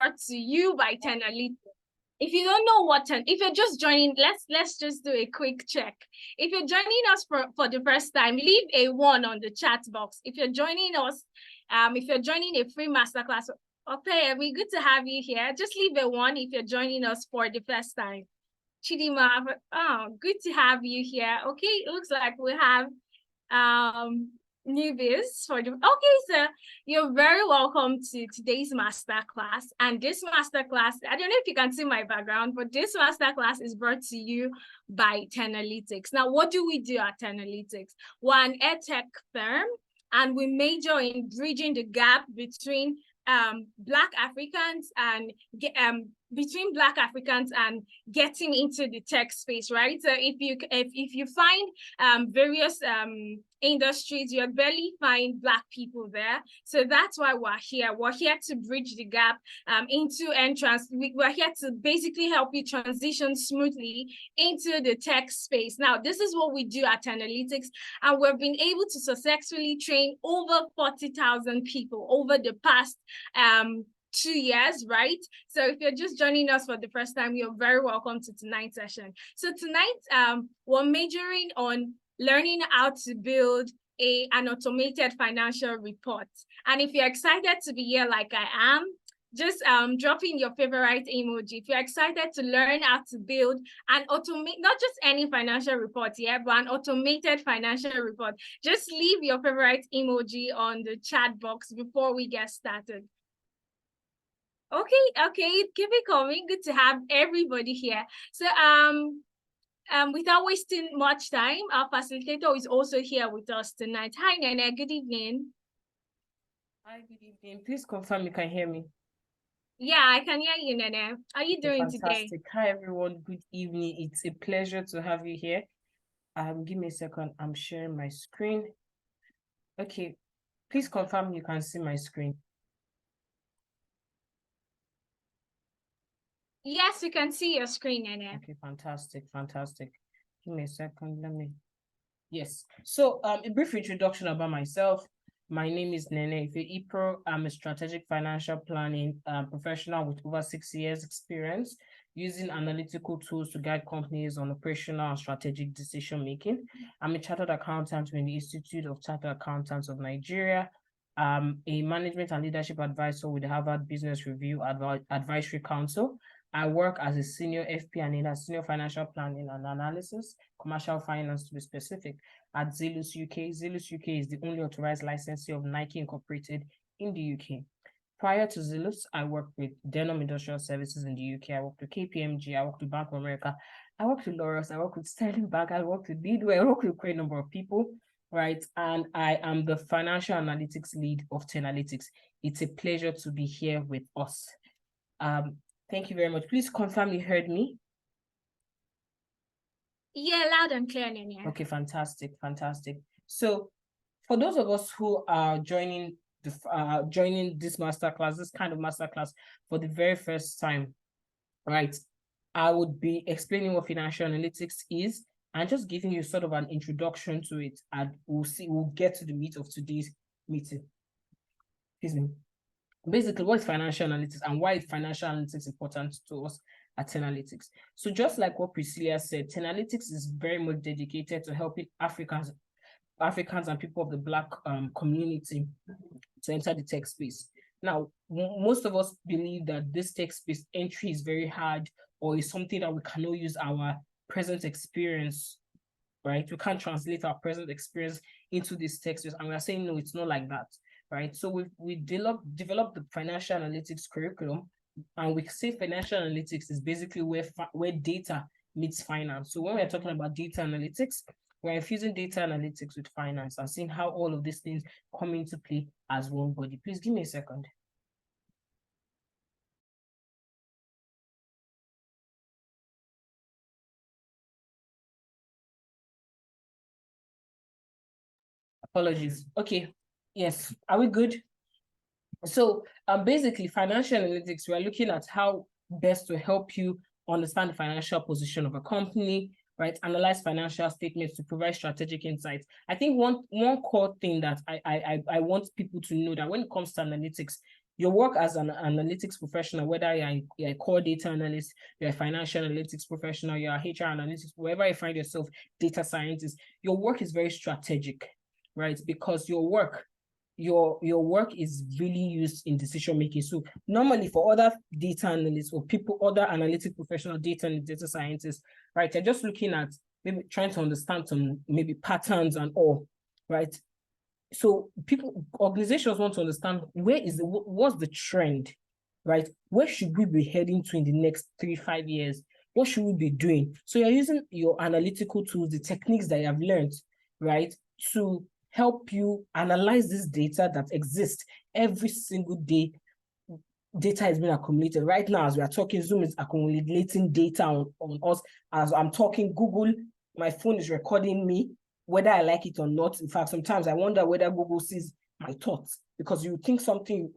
brought to you by Tenderly. If you don't know if you're just joining, let's just do a quick check. If you're joining us for the first time, leave a 1 on the chat box. If you're joining us, if you're joining a free masterclass, okay, we good to have you here. Just leave a 1 if you're joining us for the first time. Chidima, oh, good to have you here. Okay, it looks like we have newbies for the okay, so you're very welcome to today's masterclass. And this masterclass, I don't know if you can see my background, but this masterclass is brought to you by Tenalytics. Now, what do we do at Tenalytics? We're an edtech firm, and we major in bridging the gap between Black Africans and getting into the tech space, right? So if you find various industries, you'll barely find Black people there. So that's why we're here. We're here to bridge the gap into entrance. We're here to basically help you transition smoothly into the tech space. Now, this is what we do at Analytics, and we've been able to successfully train over 40,000 people over the past 2 years, right? So if you're just joining us for the first time, you're very welcome to tonight's session. So tonight, we're majoring on learning how to build an automated financial report. And if you're excited to be here like I am, just drop in your favorite emoji. If you're excited to learn how to build an not just any financial report, yeah, but an automated financial report, just leave your favorite emoji on the chat box before we get started. Okay, keep it coming. Good to have everybody here. So without wasting much time, our facilitator is also here with us tonight. Hi, Nene. Good evening. Hi, good evening. Please confirm you can hear me. Yeah, I can hear you, Nene. How are you doing today? Hi, everyone. Good evening. It's a pleasure to have you here. Give me a second. I'm sharing my screen. Okay. Please confirm you can see my screen. Yes, we can see your screen, Nene. Okay, fantastic. Give me a second. Yes. So a brief introduction about myself. My name is Nene Ife-Ipro. I'm a strategic financial planning professional with over 6 years experience using analytical tools to guide companies on operational and strategic decision making. I'm a chartered accountant with the Institute of Chartered Accountants of Nigeria. A management and leadership advisor with the Harvard Business Review Advisory Council. I work as a senior FP&A, senior financial planning and analysis, commercial finance to be specific, at Callouts UK. Callouts UK is the only authorized licensee of Nike Incorporated in the UK. Prior to Callouts, I worked with Denom Industrial Services in the UK. I worked with KPMG. I worked with Bank of America. I worked with Loros. I worked with Sterling Bank. I worked with Leadway. I worked with a great number of people, right? And I am the financial analytics lead of Tenalytics. It's a pleasure to be here with us. Thank you very much. Please confirm you heard me. Yeah, loud and clear, Nene. Okay, fantastic. So for those of us who are joining this masterclass, this kind of masterclass for the very first time, right? I would be explaining what financial analytics is and just giving you sort of an introduction to it, and we'll get to the meat of today's meeting. Excuse me. Basically, what is financial analytics and why is financial analytics important to us at Tenalytics? So just like what Priscilla said, Tenalytics is very much dedicated to helping Africans and people of the Black community to enter the tech space. Now, most of us believe that this tech space entry is very hard or is something that we cannot use our present experience, right? We can't translate our present experience into this tech space. And we're saying, no, it's not like that. Right, so we developed the financial analytics curriculum, and we say financial analytics is basically where data meets finance. So when we're talking about data analytics, we're infusing data analytics with finance and seeing how all of these things come into play as one body. Please give me a second. Apologies. Okay. Yes. Are we good? So basically, financial analytics, we are looking at how best to help you understand the financial position of a company, right? Analyze financial statements to provide strategic insights. I think one core thing that I want people to know that when it comes to analytics, your work as an analytics professional, whether you're a core data analyst, you're a financial analytics professional, you're a HR analytics, wherever you find yourself, data scientist, your work is very strategic, right? Because your work is really used in decision making. So normally for other data analysts or people, other analytic professional data and data scientists, right, they're just looking at maybe trying to understand some maybe patterns and all, right? So organizations want to understand what's the trend, right? Where should we be heading to in the next 3-5 years? What should we be doing? So you're using your analytical tools, the techniques that you have learned, right, to help you analyze this data that exists every single day. Data is being accumulated. Right now, as we are talking, Zoom is accumulating data on us. As I'm talking, Google, my phone is recording me, whether I like it or not. In fact, sometimes I wonder whether Google sees my thoughts, because you think something,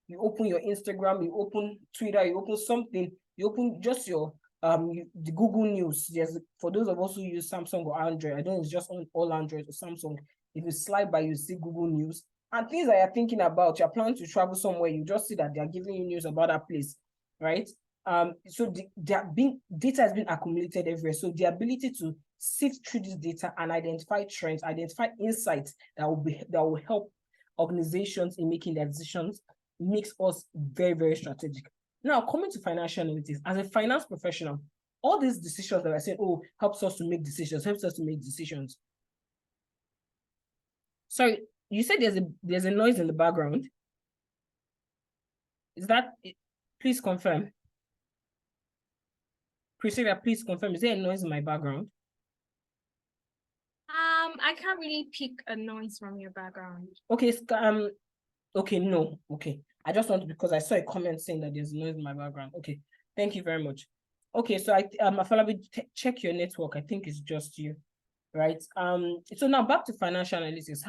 you open your Instagram, you open Twitter, you open something, you open just your the Google News. Yes, for those of us who use Samsung or Android, I don't know, it's just on all Android or Samsung. If you slide by, you see Google News and things that you're thinking about. You're planning to travel somewhere, you just see that they're giving you news about that place, right? So data has been accumulated everywhere. So the ability to sift through this data and identify trends, identify insights that will help organizations in making their decisions makes us very, very strategic. Now, coming to financial analytics, as a finance professional, all these decisions that I said, helps us to make decisions. Sorry, you said there's a noise in the background. Is that it? Please confirm. Priscilla, please confirm. Is there a noise in my background? I can't really pick a noise from your background. Okay, okay, no, okay. I just want to, because I saw a comment saying that there's noise in my background. Okay, thank you very much. Okay, so Afolabi, check your network. I think it's just you, right? So now back to financial analysis,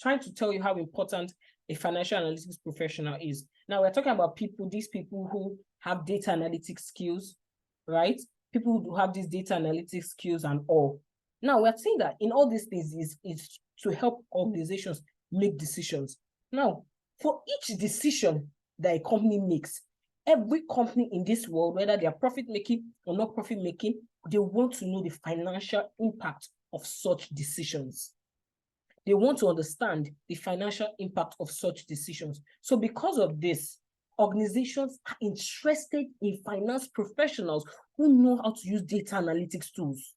trying to tell you how important a financial analytics professional is. Now we're talking about these people who have data analytics skills, right? People who have these data analytics skills and all. Now we're saying that in all these things is to help organizations make decisions. Now, for each decision that a company makes, every company in this world, whether they are profit-making or not profit-making, they want to know the financial impact of such decisions. They want to understand the financial impact of such decisions. So because of this, organizations are interested in finance professionals who know how to use data analytics tools.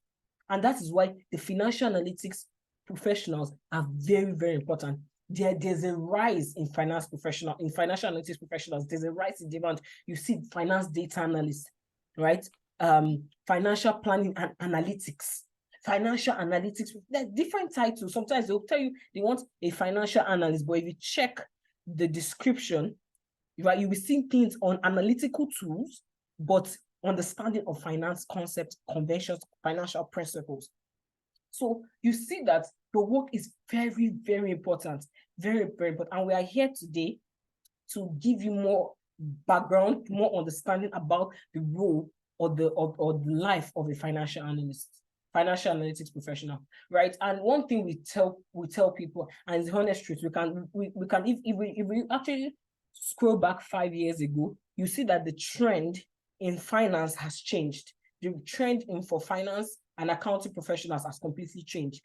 And that is why the financial analytics professionals are very, very important. There's a rise in financial analytics professionals. There's a rise in demand. You see finance data analysts, right? Financial planning and analytics. Financial analytics, there's different titles. Sometimes they'll tell you they want a financial analyst, but if you check the description, right, you'll be seeing things on analytical tools, but understanding of finance concepts, conventions, financial principles. So you see that the work is very, very important, very, very important. And we are here today to give you more background, more understanding about the role or the life of a financial analytics professional, right? And one thing we tell people, and it's the honest truth, we can if we actually scroll back 5 years ago, you see that the trend in finance has changed. The trend for finance and accounting professionals has completely changed.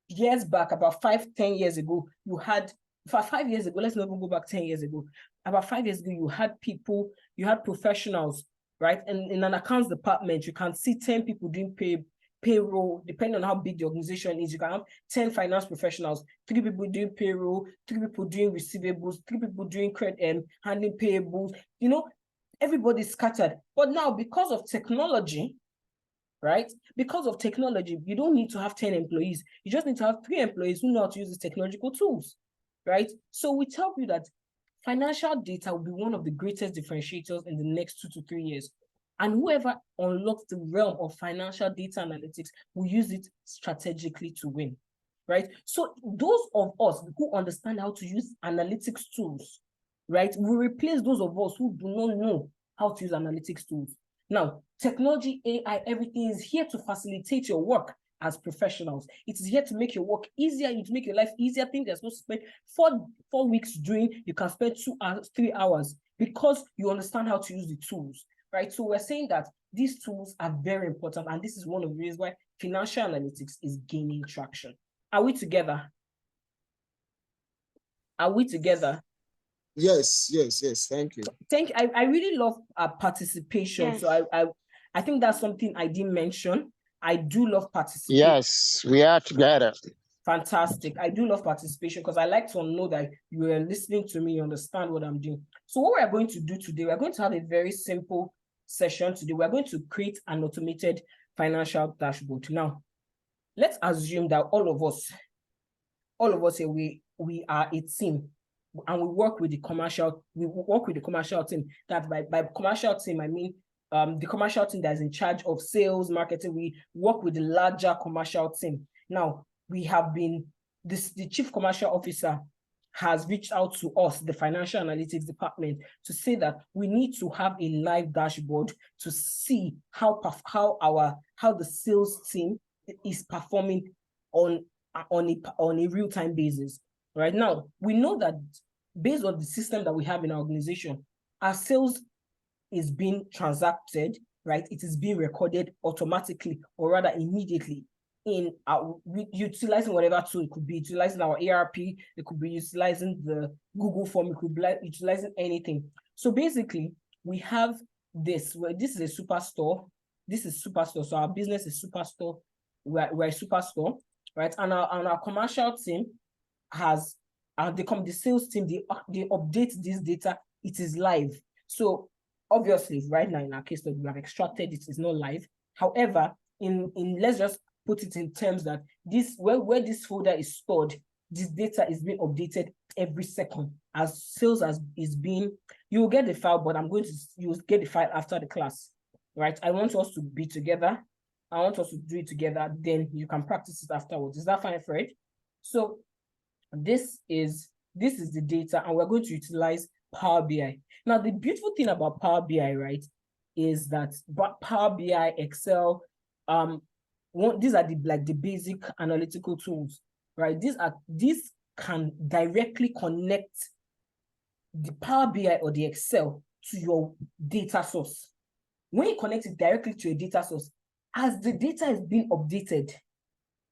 Years back, about 5-10 years ago, you had, for 5 years ago, let's not even go back 10 years ago. About 5 years ago, you had professionals, right? And in an accounts department, you can see 10 people doing payroll, depending on how big the organization is. You can have 10 finance professionals, 3 people doing payroll, 3 people doing receivables, 3 people doing credit, handling payables. You know, everybody's scattered. But now, because of technology, right? Because of technology, you don't need to have 10 employees. You just need to have 3 employees who know how to use these technological tools, right? So we tell you that financial data will be one of the greatest differentiators in the next 2 to 3 years. And whoever unlocks the realm of financial data analytics will use it strategically to win, right? So those of us who understand how to use analytics tools, right, will replace those of us who do not know how to use analytics tools. Now, technology, AI, everything is here to facilitate your work, as professionals. It is here to make your work easier, to make your life easier. Things you're supposed to spend 4 weeks doing, you can spend 2 hours, 3 hours, because you understand how to use the tools, right? So we're saying that these tools are very important, and this is one of the reasons why financial analytics is gaining traction. Are we together? Are we together? Yes. Thank you. I really love participation. Yes. So I think that's something I didn't mention. I do love participation. Yes, we are together. Fantastic. I do love participation because I like to know that you are listening to me, you understand what I'm doing. So what we're going to do today, we're going to have a very simple session today. We're going to create an automated financial dashboard. Now, let's assume that all of us here, we are a team, and we work with the commercial team. That by commercial team, I mean the commercial team that is in charge of sales, marketing. We work with the larger commercial team. Now, we have been, the chief commercial officer has reached out to us, the financial analytics department, to say that we need to have a live dashboard to see how the sales team is performing on a real-time basis. Right now, we know that based on the system that we have in our organization, our sales is being transacted, right? It is being recorded automatically, or rather immediately, in utilizing whatever tool. It could be utilizing our ERP, it could be utilizing the Google form, it could be utilizing anything. So basically, we have this. This is a superstore. This is superstore. So our business is superstore. We're a superstore, right? And our commercial team has the sales team, they update this data. It is live. So obviously, right now in our case, we have extracted it is not live. However, in let's just put it in terms that this where this folder is stored, this data is being updated every second as sales is being. You will get the file, but you will get the file after the class, right? I want us to be together. I want us to do it together. Then you can practice it afterwards. Is that fine, Fred? So this is the data, and we're going to utilize Power BI. Now, the beautiful thing about Power BI, right, is that Power BI, Excel, these are the basic analytical tools, right? These can directly connect the Power BI or the Excel to your data source. When you connect it directly to a data source, as the data is being updated,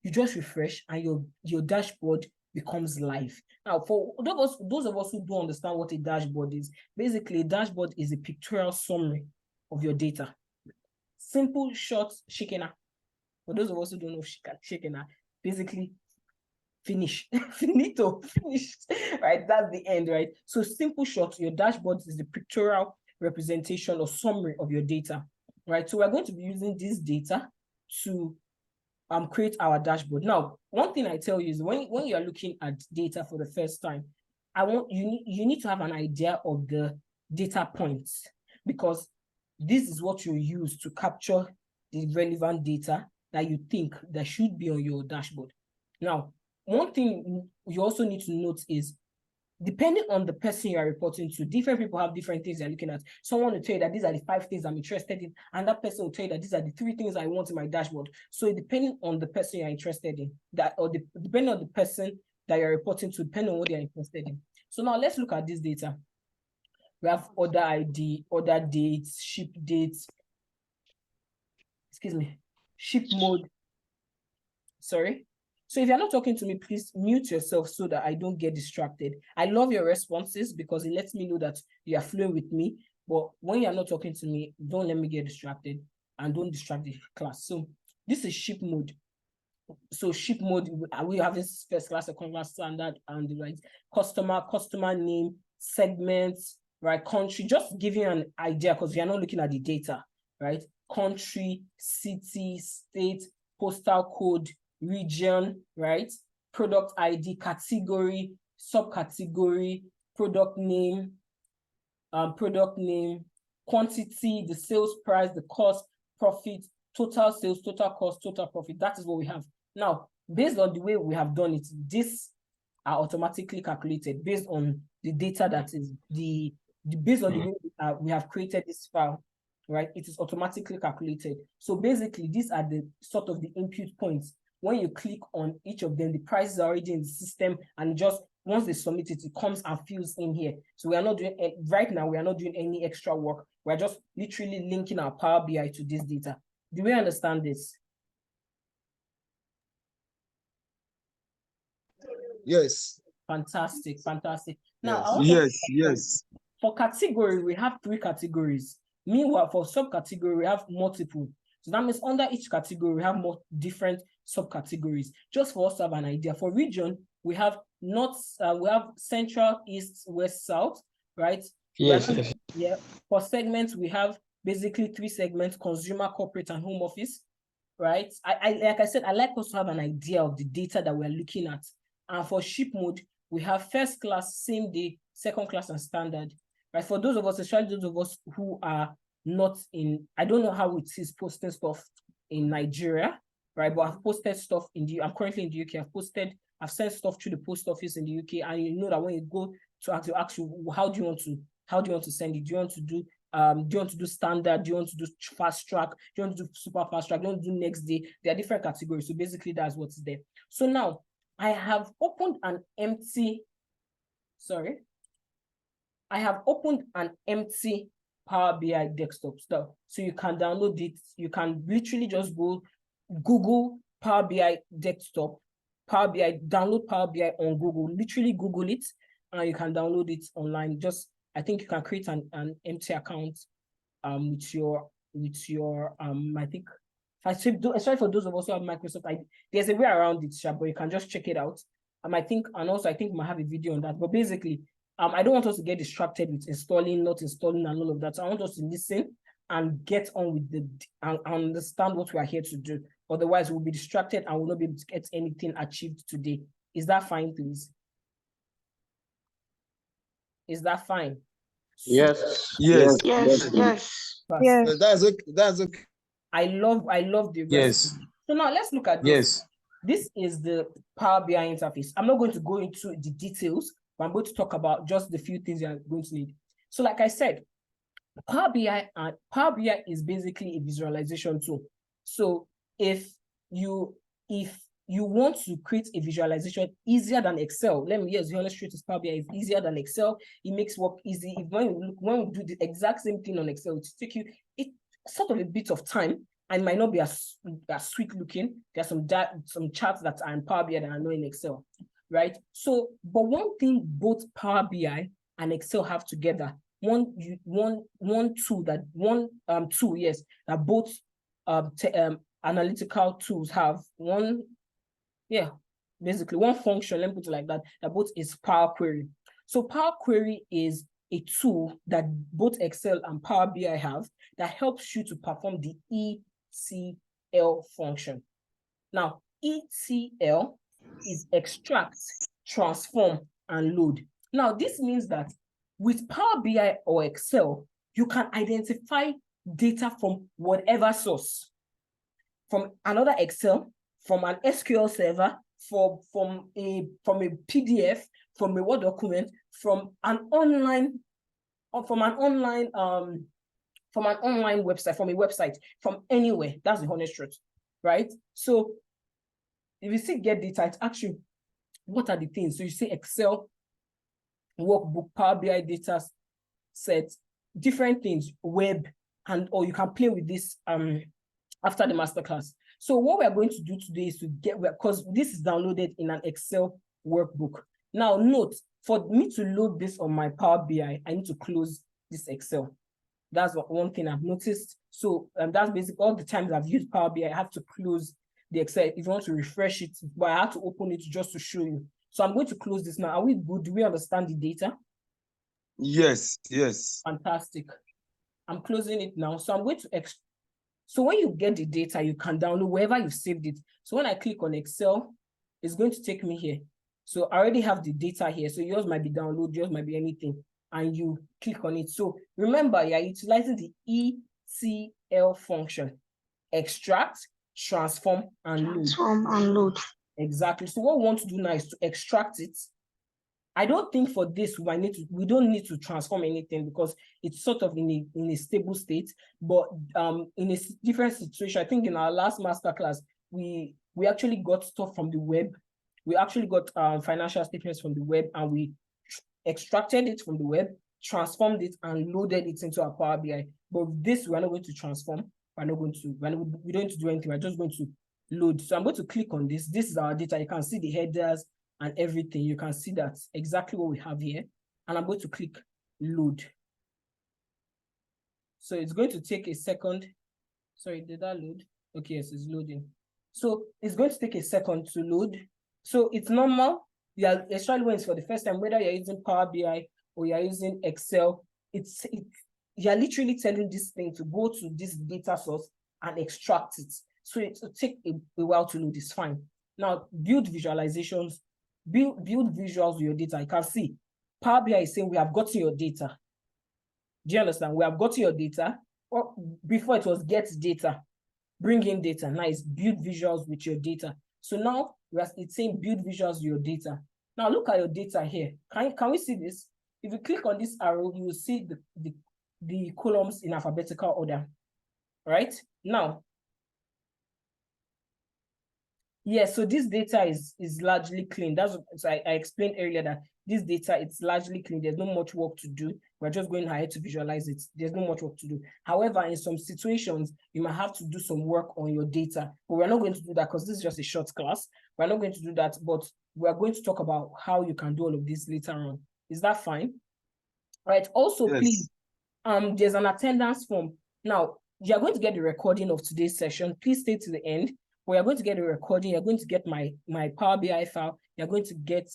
you just refresh and your dashboard becomes live. Now, for those of us who don't understand what a dashboard is, basically a dashboard is a pictorial summary of your data. Simple, short, shikena. For those of us who don't know shikena, basically finish, finito, finished, right? That's the end, right? So simple, short, your dashboard is the pictorial representation or summary of your data, right? So we're going to be using this data to create our dashboard. Now, one thing I tell you is when you're looking at data for the first time, you need to have an idea of the data points, because this is what you use to capture the relevant data that you think that should be on your dashboard. Now, one thing you also need to note is, depending on the person you are reporting to, different people have different things they're looking at. Someone will tell you that these are the 5 things I'm interested in, and that person will tell you that these are the 3 things I want in my dashboard. So depending on the person you're interested in, depending on the person that you're reporting to, depending on what they're interested in. So now let's look at this data. We have order ID, order dates, ship dates, ship mode. Sorry. So if you're not talking to me, please mute yourself so that I don't get distracted. I love your responses because it lets me know that you are flowing with me. But when you're not talking to me, don't let me get distracted, and don't distract the class. So this is ship mode. So ship mode, we have this first class, second class, standard, and the right customer name, segments, right? Country, just giving you an idea because we are not looking at the data, right? Country, city, state, postal code, region, right? Product ID, category, subcategory, product name, quantity, the sales price, the cost, profit, total sales, total cost, total profit. That is what we have. Now, based on the way we have done it, these are automatically calculated based on the data that is based on the way we have created this file. right? It is automatically calculated. So basically, these are the sort of the input points. When you click on each of them, the price is already in the system, and just once they submit it, it comes and fills in here. So we are not doing, right now, we are not doing any extra work. We're just literally linking our Power BI to this data. Do we understand this? Yes. Fantastic, fantastic. Now, Yes. I want Yes, to yes. for category, we have 3 categories. Meanwhile, for subcategory, we have multiple. So that means under each category, we have more different subcategories. Just for us to have an idea. For region, we have north, we have central, east, west, south, right? Yes, yes. Yeah. For segments, we have basically 3 segments: consumer, corporate, and home office, right? Like I said, I like us to have an idea of the data that we're looking at. And for ship mode, we have first class, same day, second class, and standard. Right? For those of us, especially those of us who are not in, I don't know how it is posting stuff in Nigeria, right? But I've posted stuff I'm currently in the UK. I've sent stuff to the post office in the UK, and you know that when you go to ask you, how do you want to send it? Do you want to do standard? Do you want to do fast track? Do you want to do super fast track? Do you want to do next day? There are different categories. So basically, that's what's there. So now I have opened an empty Power BI desktop stuff. So you can download it. You can literally just go Google Power BI desktop, Power BI, download Power BI on Google, literally Google it, and you can download it online. I think you can create an empty account with your I think especially for those of us who have Microsoft, there's a way around it, but you can just check it out. I think we might have a video on that. But basically, I don't want us to get distracted with installing, not installing, and all of that. So I want us to listen and get on with and understand what we are here to do. Otherwise, we'll be distracted and we'll not be able to get anything achieved today. Is that fine, please? Is that fine? Yes. Yes. Yes, yes. Yes. That's okay. That's okay. I love the Yes. recipe. So now let's look at this. Yes. This is the Power BI interface. I'm not going to go into the details, but I'm going to talk about just the few things you're going to need. So like I said, Power BI is basically a visualization tool. So if you want to create a visualization easier than Excel, let me illustrate this. Power BI is easier than Excel. It makes work easy. When we do the exact same thing on Excel, it take you sort of a bit of time and might not be as sweet looking. There's some charts that are in Power BI that are not in Excel, right? So, but one thing both Power BI and Excel have together, that both analytical tools have, basically one function, let me put it like that both is Power Query. So Power Query is a tool that both Excel and Power BI have that helps you to perform the ETL function. Now, ETL is extract, transform, and load. Now, this means that with Power BI or Excel, you can identify data from whatever source, from another Excel, from an SQL server, from a PDF, from a Word document, from an online website, from a website, from anywhere. That's the honest truth, right? So if you see get data, it asks you what are the things. So you say Excel, workbook, Power BI data set, different things, web, or you can play with this after the masterclass. So what we're going to do today is because this is downloaded in an Excel workbook. Now note, for me to load this on my Power BI, I need to close this Excel. That's one thing I've noticed. So that's basically all the times I've used Power BI, I have to close the Excel if you want to refresh it, but I have to open it just to show you. So I'm going to close this now. Are we good? Do we understand the data? Yes, yes. Fantastic. I'm closing it now. So I'm going to so when you get the data, you can download wherever you've saved it. So when I click on Excel, it's going to take me here. So I already have the data here. So yours might be download, yours might be anything. And you click on it. So remember, you're utilizing the ETL function. Extract, transform, and load. Transform and load. Exactly. So what we want to do now is to extract it. I don't think for this we don't need to transform anything because it's sort of in a stable state. But in a different situation, I think in our last masterclass, we actually got stuff from the web. We actually got financial statements from the web, and we extracted it from the web, transformed it, and loaded it into our Power BI. But this, we're not going to transform. We don't need to do anything. We're just going to load. So I'm going to click on this. This is our data. You can see the headers and everything. You can see that's exactly what we have here. And I'm going to click load. So it's going to take a second. Sorry, did that load? Okay, yes, it's loading. So it's going to take a second to load. So it's normal. Yeah, especially when it's for the first time, whether you're using Power BI or you're using Excel, you're literally telling this thing to go to this data source and extract it. So it will take a while to load. It's fine. Now, build visualizations, build visuals with your data. You can see Power BI is saying we have gotten your data. Do you understand? We have gotten your data. Or before it was get data, bring in data. Now it's build visuals with your data. So now it's saying build visuals with your data. Now look at your data here. Can we see this? If you click on this arrow, you will see the columns in alphabetical order. Right? Now, yeah, so this data is largely clean. That's what I explained earlier, that this data, it's largely clean. There's not much work to do. We're just going ahead to visualize it. There's not much work to do. However, in some situations, you might have to do some work on your data, but we're not going to do that because this is just a short class. We're not going to do that, but we're going to talk about how you can do all of this later on. Is that fine? All right. Also, yes. Please, there's an attendance form. Now, you're going to get the recording of today's session. Please stay to the end. We are going to get a recording. You're going to get my Power BI file. You're going to get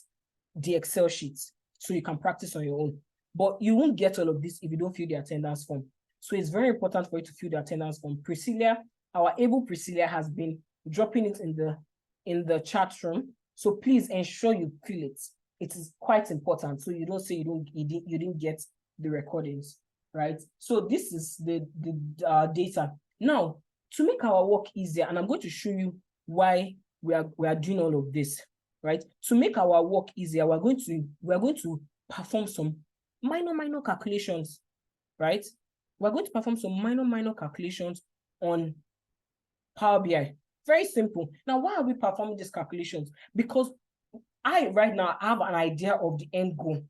the Excel sheets so you can practice on your own. But you won't get all of this if you don't fill the attendance form. So it's very important for you to fill the attendance form. Priscilla, our able Priscilla, has been dropping it in the chat room. So please ensure you fill it. It is quite important. So you don't say you didn't get the recordings, right? So this is the data. Now, to make our work easier, and I'm going to show you why we are doing all of this, right? To make our work easier, we're going to perform some minor calculations, right? We're going to perform some minor calculations on Power BI. Very simple. Now, why are we performing these calculations? Because I right now have an idea of the end goal.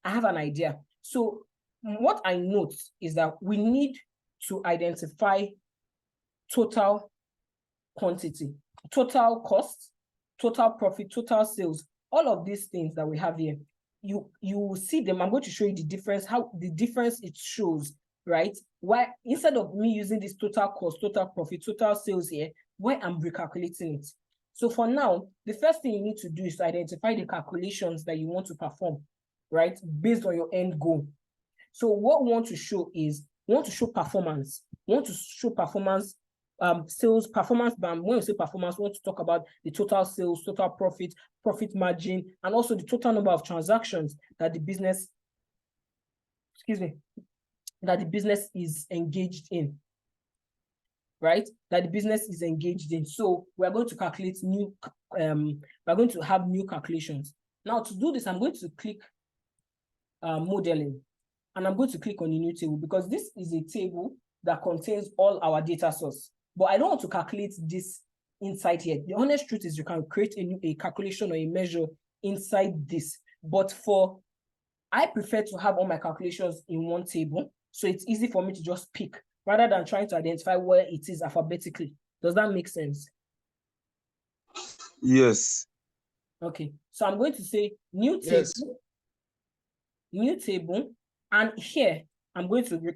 I have an idea. So what I note is that we need to identify total quantity, total cost, total profit, total sales, all of these things that we have here. You will see them. I'm going to show you the difference, how the difference it shows, right? Why instead of me using this total cost, total profit, total sales here, why I'm recalculating it. So for now, the first thing you need to do is to identify the calculations that you want to perform, right? Based on your end goal. So what we want to show is, we want to show performance. We want to show performance, sales performance. When we say performance, we want to talk about the total sales, total profit, profit margin, and also the total number of transactions that the business, that the business is engaged in, right? That the business is engaged in. So we're going to calculate we're going to have new calculations. Now to do this, I'm going to click modeling, and I'm going to click on a new table because this is a table that contains all our data source. But I don't want to calculate this inside here. The honest truth is you can create a calculation or a measure inside this. But I prefer to have all my calculations in one table. So it's easy for me to just pick rather than trying to identify where it is alphabetically. Does that make sense? Yes. Okay. So I'm going to say new table. Yes. New table. And here I'm going to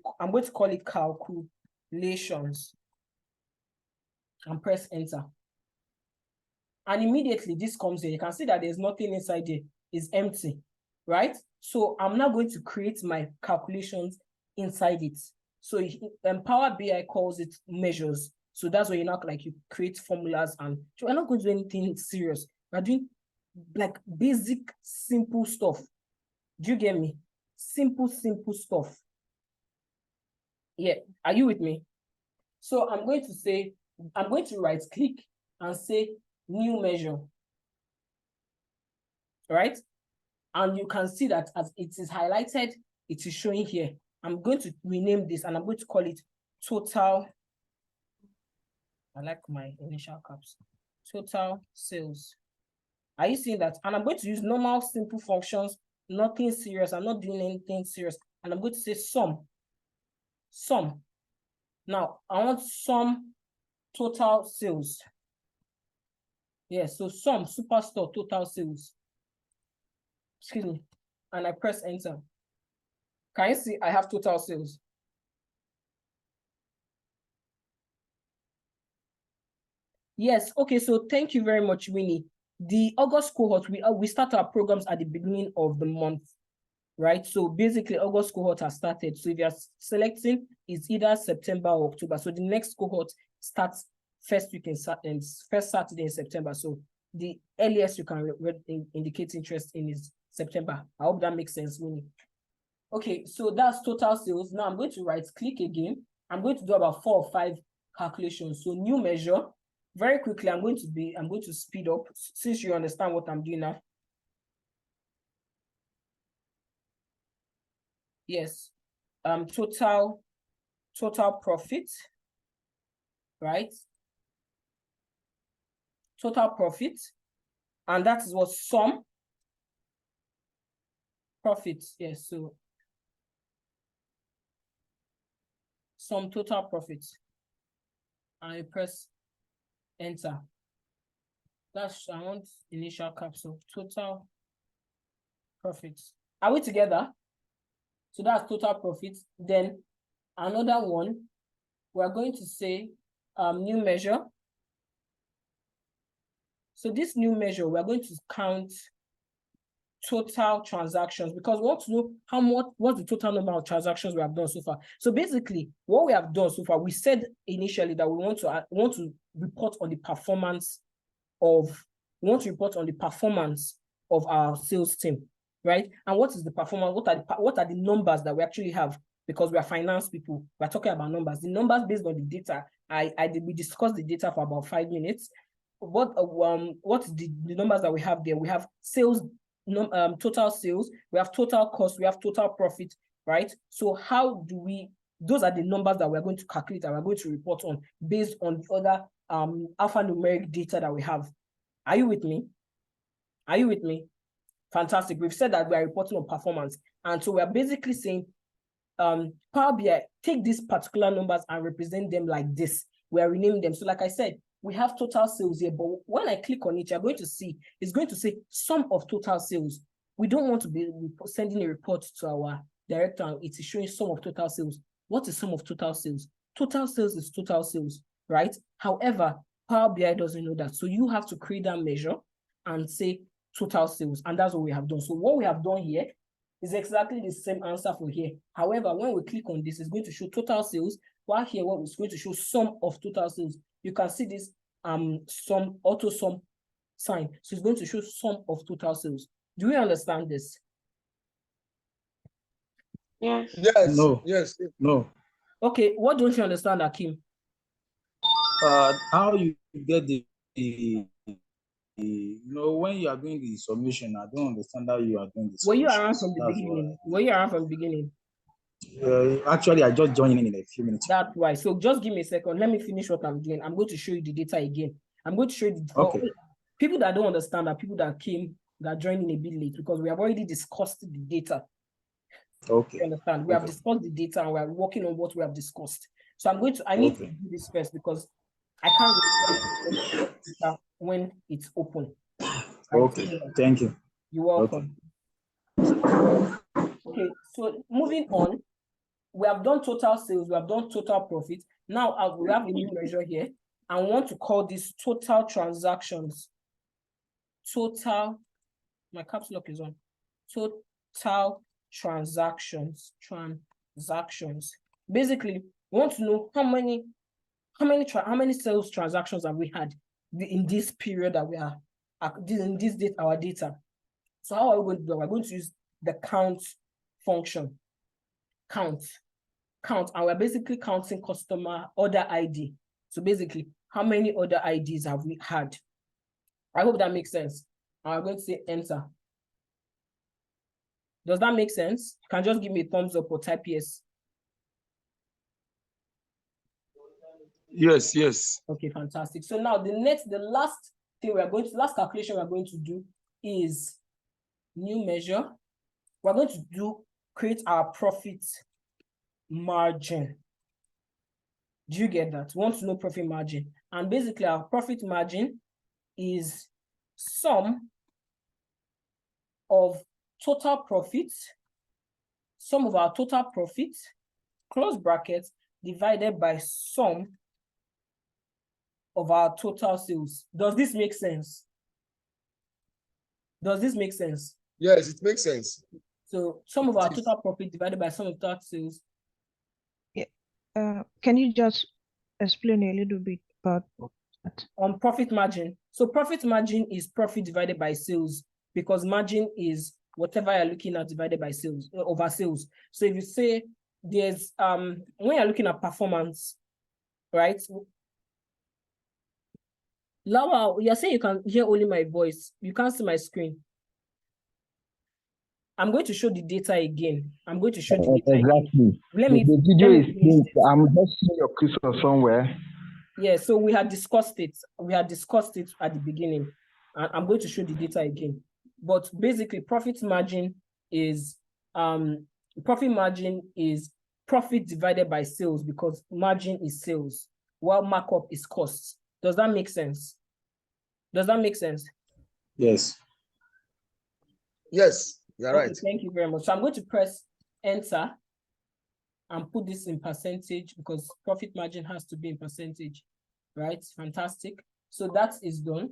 call it calculations. And press enter. And immediately this comes here. You can see that there's nothing inside there. It's empty, right? So I'm now going to create my calculations inside it. So Power BI calls it measures. So that's where you create formulas, and we're not going to do anything serious. We're doing like basic, simple stuff. Do you get me? Simple stuff. Yeah, are you with me? So I'm going to right click and say new measure, right? And you can see that as it is highlighted, it is showing here. I'm going to rename this and I'm going to call it total. I like my initial caps. Total sales. Are you seeing that? And I'm going to use normal simple functions, nothing serious. I'm not doing anything serious. And I'm going to say sum. Sum. Now, I want sum total sales. Yes, so sum superstore total sales. Excuse me. And I press enter. Can you see I have total sales? Yes, okay, so thank you very much, Winnie. The August cohort, we start our programs at the beginning of the month, right? So basically, August cohort has started. So if you're selecting, it's either September or October. So the next cohort starts first Saturday in September. So the earliest you can indicate interest in is September. I hope that makes sense, Winnie. Okay, so that's total sales. Now I'm going to right click again. I'm going to do about 4 or 5 calculations. So new measure. Very quickly, I'm going to speed up since you understand what I'm doing now. Yes. Total profit, right? Total profit. And that is what sum profit. Yes, so sum total profit. I press enter. That's I want initial capsule. Total profit. Are we together? So that's total profit. Then another one, we're going to say new measure. So this new measure, we're going to count total transactions because we want to know what's the total number of transactions we have done so far. So basically, what we have done so far, we said initially that we want to report on the performance of our sales team, right? And what is the performance? What are the numbers that we actually have? Because we are finance people, we're talking about numbers. The numbers based on the data. We discussed the data for about 5 minutes. What's the numbers that we have there? We have sales, total sales, we have total cost, we have total profit, right? So how do we, those are the numbers that we're going to calculate and we're going to report on based on the other alphanumeric data that we have. Are you with me? Are you with me? Fantastic. We've said that we are reporting on performance. And so we're basically saying, Power BI, take these particular numbers and represent them like this. We are renaming them. So like I said, we have total sales here, but when I click on it, you're going to see, it's going to say sum of total sales. We don't want to be sending a report to our director and it is showing sum of total sales. What is sum of total sales? Total sales is total sales, right? However, Power BI doesn't know that. So you have to create that measure and say total sales. And that's what we have done. So what we have done here is exactly the same answer for here. However, when we click on this, it's going to show total sales, while here what is going to show sum of total sales. You can see this auto sum sign. So it's going to show sum of total sales. Do we understand this? Yes. Yes. No. Yes. No. Okay, what don't you understand, Akim? How you get when you are doing the submission, I don't understand how you are doing the Were you submission. around from the beginning? Were you around from the beginning? Actually, I just joined in a few minutes. That's why. So just give me a second. Let me finish what I'm doing. I'm going to show you the data again. I'm going to show you Okay. People that don't understand are people that joined in a bit late because we have already discussed the data. Okay. You understand? We have discussed the data and we're working on what we have discussed. So I need to do this first because I can't really when it's open. Okay. Thank you. You're welcome. Okay, so moving on, we have done total sales, we have done total profit. Now we have a new measure here. I want to call this total transactions. My caps lock is on. Total transactions. Basically, we want to know how many sales transactions have we had in this period that we are in this date, our data. So how are we going to do it? We're going to use the count function. Count, and we're basically counting customer order ID. So basically, how many order IDs have we had? I hope that makes sense. I'm going to say enter. Does that make sense? You can just give me a thumbs up or type yes. Yes, yes. Okay, fantastic. So now the last calculation we're going to do is new measure. We're going to create our profit margin. Do you get that? We want to know profit margin. And basically our profit margin is sum of total profit, sum of our total profit, close brackets, divided by sum of our total sales. Does this make sense? Does this make sense? Yes, it makes sense. So sum of our total profit divided by sum of total sales. Yeah. Can you just explain a little bit about that? On profit margin. So profit margin is profit divided by sales, because margin is whatever you're looking at divided by sales, over sales. So if you say there's when you're looking at performance, right? Lawa, you're saying you can hear only my voice. You can't see my screen. I'm going to show the data again. I'm going to show the data exactly. Again. The video is I'm just seeing your cursor somewhere. Yeah, so we had discussed it. We had discussed it at the beginning. And I'm going to show the data again. But basically, profit margin is profit divided by sales, because margin is sales, while markup is costs. Does that make sense? Does that make sense? Yes. Yes, you're Okay, right. thank you very much. So I'm going to press enter and put this in percentage, because profit margin has to be in percentage, right? Fantastic. So that is done.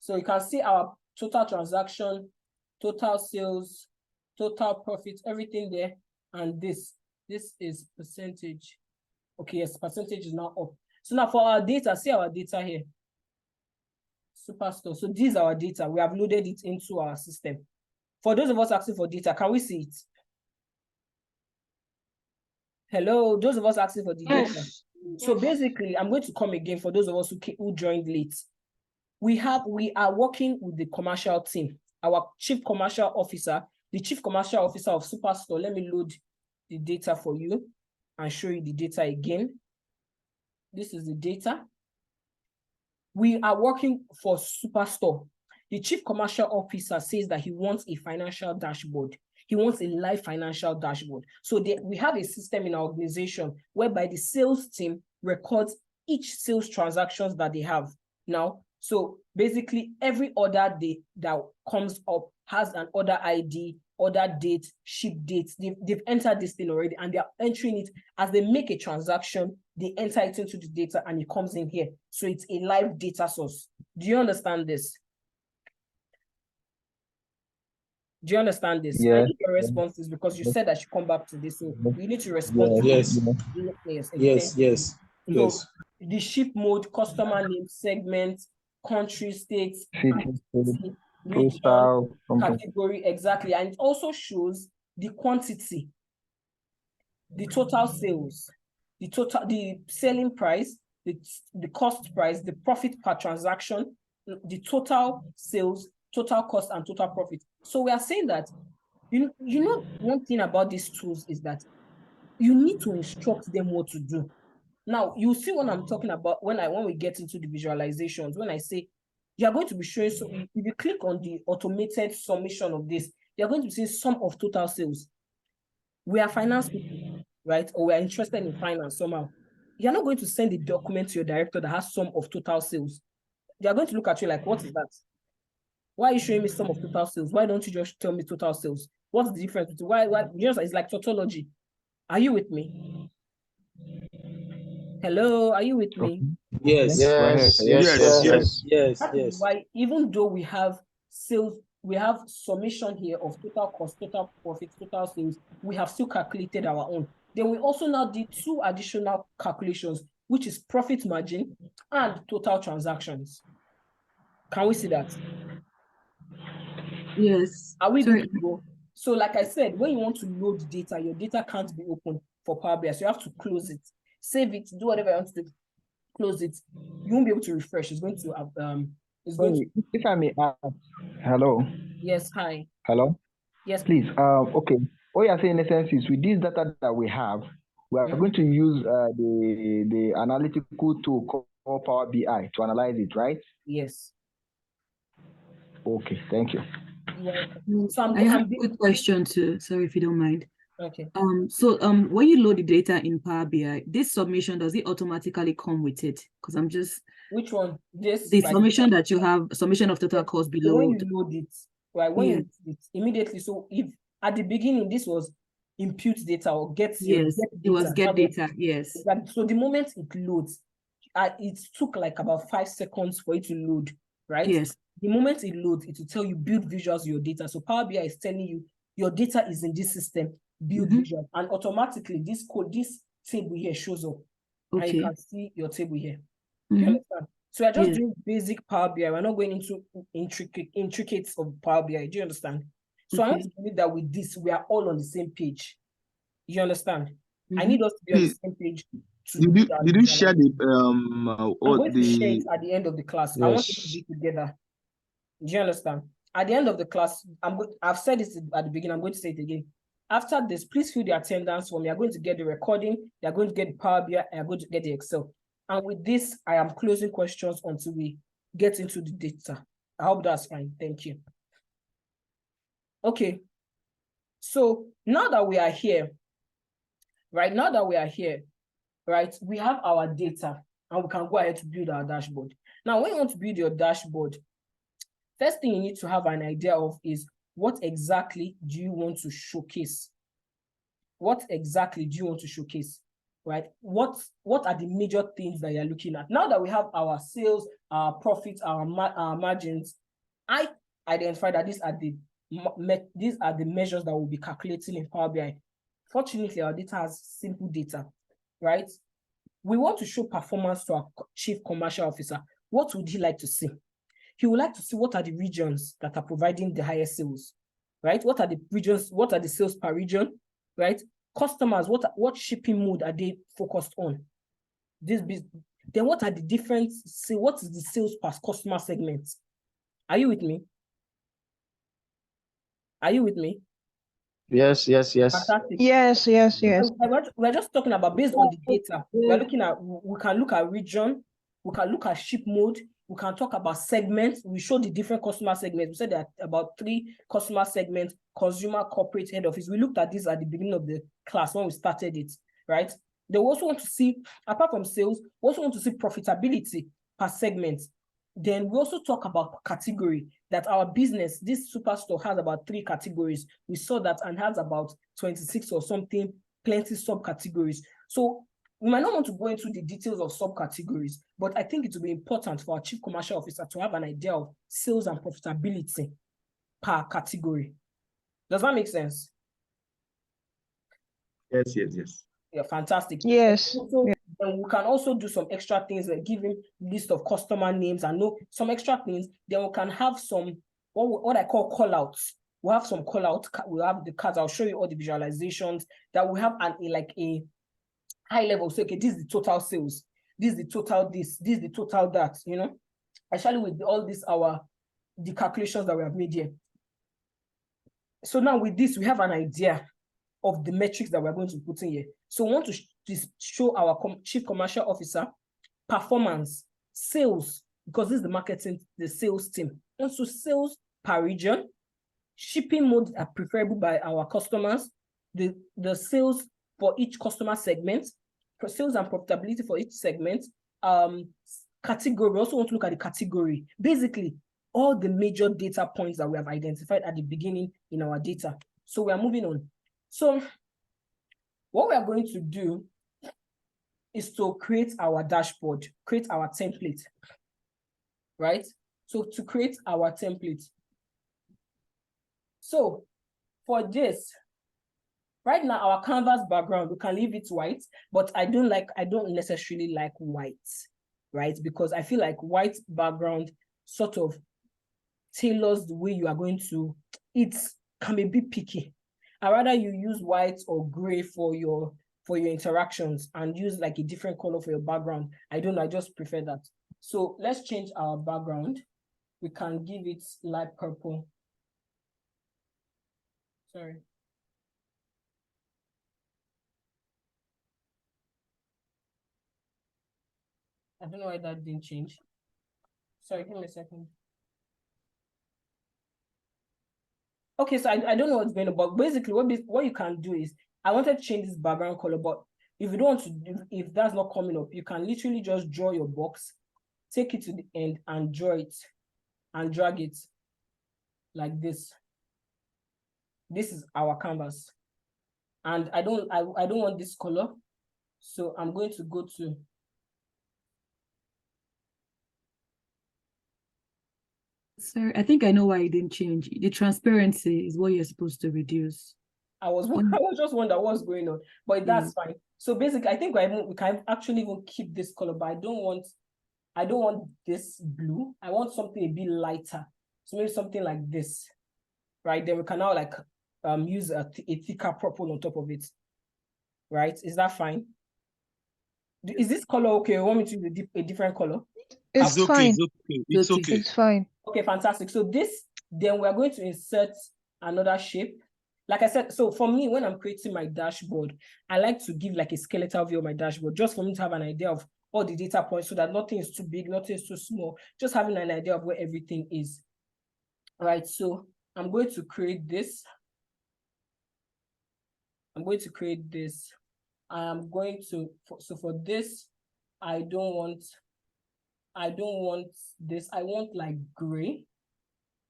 So you can see our total transaction, total sales, total profit, everything there. And this is percentage. Okay, yes, percentage is now up. So now for our data, see our data here. Superstore. So this is our data. We have loaded it into our system. For those of us asking for data, can we see it? Hello, those of us asking for the data. So basically, I'm going to come again for those of us who joined late. We are working with the commercial team. Our chief commercial officer, the chief commercial officer of Superstore. Let me load the data for you and show you the data again. This is the data. We are working for Superstore. The chief commercial officer says that he wants a financial dashboard. He wants a live financial dashboard. So we have a system in our organization whereby the sales team records each sales transactions that they have now. So basically every order that comes up has an order ID, order date, ship date. They've entered this thing already, and they're entering it as they make a transaction. They enter it into the data and it comes in here. So it's a live data source. Do you understand this? Do you understand this? Yes. I need your responses, because you said I should come back to this. So you need to respond. Yes. Yes. Yes. So the ship mode, customer name, segment, country, state, City, region, company. category, exactly. And it also shows the quantity, the total sales, the selling price, the cost price, the profit per transaction, the total sales, total cost, and total profit. So we are saying that, you know, one thing about these tools is that you need to instruct them what to do. Now, you see what I'm talking about when we get into the visualizations, when I say you're going to be showing, so if you click on the automated summation of this, you're going to see sum of total sales. We are finance people, right? Or we are interested in finance somehow. You're not going to send a document to your director that has sum of total sales. They're going to look at you like, what is that? Why are you showing me sum of total sales? Why don't you just tell me total sales? What's the difference between why it's like tautology? Are you with me? Hello, are you with me? Yes. Yes. That is why, even though we have sales, we have summation here of total cost, total profit, total sales, we have still calculated our own. Then we also now did two additional calculations, which is profit margin and total transactions. Can we see that? Yes. Are we good to go? So like I said, when you want to load data, your data can't be open for Power BI, so you have to close it, save it, do whatever you want to do, close it. You won't be able to refresh. It's going to If I may ask, hello. Yes, hi. Hello. Yes, Please, okay. What you're saying in essence is with this data that we have, we are going to use the analytical tool called Power BI to analyze it, right? Yes. Okay, thank you. Yeah. So I have a quick question too. Sorry if you don't mind. Okay. When you load the data in Power BI, this submission, does it automatically come with it? Because I'm just Which one? This the right submission that you have, submission of total cost So below. when you load it, right? When Yeah. you load it immediately. So if at the beginning this was impute data or get your Yes, get it was data. get data. Yes. So the moment it loads, it took like about 5 seconds for it to load, right? Yes. The moment it loads, it will tell you build visuals your data. So Power BI is telling you your data is in this system, build visuals, and automatically this table here shows up, and you can see your table here. You understand? So we're just doing basic Power BI. We're not going into intricates of Power BI. Do you understand? So I want to believe that with this, we are all on the same page. You understand? I need us to be on the same page. Did you share the I'm going to share it at the end of the class. I want us to Yes. be together. Do you understand? At the end of the class, I've said this at the beginning. I'm going to say it again. After this, please fill the attendance form. You're going to get the recording. You're going to get the Power BI. And you're going to get the Excel. And with this, I am closing questions until we get into the data. I hope that's fine. Thank you. Okay. So now that we are here, right? Now that we are here, right? We have our data and we can go ahead to build our dashboard. Now, when you want to build your dashboard, first thing you need to have an idea of is what exactly do you want to showcase? What exactly do you want to showcase? Right? What are the major things that you're looking at? Now that we have our sales, our profits, our margins, I identify that these are the measures that we'll be calculating in Power BI. Fortunately, our data has simple data, right? We want to show performance to our chief commercial officer. What would he like to see? He would like to see what are the regions that are providing the highest sales, right? What are the regions? What are the sales per region, right? Customers, what shipping mode are they focused on? Then what are the different, what is the sales per customer segment? Are you with me? Are you with me? Yes. Fantastic. Yes. We're just talking about based on the data. We're looking at, we can look at region, we can look at ship mode, we can talk about segments. We show the different customer segments. We said there are about 3 customer segments: consumer, corporate, head office. We looked at this at the beginning of the class when we started it, right? They also want to see, apart from sales, we also want to see profitability per segment. Then we also talk about category, that our business, this superstore has about 3 categories. We saw that and has about 26 or something, plenty subcategories. So we might not want to go into the details of subcategories, but I think it will be important for our chief commercial officer to have an idea of sales and profitability per category. Does that make sense? Yes. Yeah, fantastic. Yes. Then we can also do some extra things like give him list of customer names and know some extra things. Then we can have some what I call callouts. We'll have some callouts. We'll have the cards. I'll show you all the visualizations that we have a high level. So okay, this is the total sales. This is the total this is the total that. You know, actually with all this the calculations that we have made here. So now with this, we have an idea of the metrics that we're going to put in here. So we want to show our chief commercial officer performance, sales, because this is the marketing, the sales team. Also sales per region, shipping modes are preferable by our customers, the sales for each customer segment, for sales and profitability for each segment, category. We also want to look at the category. Basically, all the major data points that we have identified at the beginning in our data. So we are moving on. So what we are going to do is to create our dashboard, create our template, right? So to create our template. So for this, right now, our canvas background, we can leave it white, but I don't necessarily like white, right? Because I feel like white background sort of tailors the way you are going to, it can be a bit picky. I'd rather you use white or gray for your interactions and use like a different color for your background. I don't know, I just prefer that. So let's change our background. We can give it light purple. Sorry. I don't know why that didn't change. Sorry, give me a second. Okay, so I don't know what's going on, but basically what you can do is, I wanted to change this background color, but if you don't want to, if that's not coming up, you can literally just draw your box, take it to the end and draw it and drag it like this. This is our canvas. And I don't want this color. So I'm going to go to Sorry, I think I know why it didn't change. The transparency is what you're supposed to reduce. I was just wondering what's going on, but that's fine. So basically, I think we can actually even keep this color, but I don't want this blue. I want something a bit lighter. So maybe something like this, right? Then we can now like use a thicker purple on top of it, right? Is that fine? Is this color okay? You want me to use a different color? It's okay. fine. It's okay. It's Okay. okay. It's fine. Okay, fantastic. So this, then we're going to insert another shape. Like I said, so for me, when I'm creating my dashboard, I like to give like a skeletal view of my dashboard, just for me to have an idea of all the data points so that nothing is too big, nothing is too small, just having an idea of where everything is. All right, so I'm going to create this. I'm going to create this. I'm going to, so for this, I don't want this. I want like gray.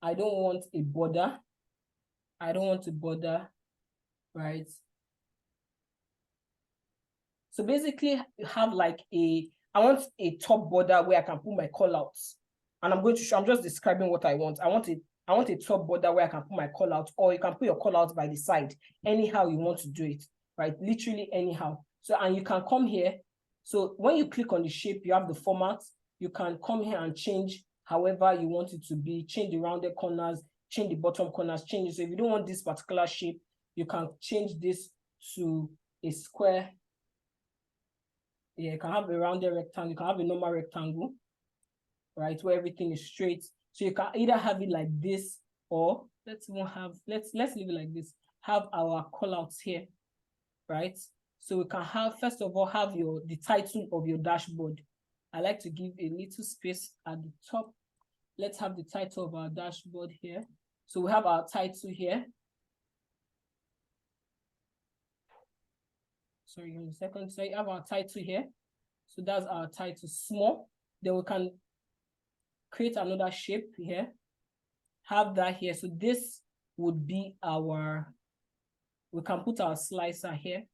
I don't want a border. I don't want a border, right? So basically have like I want a top border where I can put my callouts. And I'm going to show, I'm just describing what I want. I want a top border where I can put my callouts, or you can put your callouts by the side, anyhow you want to do it, right? Literally anyhow. So, and you can come here. So when you click on the shape, you have the format. You can come here and change however you want it to be, change the rounded corners, change the bottom corners, change it. So if you don't want this particular shape, you can change this to a square. Yeah, you can have a rounded rectangle, you can have a normal rectangle, right, where everything is straight. So you can either have it like this, or let's leave it like this. Have our callouts here, right? So we can have, first of all, have the title of your dashboard. I like to give a little space at the top. Let's have the title of our dashboard here. So we have our title here. Sorry, in a second. So you have our title here. So that's our title, small. Then we can create another shape here. Have that here. So this would be we can put our slicer here.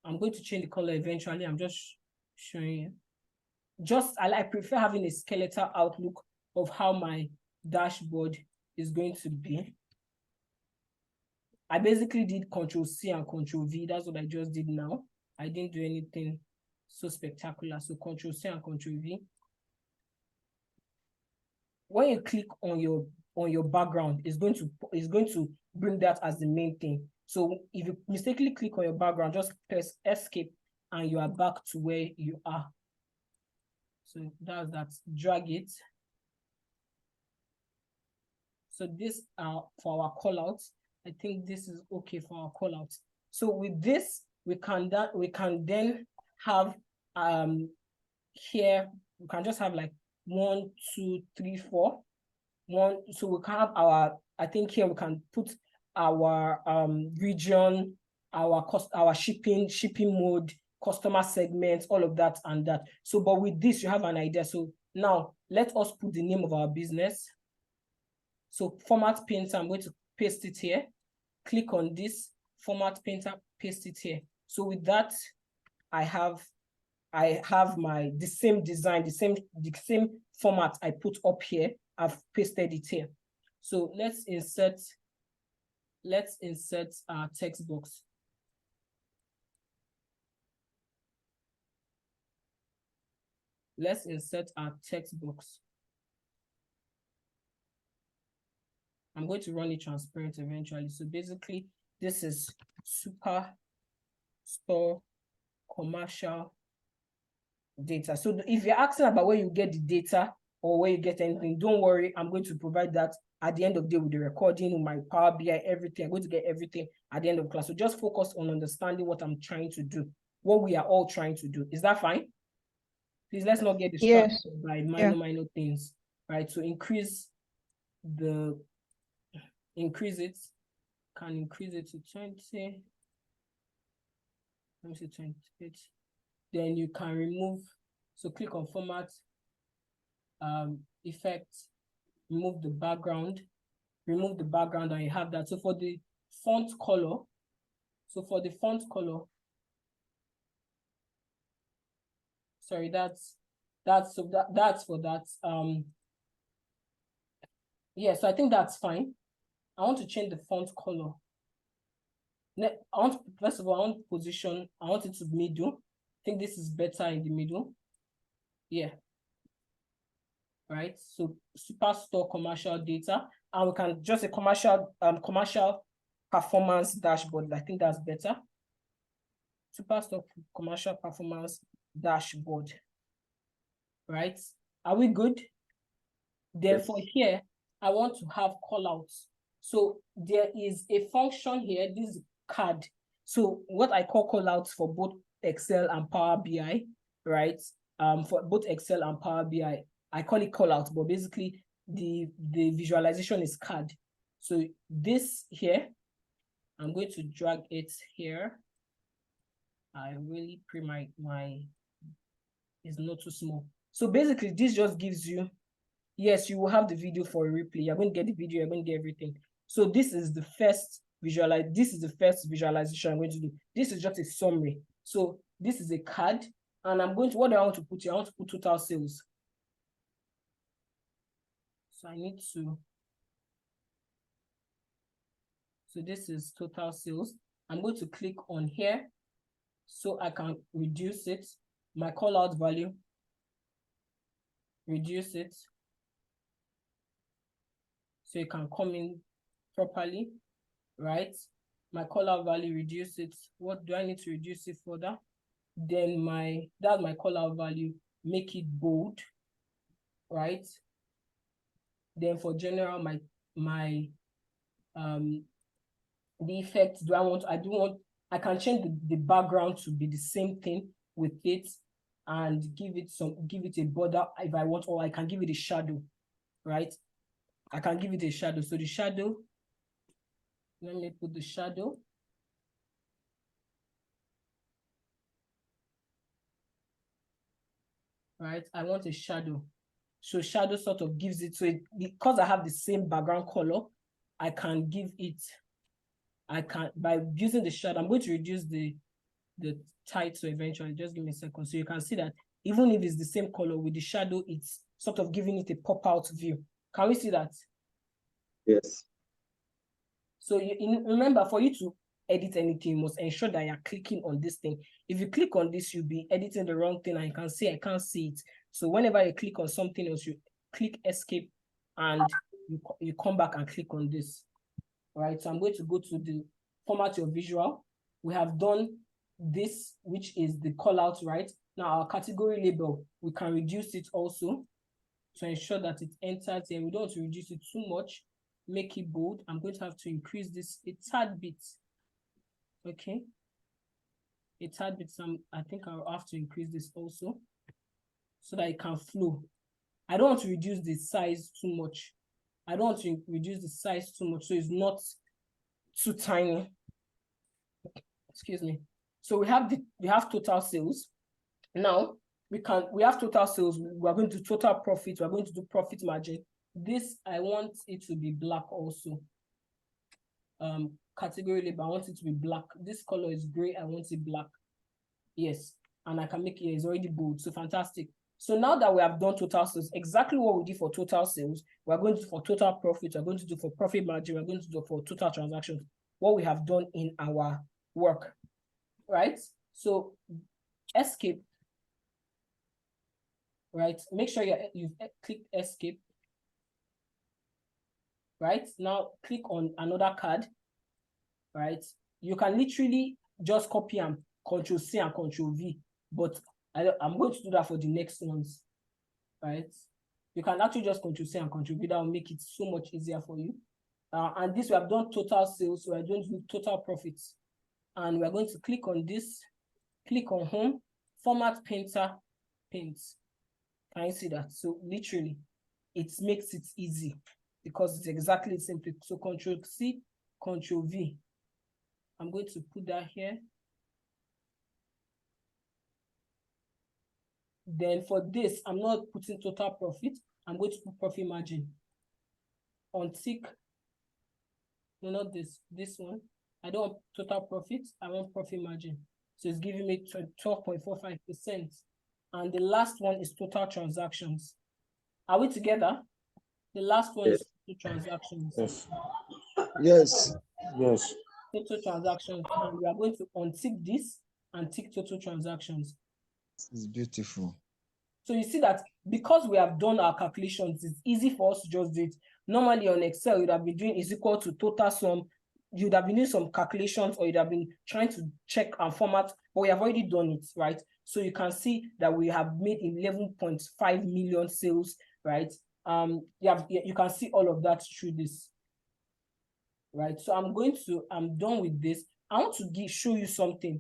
I'm going to change the color eventually. I'm just showing you. I prefer having a skeletal outlook of how my dashboard is going to be. I basically did Control-C and Control-V. That's what I just did now. I didn't do anything so spectacular. So Control-C and Control-V. When you click on your background, it's going to bring that as the main thing. So if you mistakenly click on your background, just press Escape and you are back to where you are. So that's that. Drag it. So this for our callouts. I think this is okay for our callouts. So with this, we can then have here we can just have like 1, 2, 3, 4. So we can have I think here we can put our region, our shipping mode, customer segments, all of that and that. So, but with this, you have an idea. So now let us put the name of our business. So format painter, I'm going to paste it here. Click on this format painter, paste it here. So with that, I have the same design, the same format I put up here. I've pasted it here. So let's insert our text box. Let's insert our text box. I'm going to run it transparent eventually. So basically, this is super store commercial data. So if you're asking about where you get the data or where you get anything, don't worry. I'm going to provide that at the end of the day with the recording, with my Power BI, everything. I'm going to get everything at the end of class. So just focus on understanding what I'm trying to do, what we are all trying to do. Is that fine? Please, let's not get distracted Yes. by minor things, right? So increase it, can increase it to 20. Let me see 28. Then you can remove, so click on format, effect, remove the background, and you have that. So for the font color, sorry, that's for that. Yeah, so I think that's fine. I want to change the font color. First of all, I want position, I want it to middle. I think this is better in the middle. Yeah. Right. So Superstore commercial data. And we can just a commercial performance dashboard. I think that's better. Superstore commercial performance dashboard. Right. Are we good? Then for here, I want to have callouts. So there is a function here, this card. So what I call callouts for both Excel and Power BI, right? For both Excel and Power BI, I call it callouts, but basically the visualization is card. So this here, I'm going to drag it here. I really is not too small. So basically this just gives you, yes, you will have the video for a replay. You're going to get the video, you're going to get everything. So this is the first visualization I'm going to do. This is just a summary. So this is a card, and what do I want to put here? I want to put total sales. So so this is total sales. I'm going to click on here so I can reduce it. My call out value, reduce it. So it can come in properly, right? My color value, reduce it. What do I need to reduce it for that? Then that's my color value, make it bold, right? Then for general, the effect, I can change the background to be the same thing with it and give it a border if I want, or I can give it a shadow, right? I can give it a shadow. So the shadow, let me put the shadow. Right, I want a shadow. So shadow sort of gives it, so because I have the same background color, I can give it, by using the shadow, I'm going to reduce the title eventually. Just give me a second. So you can see that even if it's the same color with the shadow, it's sort of giving it a pop-out view. Can we see that? Yes. So remember, for you to edit anything, you must ensure that you're clicking on this thing. If you click on this, you'll be editing the wrong thing, and you can see I can't see it. So whenever you click on something else, you click escape and you come back and click on this. All right, so I'm going to go to the format your visual. We have done this, which is the call out, right? Now our category label, we can reduce it also to ensure that it enters here. We don't want to reduce it too much. Make it bold. I'm going to have to increase this a tad bit. Okay. A tad bit. I think I'll have to increase this also so that it can flow. I don't want to reduce the size too much. I don't want to reduce the size too much so it's not too tiny. Excuse me. So we have total sales. Now we have total sales. We're going to do total profit. We're going to do profit margin. This, I want it to be black also. Category label, I want it to be black. This color is gray, I want it black. Yes, and I can make it, it's already bold, so fantastic. So now that we have done total sales, exactly what we did for total sales, we're going to do for total profit, we're going to do for profit margin, we're going to do for total transactions, what we have done in our work, right? So escape, right? Make sure you've clicked escape. Right, now click on another card, right? You can literally just copy and Control-C and Control-V, but I'm going to do that for the next ones, right? You can actually just Control C and Control V. That will make it so much easier for you. And this, we have done total sales. So we're going to do total profits. And we're going to click on this, click on home, format painter, paint. Can you see that? So literally, it makes it easy because it's exactly the same thing. So Control C, Control V. I'm going to put that here. Then for this, I'm not putting total profit. I'm going to put profit margin. Untick. No, not this. This one. I don't want total profit. I want profit margin. So it's giving me 12.45%. And the last one is total transactions. Are we together? The last one is total transactions. Yes. Yes. Yes. Total transactions. And we are going to untick this and tick total transactions. It's beautiful. So you see that because we have done our calculations, it's easy for us to just do it. Normally on Excel, you'd have been doing is equal to total sum. You'd have been doing some calculations or you'd have been trying to check and format, but we have already done it, right? So you can see that we have made 11.5 million sales, right? You can see all of that through this, right? So I'm done with this. I want to show you something,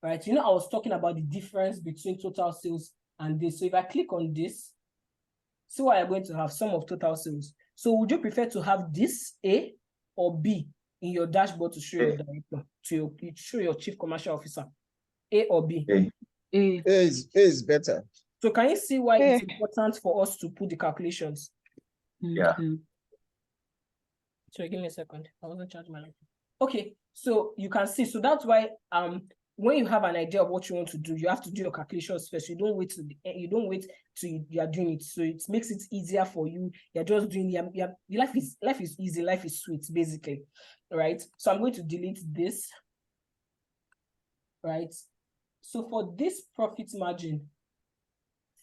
right? You know, I was talking about the difference between total sales and this. So if I click on this, see what I'm going to have, sum of total sales. So would you prefer to have this A or B in your dashboard to show your director, to show your chief commercial officer? A or B? A. A. A is better. So can you see why it's A. important for us to put the calculations? Yeah. Okay. Sorry, give me a second. I wasn't charging my laptop. Okay, so you can see. So that's why when you have an idea of what you want to do, you have to do your calculations first. You don't wait till you are doing it. So it makes it easier for you. You're just doing your life is easy, life is sweet, basically. Right. So I'm going to delete this. Right. So for this profit margin,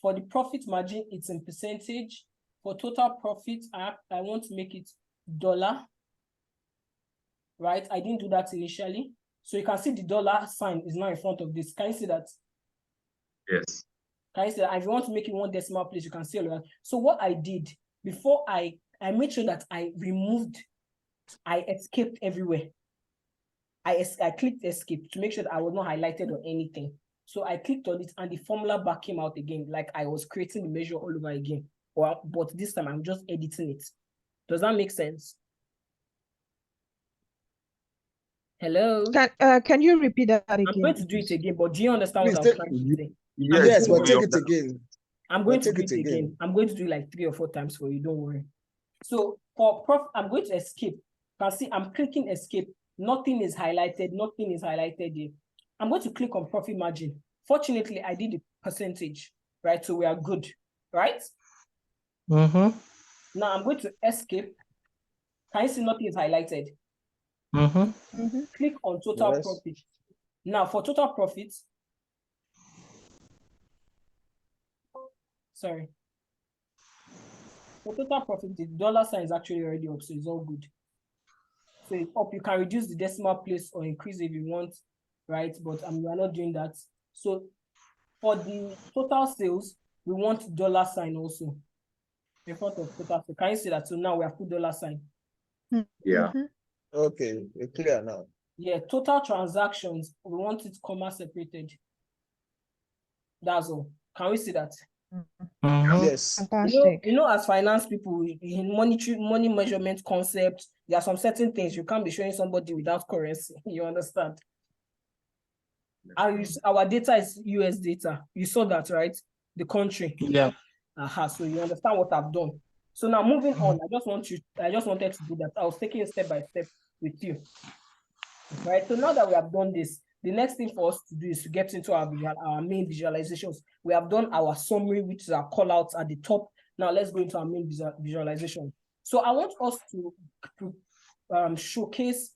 for the profit margin, it's in percentage. For total profit, I want to make it dollar. Right? I didn't do that initially. So you can see the dollar sign is now in front of this. Can you see that? Yes. Can you see that? If you want to make it one decimal place, you can see all of that. So what I did before I made sure that I escaped everywhere. I clicked escape to make sure that I was not highlighted or anything. So I clicked on it and the formula bar came out again, like I was creating the measure all over again. But this time I'm just editing it. Does that make sense? Hello? Can you repeat that again? I'm going to do it again, but do you understand Please what I was take- trying to say? Yes, but take it again. I'm going to But do take it it again. again. I'm going to do it like 3 or 4 times for you, don't worry. So for I'm going to escape. You can see I'm clicking escape. Nothing is highlighted. Nothing is highlighted here. I'm going to click on profit margin. Fortunately, I did the percentage, right? So we are good, right? Mm-hmm. Now I'm going to escape. Can you see nothing is highlighted? Mm-hmm. Click on total Yes. profit. Now for total profit, sorry. For total profit, the dollar sign is actually already up, so it's all good. So it's up. You can reduce the decimal place or increase if you want, right? But we are not doing that. So for the total sales, we want dollar sign also in front of total. So can you see that? So now we have put dollar sign. Yeah. Okay, we're clear now. Yeah, total transactions, we want it comma separated. That's all. Can we see that? Mm-hmm. Yes. Fantastic. As finance people in money measurement concept, there are some certain things you can't be showing somebody without currency. You understand? Our data is US data. You saw that, right? The country. Yeah. So you understand what I've done. So now moving on, I just wanted to do that. I was taking it step by step with you. Right. So now that we have done this, the next thing for us to do is to get into our main visualizations. We have done our summary, which is our callouts at the top. Now let's go into our main visualization. So I want us to showcase,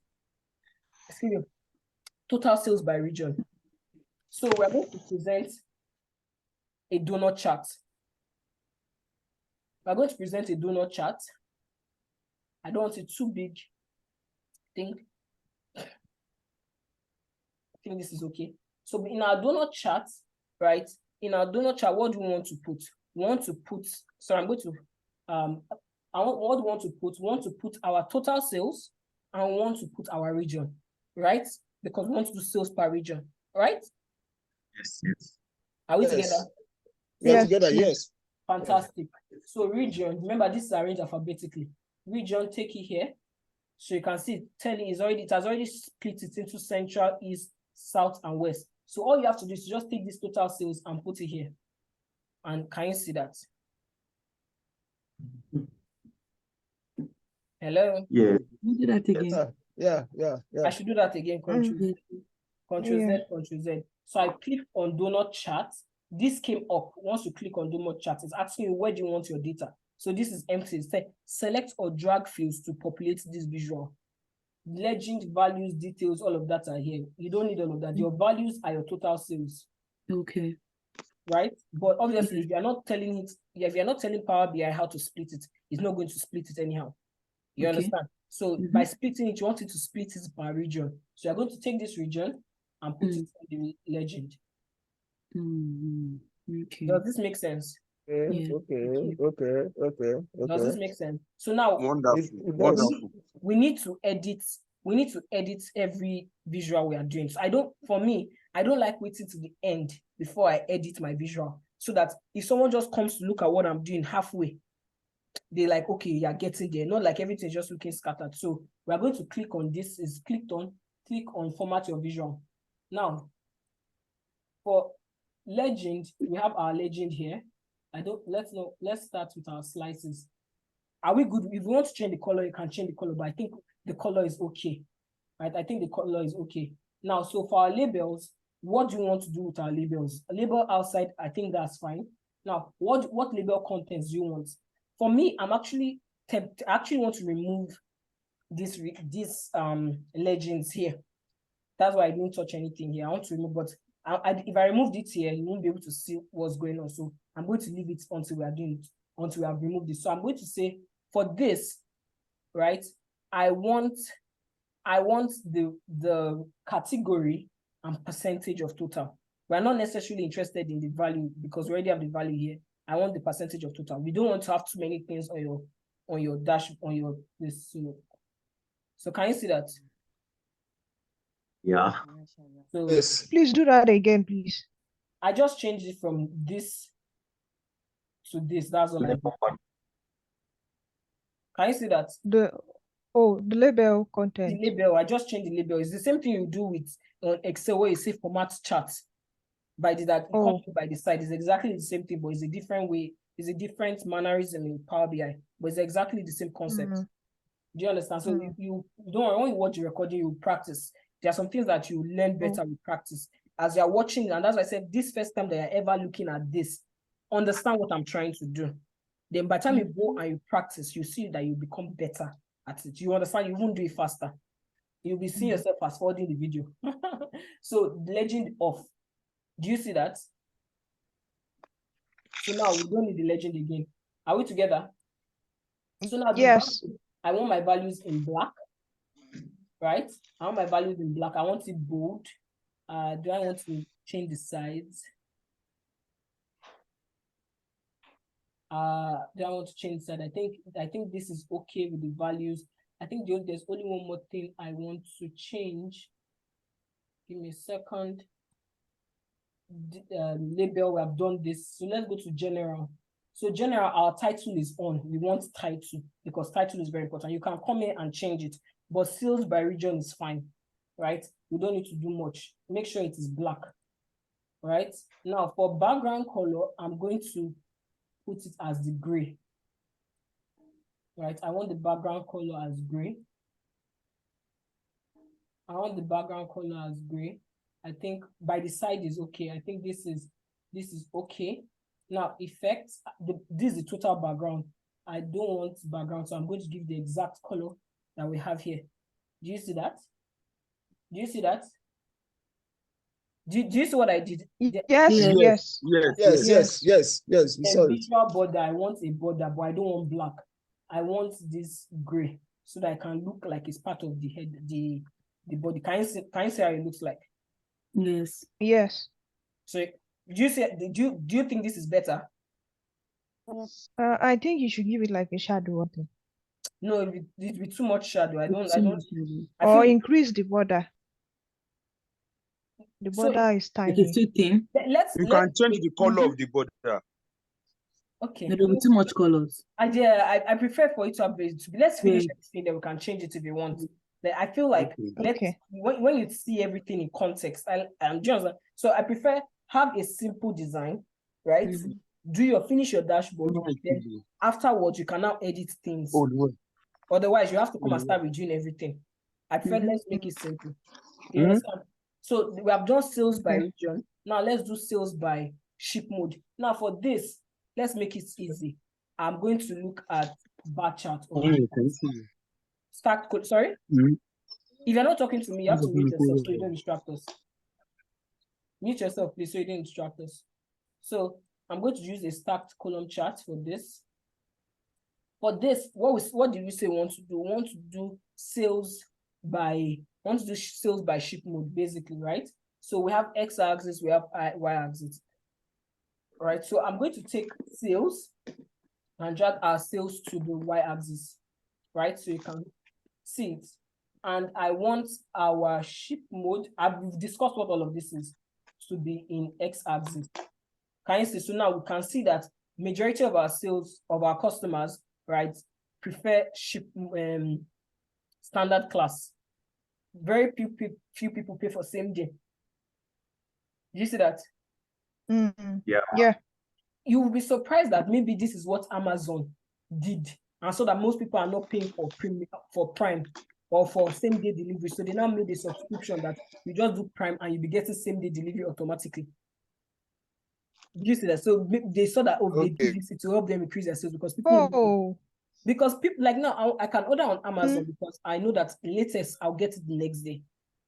total sales by region. So we're going to present a donut chart. We're going to present a donut chart. I don't want it too big. I think this is okay. So in our donut chart, right? In our donut chart, what do we want to put? we want to put, so I'm going to, what we want to put, we want to put our total sales and we want to put our region, right? Because we want to do sales per region, right? Yes. Are we Yes. together? We are Yes, together, yes. yes. Fantastic. So region, remember this is arranged alphabetically. Region, take it here. So you can see it has already split it into central, east, south, and west. So all you have to do is just take this total sales and put it here. And can you see that? Hello? Yeah. You do that again. Yeah. I should do that again. Control Mm. Control Yeah. Z, Control Z. So I click on donut chart. This came up. Once you click on donut chart, it's asking you where do you want your data. So this is empty. It says select or drag fields to populate this visual. Legend, values, details, all of that are here. You don't need all of that. Your values are your total sales, Okay. right? But obviously, if you're not telling Power BI how to split it, it's not going to split it anyhow. You Okay. understand? So by splitting it, you want it to split it by region. So you're going to take this region and put it in the legend. Okay. Does this make sense? Yeah. Okay. Does this make sense? So now Wonderful. we need to edit every visual we are doing. So I don't like waiting to the end before I edit my visual. So that if someone just comes to look at what I'm doing halfway, they're like, okay, you're getting there. Not like everything's just looking scattered. So we're going to click on this, click on format your visual. Now, for legend, we have our legend here. Let's start with our slices. Are we good? If we want to change the color, you can change the color, but I think the color is okay, right? I think the color is okay. Now, so for our labels, what do you want to do with our labels? A label outside, I think that's fine. Now, what label contents do you want? For me, I actually want to remove these legends here. That's why I didn't touch anything here. I want to remove, but if I removed it here, you won't be able to see what's going on. So I'm going to leave it until we have removed it. So I'm going to say for this, right? I want the category and percentage of total. We're not necessarily interested in the value because we already have the value here. I want the percentage of total. We don't want to have too many things on your dash this. So can you see that? Yeah. So Yes. Please do that again, please. I just changed it from this to this. That's all I did. Can you see that? The label The content. label, I just changed the label. It's the same thing you do with Excel where you say format chart by the side. It's exactly the same thing, but it's a different way. It's a different mannerism in Power BI, but it's exactly the same concept. Do you understand? So you don't worry, when you watch the recording, you practice. There are some things that you learn better with practice. As you're watching, and that's why I said this first time that you're ever looking at this, understand what I'm trying to do. Then by the time you go and you practice, you see that you become better at it. You understand? You won't do it faster. You'll be seeing yourself fast forwarding the video. So legend off. Do you see that? So now we don't need the legend again. Are we together? So now Yes. I want my values in black, right? I want my values in black. I want it bold. Do I want to change the size? Do I want to change that? I think this is okay with the values. I think there's only one more thing I want to change. Give me a second. Label, we have done this. So let's go to general. So general, our title is on. We want title because title is very important. You can come in and change it, but sales by region is fine, right? We don't need to do much. Make sure it is black, right? Now for background color, I'm going to put it as the gray, right? I want the background color as gray. I think by the side is okay. I think this is okay. Now effects, this is the total background. I don't want background, so I'm going to give the exact color that we have here. Do you see that? Do you see that? Do you see what I did? Yes. Yes. Visual border, I want a border, but I don't want black. I want this gray so that I can look like it's part of the head, the body. Can you see how it looks like? Yes. Yes. So do you think this is better? I think you should give it like a shadow or something. No, it be too much shadow. I Too don't, much shadow. I Or feel increase the border. The so. border is Like it's tiny. too thin. Let's You can change make, the color of the border. okay. There'll be too much colors. I prefer for it to have to be. Let's finish Yeah. everything, then we can change it if you want. Like, I feel like Okay. let's Okay. when you see everything in context, just so I prefer have a simple design, right? Mhm. Finish your dashboard. Then afterwards, you can now edit things. Oh, no. Otherwise, you have to come and start redoing everything. I prefer Mhm. let's make it simple. You understand? So we have done sales by region. Now let's do sales by ship mode. Now for this, let's make it easy. I'm going to look at bar chart of stacked code. Sorry? If you're not talking to me, you have to mute yourself so you don't distract us. Mute yourself, please, so you don't distract us. So I'm going to use a stacked column chart for this. For this, what did we say we want to do? We want to do sales by ship mode, basically, right? So we have x-axis, we have y-axis. All right, so I'm going to take sales and drag our sales to the y-axis, right? So you can see it. And I want our ship mode, I've discussed what all of this is, to be in x-axis. Can you see? So now we can see that majority of our sales, of our customers, right, prefer standard class. Very few people pay for same day. Did you see that? Yeah. You will be surprised that maybe this is what Amazon did, and so that most people are not paying for Prime or for same day delivery. So they now made a subscription that you just do Prime and you'll be getting same day delivery automatically. Did you see that? So they saw that they do this to help them increase their sales because people like now I can order on Amazon because I know that latest I'll get it the next day.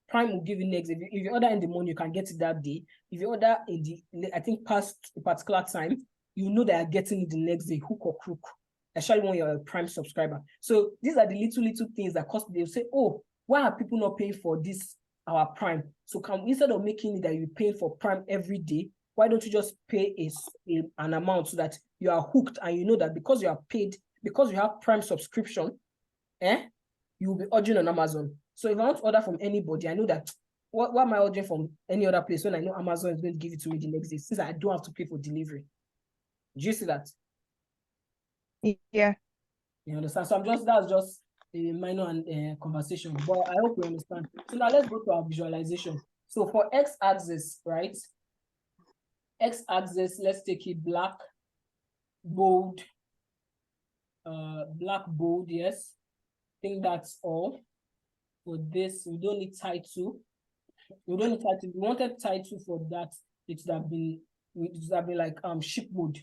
Prime will give you next day. If you order in the morning, you can get it that day. If you order in I think past a particular time, you know that you're getting it the next day, hook or crook, especially when you're a Prime subscriber. So these are the little things that cost. They'll say, oh, why are people not paying for this, our Prime? So instead of making it that you're paying for Prime every day, why don't you just pay an amount so that you are hooked and you know that because you are paid, because you have Prime subscription, you will be ordering on Amazon. So if I want to order from anybody, I know that what am I ordering from any other place when I know Amazon is going to give it to me the next day, since I don't have to pay for delivery. Do you see that? Yeah. You understand? So that's just a minor conversation, but I hope you understand. So now let's go to our visualization. So for x-axis, right? X-axis, let's take it black, bold, yes. I think that's all. For this, we don't need title. We don't need title. If we wanted title for that, it would have been like ship mode.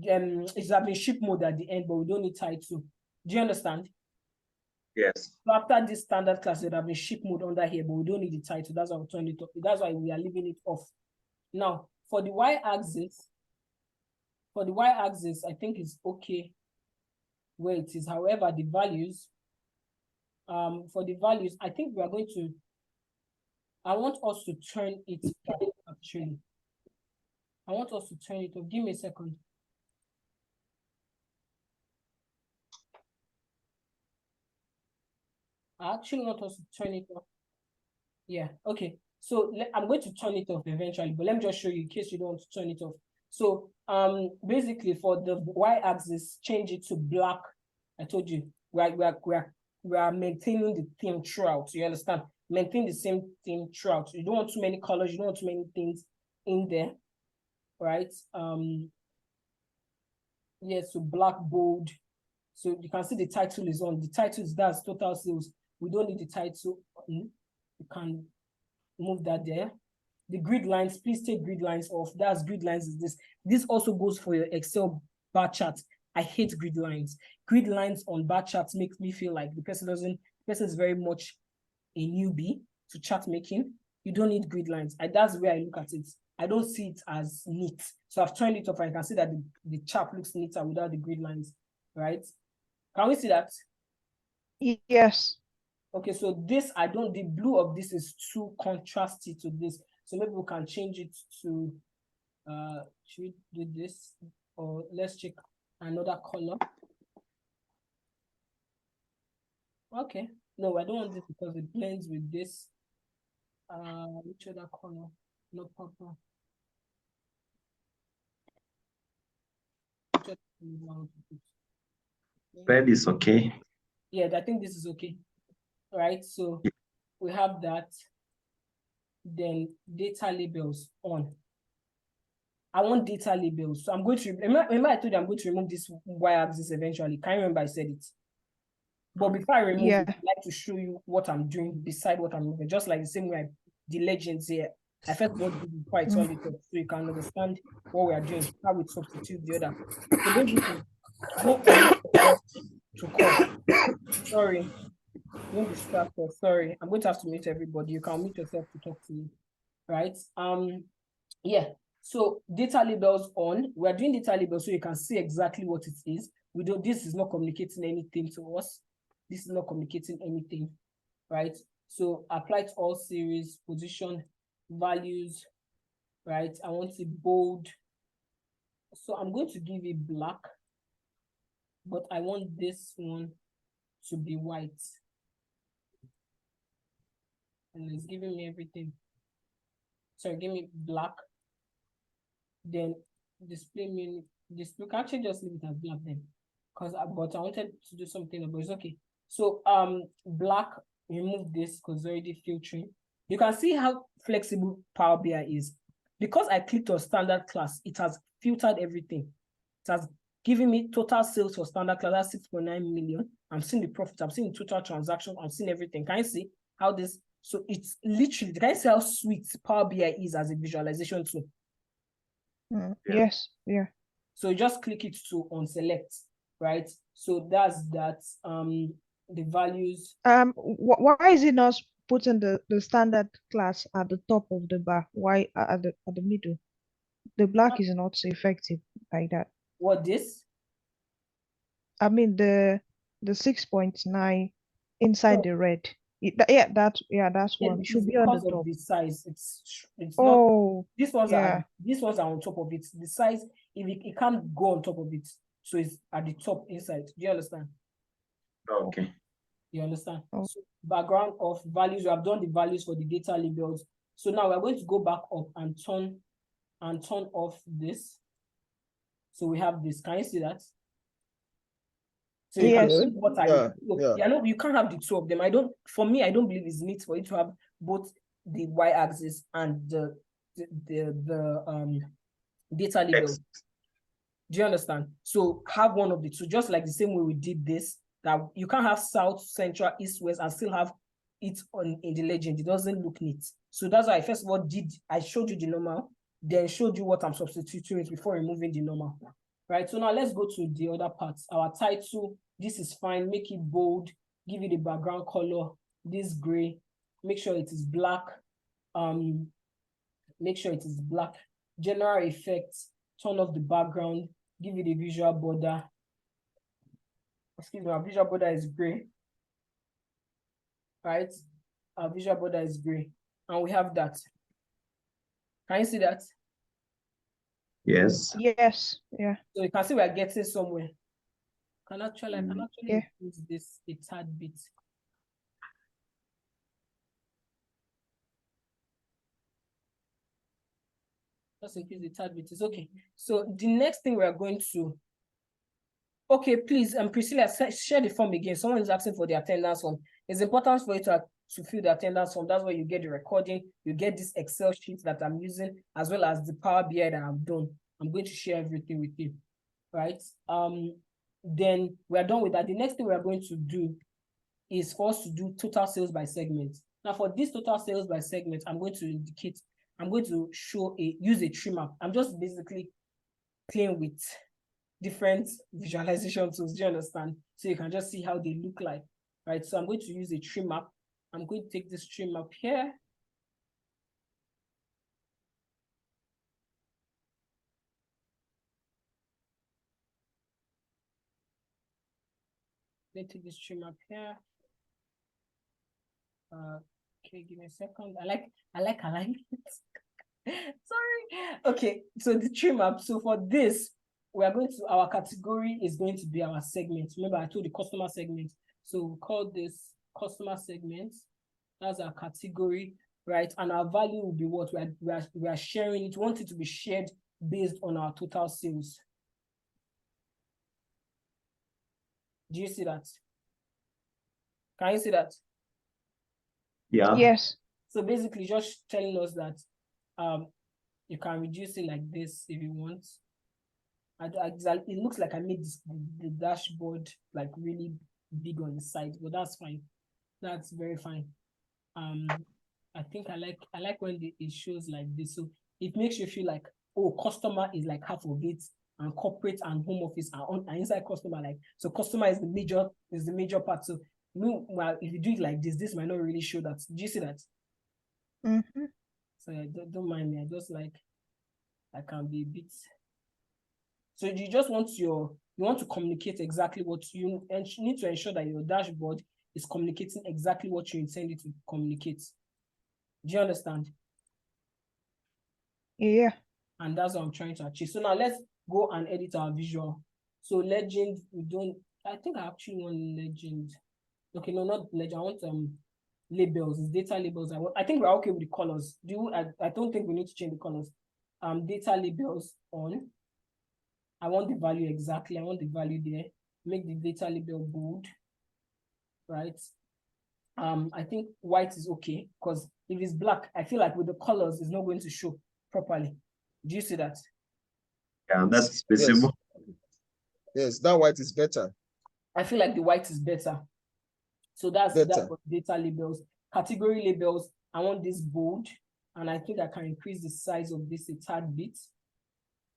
It would have been ship mode at the end, but we don't need title. Do you understand? Yes. So after this standard class, it would have been ship mode under here, but we don't need the title. That's why we turned it off. That's why we are leaving it off. Now, for the y-axis, I think it's okay where it is. However, the values, for the values, I think we are going to, I want us to turn it off, actually. I want us to turn it off. Give me a second. I actually want us to turn it off. Yeah, okay. So I'm going to turn it off eventually, but let me just show you in case you don't want to turn it off. So basically for the y-axis, change it to black. I told you we are maintaining the theme throughout. You understand? Maintain the same theme throughout. You don't want too many colors. You don't want too many things in there, right? Yeah, so black, bold. So you can see the title is on. The title is that's total sales. We don't need the title. You can move that there. The grid lines, please take grid lines off. That's grid lines is this. This also goes for your Excel bar chart. I hate grid lines. Grid lines on bar charts makes me feel like the person is very much a newbie to chart making. You don't need grid lines. That's where I look at it. I don't see it as neat. So I've turned it off. I can see that the chart looks neater without the grid lines, right? Can we see that? Yes. Okay, so this, the blue of this is too contrasty to this. So maybe we can change it to, should we do this? or let's check another color. Okay, no, I don't want this because it blends with this. Which other color? No purple. Which other color do I want to put? Red is okay. Yeah, I think this is okay. Right, so we have that. Then data labels on. I want data labels. So I'm going to remember I told you I'm going to remove this y-axis eventually. Can't remember I said it. But before I remove Yeah. it, I'd like to show you what I'm doing beside what I'm moving. Just like the same way the legends here. I first want to do quite on the top so you can understand what we are doing, how we substitute the other. So basically, go on to call. Sorry. Don't distract us. Sorry. I'm going to have to mute everybody. You can mute yourself to talk to me. Right? Yeah. So data labels on. We're doing data labels so you can see exactly what it is. This is not communicating anything to us. This is not communicating anything, right? So apply to all series, position, values, right? I want it bold. So I'm going to give it black, but I want this one to be white. And it's giving me everything. Sorry, give me black. Then display me this. You can actually just leave it as black then. But I wanted to do something about it. It's okay. So black, remove this because it's already filtering. You can see how flexible Power BI is. Because I clicked on standard class, it has filtered everything. It has given me total sales for standard class, that's 6.9 million. I'm seeing the profit, I'm seeing the total transaction, I'm seeing everything. Can you see how this? So it's literally, can you see how sweet Power BI is as a visualization tool? Yes, yeah. So you just click it to on select, right? So that's that. The values. Why is it not putting the standard class at the top of the bar? Why at the middle? The black is not so effective like that. What this? I mean the 6.9 inside the red. That's one. It should be on the Because of top. the size. It's not. Oh, These ones yeah. are on top of it. The size, if it can't go on top of it, so it's at the top inside. Do you understand? Okay. You understand? Oh. So background of values. We have done the values for the data labels. So now we're going to go back up and turn off this. So we have this. Can you see that? So you can Yes. see what no, you can't have the two of them. For me, I don't believe it's neat for you to have both the y-axis and the data label. Do you understand? So have one of the two, just like the same way we did this, that you can't have south, central, east, west, and still have it in the legend. It doesn't look neat. So that's why I first of all I showed you the normal, then showed you what I'm substituting with before removing the normal. Right, so now let's go to the other parts. Our title, this is fine. Make it bold. Give it the background color. This gray. Make sure it is black. Make sure it is black. General effects. Turn off the background. Give it a visual border. Excuse me, our visual border is gray. Right? Our visual border is gray. And we have that. Can you see that? Yes. Yes. Yeah. So you can see we are getting somewhere. I can actually use this a tad bit. Just increase a tad bit. It's okay. So the next thing we are going to. Okay, please, Priscilla, share the form again. Someone is asking for the attendance form. It's important for you to fill the attendance form. That's where you get the recording. You get this Excel sheet that I'm using, as well as the Power BI that I've done. I'm going to share everything with you, right? Then we're done with that. The next thing we're going to do is for us to do total sales by segment. Now, for this total sales by segment, I'm going to use a tree map. I'm just basically playing with different visualization tools. Do you understand? So you can just see how they look like, right? So I'm going to use a tree map. I'm going to take this tree map here. Let me take this tree map here. Okay, give me a second. I like it. Sorry. Okay, so the tree map. So for this, we are going to, our category is going to be our segment. Remember, I told the customer segment. So we call this customer segment. That's our category, right? And our value will be what we are sharing it. We want it to be shared based on our total sales. Do you see that? Can you see that? Yeah. Yes. So basically just telling us that you can reduce it like this if you want. It looks like I made the dashboard like really big on the side, but that's fine. That's very fine. I think I like when it shows like this. So it makes you feel like, oh, customer is like half of it, and corporate and home office are inside customer. Like, so customer is the major part. So well, if you do it like this might not really show that. Do you see that? Mm-hmm. So don't mind me. I just like I can be a bit. So you just want you want to communicate exactly what you need to ensure that your dashboard is communicating exactly what you intended to communicate. Do you understand? Yeah. And that's what I'm trying to achieve. So now let's go and edit our visual. So legend, I think I actually want legend. Okay, no, not legend. I want labels, it's data labels. I think we're okay with the colors. I don't think we need to change the colors. Data labels on. I want the value exactly. I want the value there. Make the data label bold, right? I think white is okay because if it's black, I feel like with the colors, it's not going to show properly. Do you see that? Yeah, that's visible. Yes, that white is better. I feel like the white is better. So that's for data labels. Category labels, I want this bold, and I think I can increase the size of this a tad bit.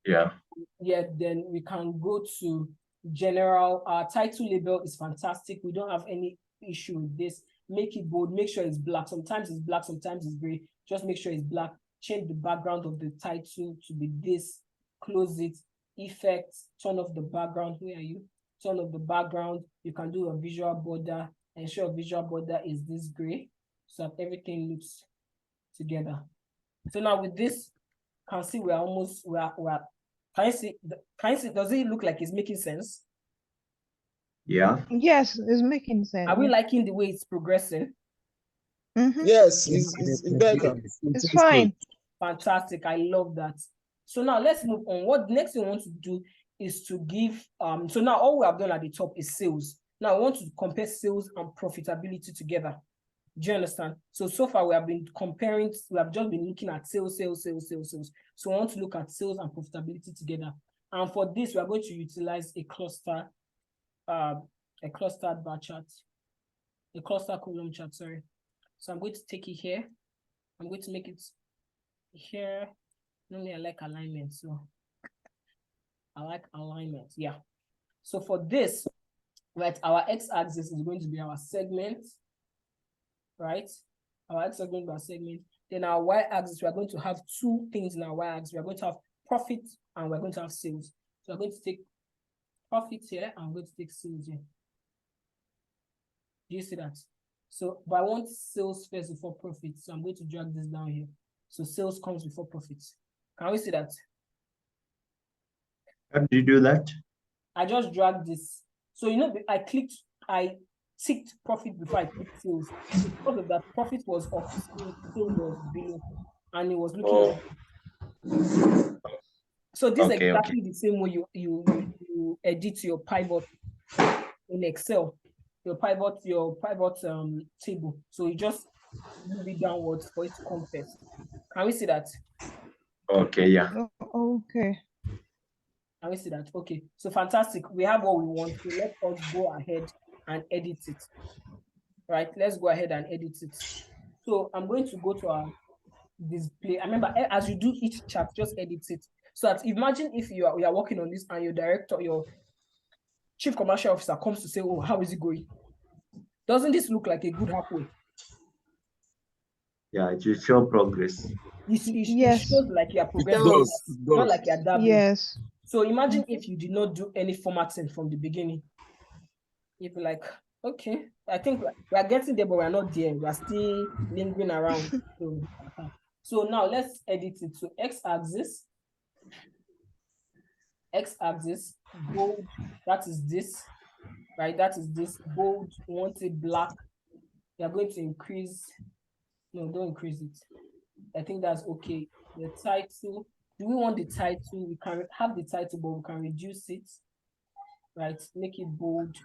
Yeah. Yeah, then we can go to general. Our title label is fantastic. We don't have any issue with this. Make it bold, make sure it's black. Sometimes it's black, sometimes it's gray. Just make sure it's black. Change the background of the title to be this. Close it. Effects, turn off the background. Where are you? Turn off the background. You can do a visual border. Ensure visual border is this gray so that everything looks together. So now with this, can see we're can you see, does it look like it's making sense? Yeah. Yes, it's making sense. Are we liking the way it's progressing? Mm-hmm. Yes, it's better. It's fine. Fantastic. I love that. So now let's move on. What next we want to do is to give so now all we have done at the top is sales. Now I want to compare sales and profitability together. Do you understand? So far we have been comparing, we have just been looking at sales. So I want to look at sales and profitability together. And for this, we are going to utilize a cluster bar chart, a cluster column chart, sorry. So I'm going to take it here. I'm going to make it here. Normally I like alignment, so I like alignment, yeah. So for this, right, our x-axis is going to be our segment, right? Our x is going to be our segment. Then our y-axis, we are going to have two things in our y-axis. We are going to have profit and we're going to have sales. So we're going to take profit here and we're going to take sales here. Do you see that? So, but I want sales first before profit. So I'm going to drag this down here. So sales comes before profit. Can we see that? How do you do that? I just dragged this. So, you know, I ticked profit before I clicked sales. Because of that, profit was up, sales was below, and it was looking like. So this is exactly the same way you edit your pivot in Excel, your pivot table. So you just move it downwards for it to come first. Can we see that? Okay, yeah. Okay. Can we see that? Okay, so fantastic. We have what we want. So let us go ahead and edit it. Right, let's go ahead and edit it. So I'm going to go to our display. I remember as you do each chart, just edit it. So that imagine if you are working on this and your director, your chief commercial officer comes to say, oh, how is it going? Doesn't this look like a good halfway? Yeah, it will show progress. It shows like you are progressing, not like you're dabbling. Yes. So imagine if you did not do any formatting from the beginning. You'd be like, okay, I think we are getting there, but we're not there. We're still lingering around. So now let's edit it to x-axis. x-axis, bold, that is this, right? That is this, bold, we want it black. You're going to increase, no, don't increase it. I think that's okay. The title, do we want the title? We can have the title, but we can reduce it, right? Make it bold,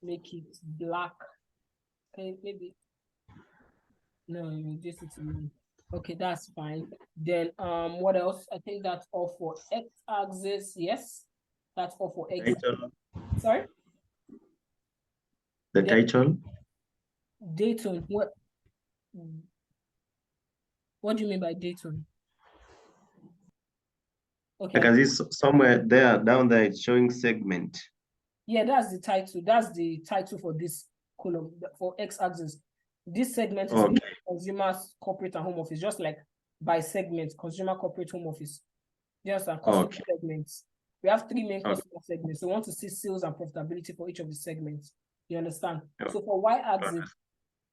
make it black. Okay, maybe, no, you reduce it to me. Okay, that's fine. Then what else? I think that's all for x-axis. Yes, that's all for x. Title. Sorry? The title. Dayton. What do you mean by Dayton? Okay. I can see somewhere there, down there, it's showing segment. Yeah, that's the title. That's the title for this column for x-axis. This segment is consumer, corporate, and home office, just like by segment, consumer, corporate, home office. Just a customer segments. We have 3 main customer segments. So we want to see sales and profitability for each of the segments. You understand? So for y-axis,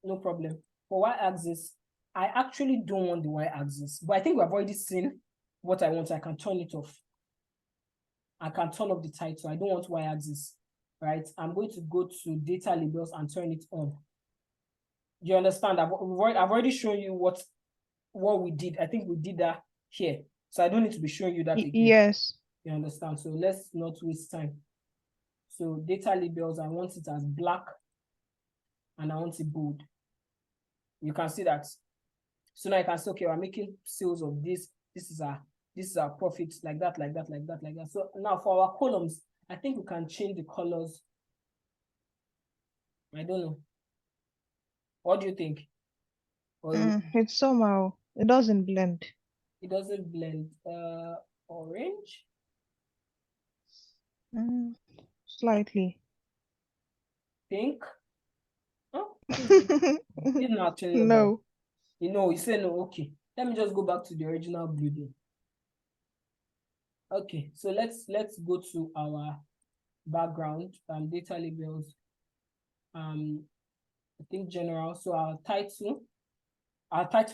no problem. For y-axis, I actually don't want the y-axis, but I think we've already seen what I want. I can turn it off. I can turn off the title. I don't want y-axis, right? I'm going to go to data labels and turn it on. You understand? I've already shown you what we did. I think we did that here. So I don't need to be showing you that again. Yes. You understand? So let's not waste time. So data labels, I want it as black and I want it bold. You can see that. So now I can say, okay, we're making sales of this. This is our profit, like that, like that, like that, like that. So now for our columns, I think we can change the colors. I don't know. What do you think? It's somehow, it doesn't blend. It doesn't blend. Orange? Slightly. Pink? Oh, it's not actually No. You say no, okay. Let me just go back to the original blue then. Okay, so let's go to our background, data labels. I think general. So our title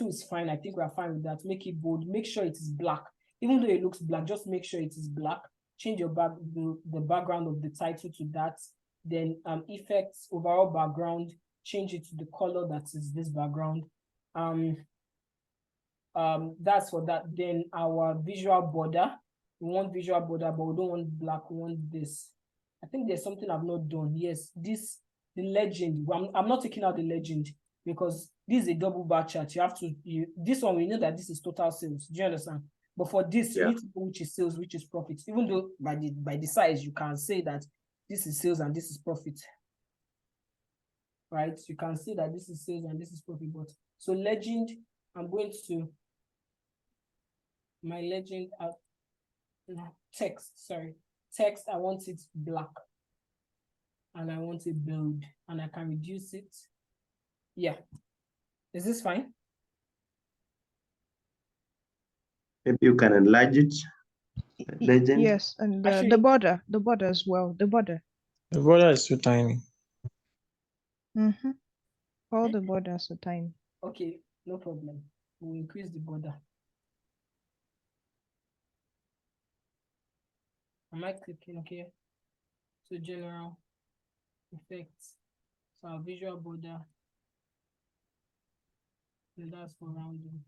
is fine. I think we're fine with that. Make it bold. Make sure it is black. Even though it looks black, just make sure it is black. Change your the background of the title to that. Then effects, overall background, change it to the color that is this background. That's for that. Then our visual border, we want visual border, but we don't want black, we want this. I think there's something I've not done. Yes, the legend. I'm not taking out the legend because this is a double bar chart. You have to, this one, we know that this is total sales. Do you understand? But for this, you need to know which is sales, which is profit. Even though by the size, you can say that this is sales and this is profit. Right? You can say that this is sales and this is profit. But so legend, I'm going to my legend text, sorry. Text, I want it black. And I want it bold. And I can reduce it. Yeah. Is this fine? Maybe you can enlarge it. Legend. Yes, and the border as well. The border. The border is too tiny. All the borders are tiny. Okay, no problem. We'll increase the border. Am I clicking here? So general effects. So our visual border. And that's for rounding.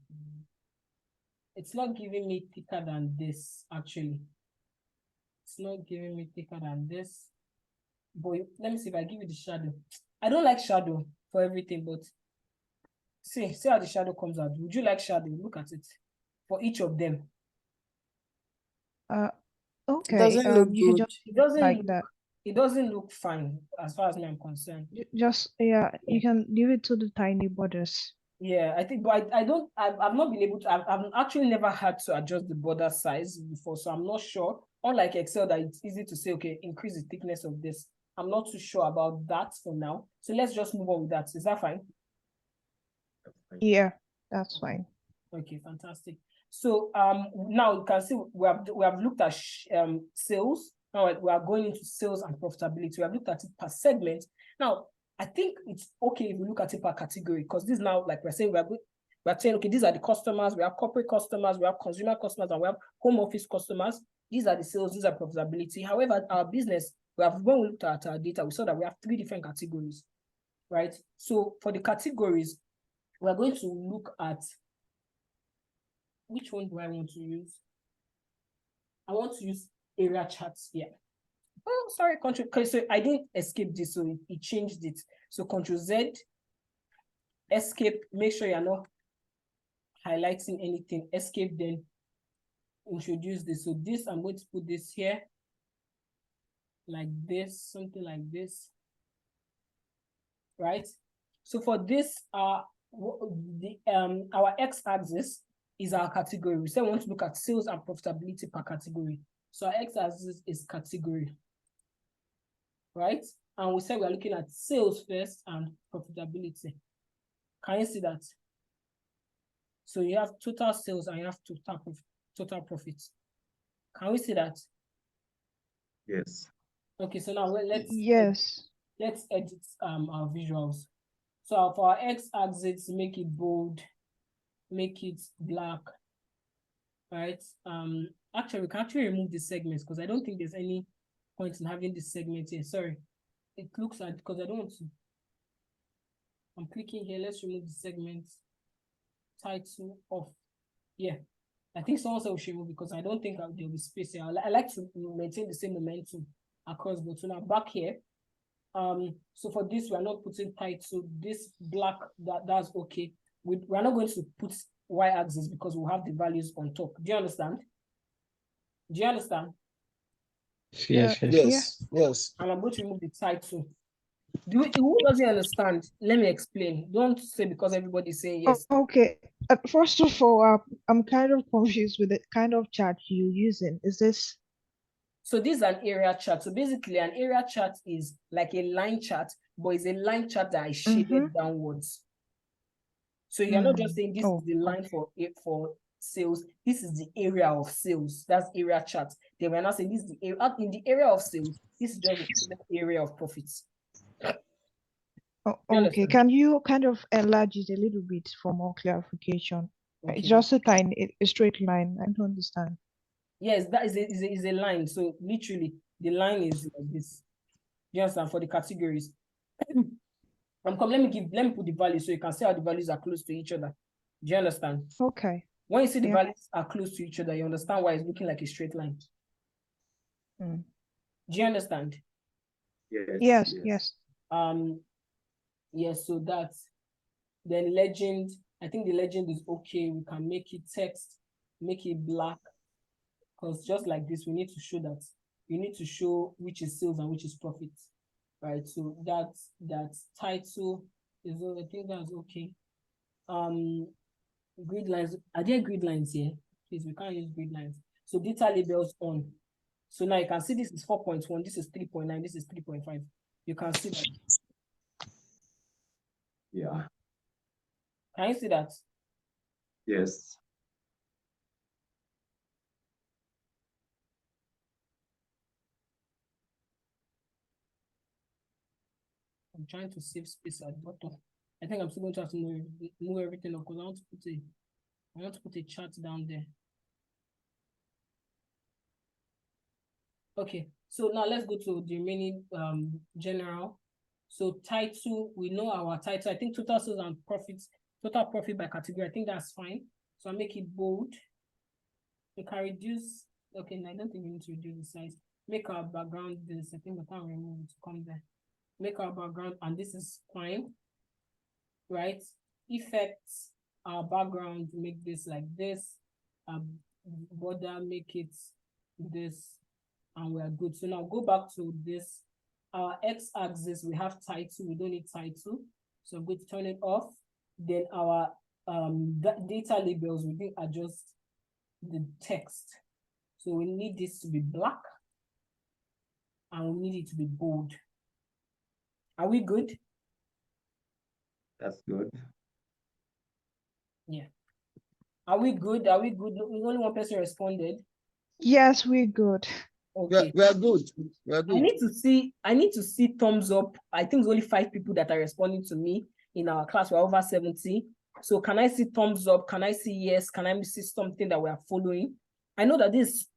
It's not giving me thicker than this, actually. It's not giving me thicker than this. But let me see if I give you the shadow. I don't like shadow for everything, but see how the shadow comes out. Would you like shadow? Look at it. For each of them. Okay. It doesn't look good. It doesn't like look, that. It doesn't look fine as far as I'm concerned. Just you can leave it to the tiny borders. Yeah, I think, but I've not been able to, I've actually never had to adjust the border size before, so I'm not sure. Unlike Excel, that it's easy to say, okay, increase the thickness of this. I'm not too sure about that for now. So let's just move on with that. Is that fine? Yeah, that's fine. Okay, fantastic. So now you can see we have looked at sales. Now we are going into sales and profitability. We have looked at it per segment. Now I think it's okay if we look at it per category, because this now, like we're saying, we're saying, okay, these are the customers. We have corporate customers, we have consumer customers, and we have home office customers. These are the sales, these are profitability. However, our business, when we looked at our data, we saw that we have 3 different categories, right? So for the categories, we're going to look at, which one do I want to use? I want to use area charts here. Oh, sorry, Control. Okay, so I didn't escape this, so it changed it. So Control Z, escape, make sure you're not highlighting anything. Escape, then introduce this. So this, I'm going to put this here, like this, something like this, right? So for this, our x-axis is our category. We said we want to look at sales and profitability per category. So our x-axis is category, right? And we said we're looking at sales first and profitability. Can you see that? So you have total sales and you have total profits. Can we see that? Yes. Okay, so now let's edit our visuals. So for our x-axis, make it bold, make it black, right? Actually, we can actually remove the segments because I don't think there's any point in having this segment here. Sorry, it looks like, because I don't want to. I'm clicking here. Let's remove the segments. Title off. Yeah, I think someone said we should remove because I don't think there'll be space here. I like to maintain the same momentum across both. So now back here. So for this, we're not putting title. This black, that's okay. We're not going to put y-axis because we'll have the values on top. Do you understand? Do you understand? Yes. And I'm going to remove the title. Who doesn't understand? Let me explain. Don't say because everybody's saying yes. Okay. First of all, I'm kind of confused with the kind of chart you're using. Is this? So this is an area chart. So basically, an area chart is like a line chart, but it's a line chart that is shaded downwards. So you're not just saying this is the line for sales. This is the area of sales. That's area chart. They were not saying this is the area in the area of sales. This is just the area of profits. Okay. Can you kind of enlarge it a little bit for more clarification? Okay. It's just a straight line. I don't understand. Yes, that is a line. So literally, the line is like this. You understand? For the categories. Let me put the values so you can see how the values are close to each other. Do you understand? Okay. When you see the values are close to each other, you understand why it's looking like a straight line. Do you understand? Yes. Yes, so that's then legend. I think the legend is okay. We can make it text, make it black. Because just like this, we need to show that. You need to show which is sales and which is profit. Right. So that title is, I think that's okay. Grid lines. Are there grid lines here? Please, we can't use grid lines. So data labels on. So now you can see this is 4.1, this is 3.9, this is 3.5. You can see that. Yeah. Can you see that? Yes. I'm trying to save space at the bottom. I think I'm still going to have to move everything up because I want to put a chart down there. Okay, so now let's go to the remaining general. So title, we know our title. I think total sales and profits, total profit by category. I think that's fine. So I'll make it bold. We can reduce. Okay, no, I don't think we need to reduce the size. Make our background this. I think we can remove it to come there. Make our background, and this is fine, right? Effects, our background, make this like this. Border, make it this, and we're good. So now go back to this. Our x-axis, we have title. We don't need title, so I'm going to turn it off. Then our data labels, we didn't adjust the text, so we need this to be black, and we need it to be bold. Are we good? That's good. Yeah. Are we good? Are we good? Only one person responded. Yes, we're good. Okay. We are good. We are good. I need to see thumbs up. I think there's only 5 people that are responding to me in our class. We're over 70. So can I see thumbs up? Can I see yes? Can I see something that we are following? I know that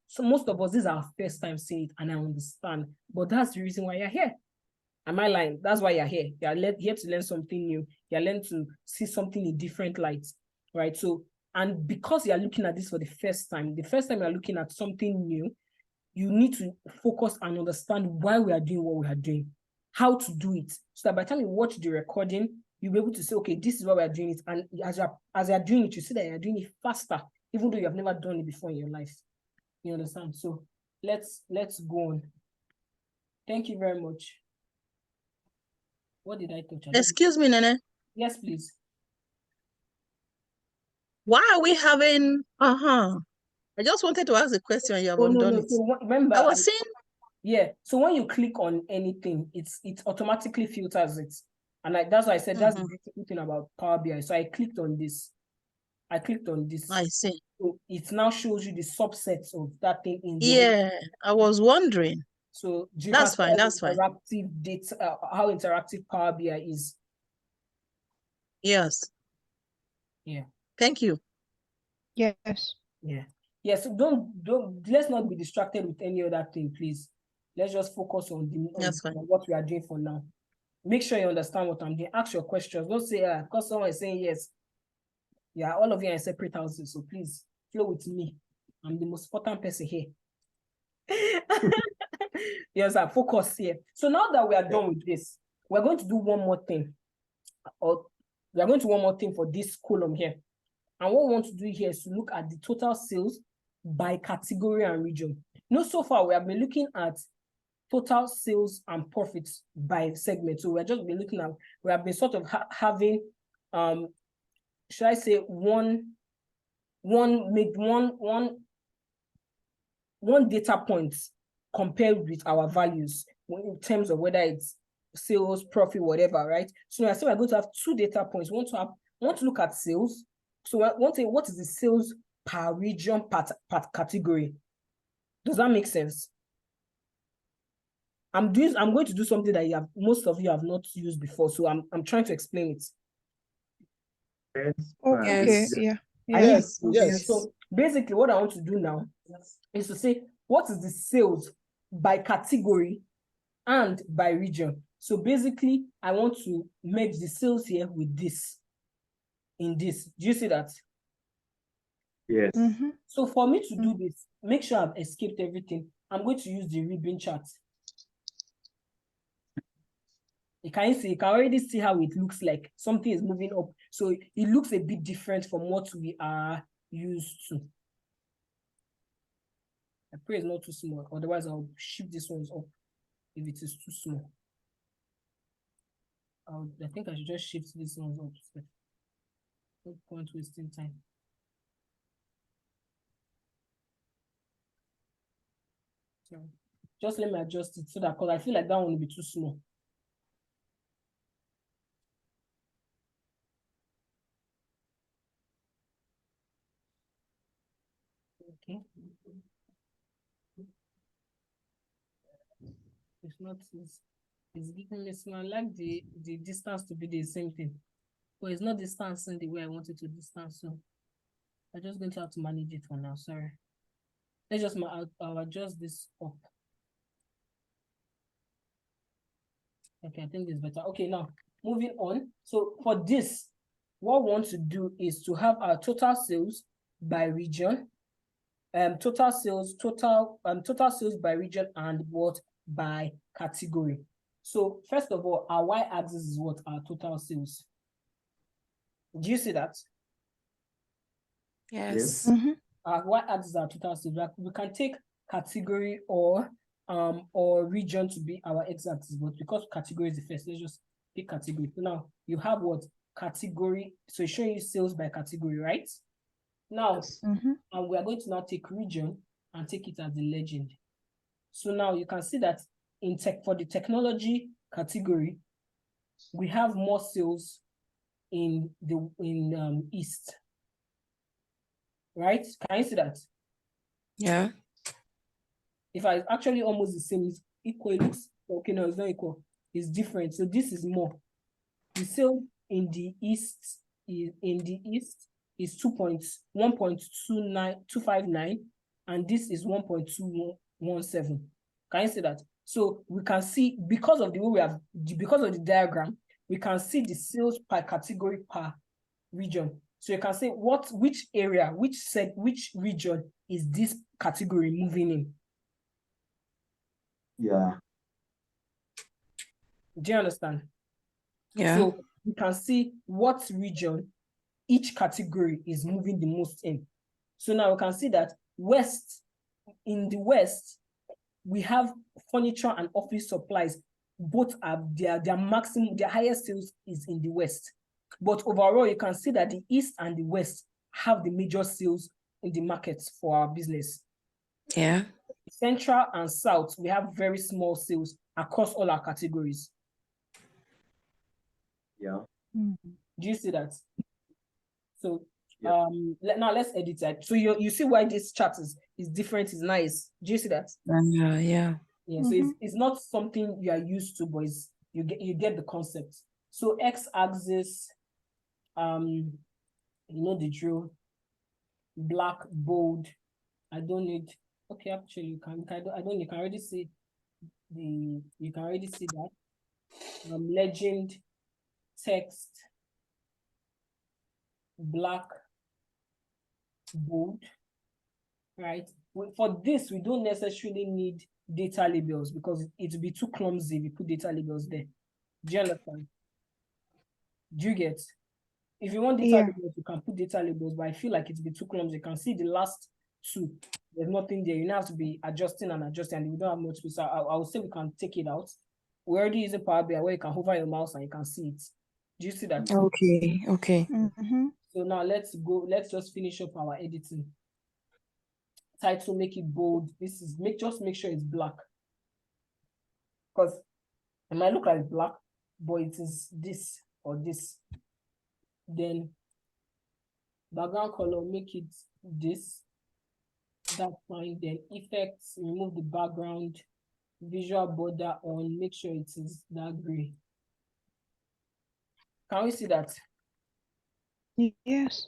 so most of us, this is our first time seeing it, and I understand. But that's the reason why you're here. Am I lying? That's why you're here. You're here to learn something new. You're learning to see something in different lights, right? So, and because you're looking at this for the first time you're looking at something new, you need to focus and understand why we are doing what we are doing, how to do it. So that by the time you watch the recording, you'll be able to say, okay, this is what we are doing it. And as you're doing it, you see that you're doing it faster, even though you have never done it before in your life. You understand? So let's go on. Thank you very much. What did I touch on? Excuse me, Nene. Yes, please. Why are we having I just wanted to ask a question. You have undone it. So remember, I was saying, yeah. So when you click on anything, it automatically filters it, and that's why I said that's the beautiful thing about Power BI. So I clicked on this. I see. So it now shows you the subsets of that thing in the Yeah, I was wondering. So that's fine. That's fine. Interactive data, how interactive Power BI is. Yes. Yeah. Thank you. Yes. Yeah. Yeah. So let's not be distracted with any other thing, please. Let's just focus on what we are doing for now. Make sure you understand what I'm doing. Ask your questions. Don't say because someone is saying yes. Yeah, all of you are in separate houses, so please flow with me. I'm the most important person here. Yes, sir. Focus here. So now that we are done with this, we're going to do one more thing. We are going to do one more thing for this column here. And what we want to do here is to look at the total sales by category and region. So far we have been looking at total sales and profits by segment. So we have just been looking at, we have been sort of having, should I say one data point compared with our values in terms of whether it's sales, profit, whatever, right? So I say we're going to have two data points. We want to look at sales. So I want to say, what is the sales per region, per category? Does that make sense? I'm going to do something that most of you have not used before. So I'm trying to explain it. Yes. Okay. Yeah. Yes. So basically what I want to do now is to say, what is the sales by category and by region? So basically, I want to merge the sales here with this, in this. Do you see that? Yes. So for me to do this, make sure I've escaped everything. I'm going to use the ribbon chart. You can already see how it looks like. Something is moving up. So it looks a bit different from what we are used to. I pray it's not too small. Otherwise, I'll shift this ones up if it is too small. I think I should just shift this ones up. No point wasting time. So just let me adjust it so that, because I feel like that one will be too small. Okay. It's not, it's giving me small. I like the distance to be the same thing, but it's not distancing the way I want it to distance. So I'm just going to have to manage it for now. Sorry. Let's just I'll adjust this up. Okay, I think it's better. Okay, now moving on. So for this, what we want to do is to have our total sales by region, total sales by region, and what by category. So first of all, our y-axis is what? Our total sales. Do you see that? Yes. Our y-axis is our total sales. We can take category or region to be our x-axis, but because category is the first, let's just pick category. So now you have what? Category. So it's showing you sales by category, right? Now, and we are going to now take region and take it as the legend. So now you can see that for the technology category, we have more sales in East. Right? Can you see that? Yeah. If I actually almost the same, it's equal. It looks okay. No, it's not equal. It's different. So this is more. The sale in the East is 1.259 and this is 1.217. Can you see that? So we can see, because of the way because of the diagram, we can see the sales per category per region. So you can say which area, which region is this category moving in? Yeah. Do you understand? Yeah. So you can see what region each category is moving the most in. So now we can see that in the West, we have furniture and office supplies. Both are their maximum, their highest sales is in the West. But overall, you can see that the East and the West have the major sales in the markets for our business. Yeah. Central and South, we have very small sales across all our categories. Yeah. Mhm. Do you see that? So Yeah. now let's edit it. So you see why this chart is different, is nice. Do you see that? Yeah. Yeah. Yeah. So it's not something you are used to, but you get the concept. So x-axis, you know the drill. Black, bold. I don't need. Okay, actually you can. You can already see you can already see that. Legend, text, black, bold, right? For this, we don't necessarily need data labels because it would be too clumsy if we put data labels there. Do you understand? Do you get? If you want data Yeah. labels, you can put data labels, but I feel like it'd be too clumsy. You can see the last two. There's nothing there. You now have to be adjusting, and we don't have much space. So I would say we can take it out. We're already using Power BI where you can hover your mouse and you can see it. Do you see that? Okay. Okay. Mm-hmm. So now let's just finish up our editing. Title, make it bold. Just make sure it's black. Because it might look like black, but it is this or this. Then background color, make it this. That's fine. Then effects, remove the background. Visual border on, make sure it is that gray. Can we see that? Yes.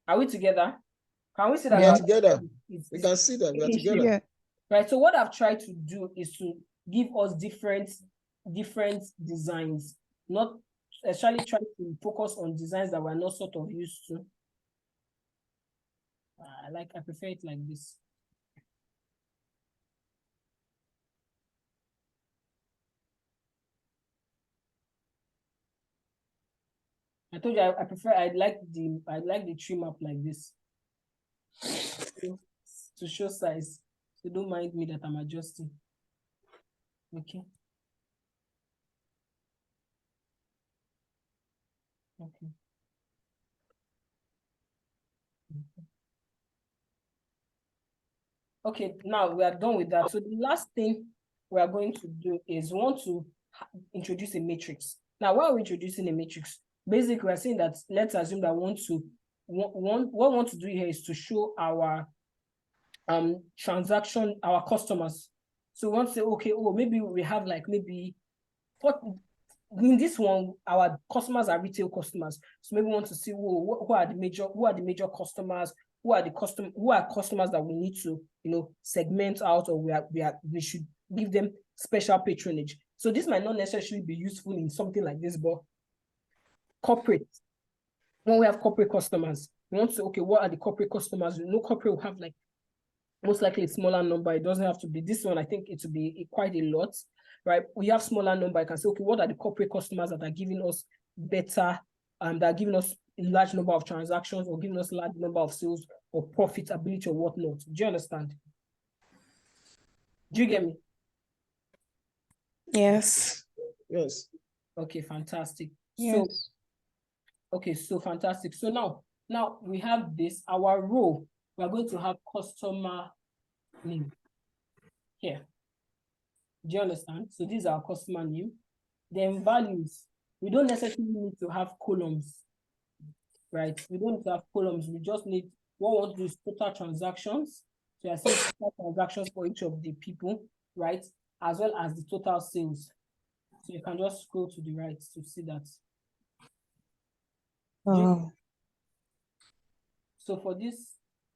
Are we together? Can we see that? We are Yeah. together. We can see that we are together. Yeah. Right. So what I've tried to do is to give us different designs, not actually try to focus on designs that we're not sort of used to. I prefer it like this. I told you I'd like the trim up like this to show size. So don't mind me that I'm adjusting. Okay. Okay. Okay, now we are done with that. So the last thing we are going to do is we want to introduce a matrix. Now, while we're introducing a matrix, basically we're saying that let's assume that what we want to do here is to show our transaction, our customers. So we want to say, okay, maybe we have in this one, our customers are retail customers. So maybe we want to see who are the major customers, who are customers that we need to segment out, or we should give them special patronage. So this might not necessarily be useful in something like this, but corporate, when we have corporate customers, we want to say, okay, what are the corporate customers? Corporate will have most likely a smaller number. It doesn't have to be this one. I think it will be quite a lot, right? We have smaller number. I can say, okay, what are the corporate customers that are giving us better, that are giving us a large number of transactions or giving us a large number of sales or profitability or whatnot. Do you understand? Do you get me? Yes. Yes. Okay, fantastic. Yes. So fantastic. So now we have this, our row. We are going to have customer name here. Do you understand? So these are our customer name. Then values. We don't necessarily need to have columns, right? We don't need to have columns. We just need, what we want to do is total transactions. So you're saying total transactions for each of the people, right? As well as the total sales. So you can just scroll to the right to see that. So for this,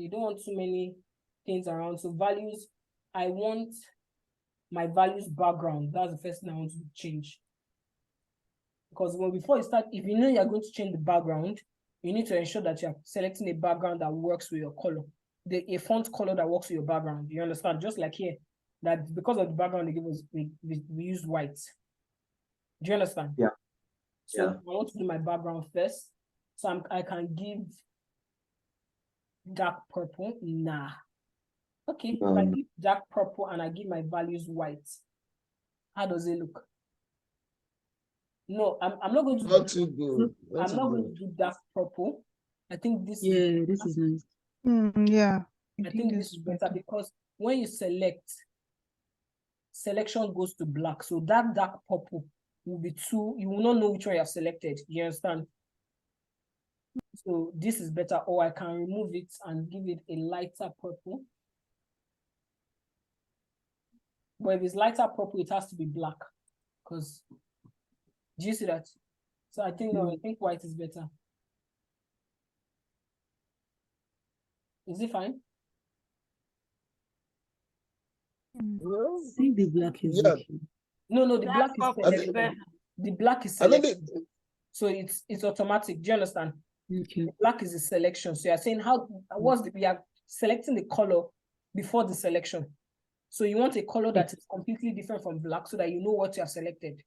You don't want too many things around. So values, I want my values background. That's the first thing I want to change. Because before you start, if you know you're going to change the background, you need to ensure that you're selecting a background that works with your color. A font color that works with your background. You understand? Just like here, that because of the background they give us, we used white. Do you understand? Yeah. So I want to do my background first. So I can give dark purple. Nah. Okay, if I give dark purple and I give my values white, how does it look? No, I'm not going to Not too good. I'm not going to do dark purple. I think this Yeah, this is nice. Yeah. I think this is better because when you select, selection goes to black. So that dark purple will be too, you will not know which one you have selected. You understand? So this is better, or I can remove it and give it a lighter purple. But if it's lighter purple, it has to be black. Because, do you see that? So I think, no, I think white is better. Is it fine? I think the black is okay. No, the black is selected. The black is selected. So it's automatic. Do you understand? Okay. The black is the selection. So you're saying we are selecting the color before the selection. So you want a color that is completely different from black so that you know what you have selected.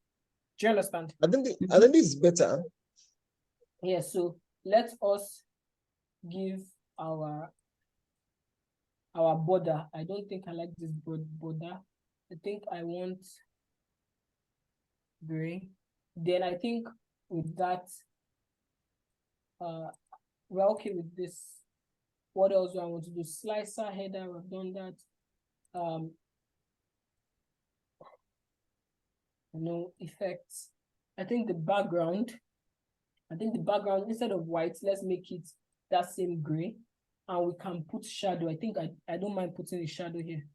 Do you understand? I think this is better. Yeah, so let us give our border. I don't think I like this border. I think I want gray. Then I think with that, we're okay with this. What else do I want to do? Slicer, header, I've done that. Effects. I think the background, instead of white, let's make it that same gray. And we can put shadow. I think I don't mind putting a shadow here.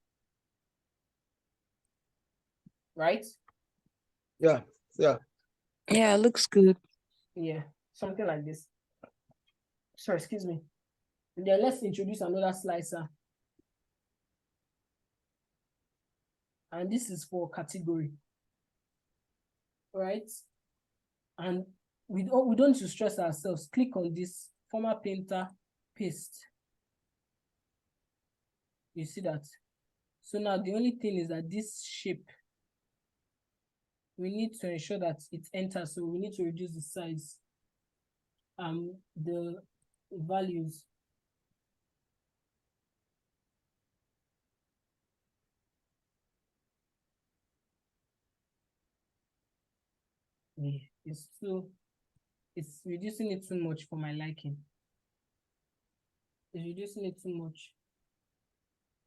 Right? Yeah. Yeah, it looks good. Yeah, something like this. Sorry, excuse me. And then let's introduce another slicer. And this is for category. Right? And we don't need to stress ourselves. Click on this format painter, paste. You see that? So now the only thing is that this shape, we need to ensure that it enters. So we need to reduce the size. The values. It's reducing it too much for my liking. It's reducing it too much.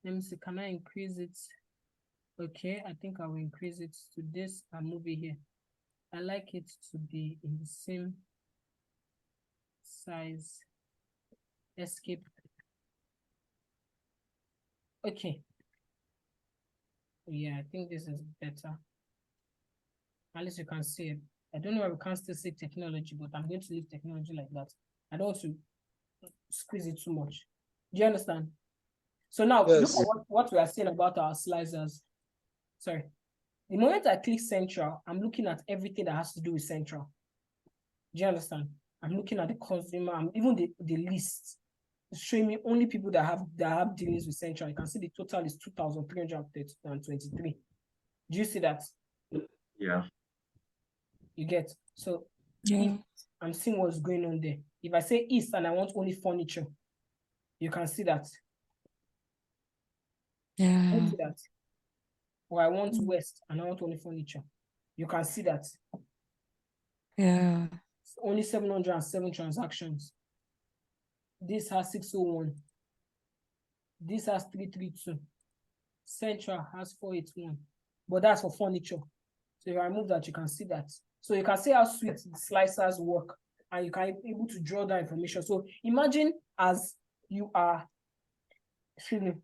Let me see, can I increase it? Okay, I think I will increase it to this and move it here. I like it to be in the same size. Escape. Okay. Yeah, I think this is better. At least you can see it. I don't know why we can't still see technology, but I'm going to leave technology like that. I don't want to squeeze it too much. Do you understand? So now, look at what we are saying about our slicers. Sorry. The moment I click central, I'm looking at everything that has to do with central. Do you understand? I'm looking at the consumer, even the list. It's showing me only people that have dealings with central. You can see the total is 2,323. Do you see that? Yeah. You get? So Yeah. I'm seeing what's going on there. If I say east and I want only furniture, you can see that. Yeah. You see that? Or I want west and I want only furniture. You can see that. Yeah. It's only 707 transactions. This has 601. This has 332. Central has 481. But that's for furniture. So if I remove that, you can see that. So you can see how sweet the slicers work, and you can be able to draw that information. So imagine as you are feeling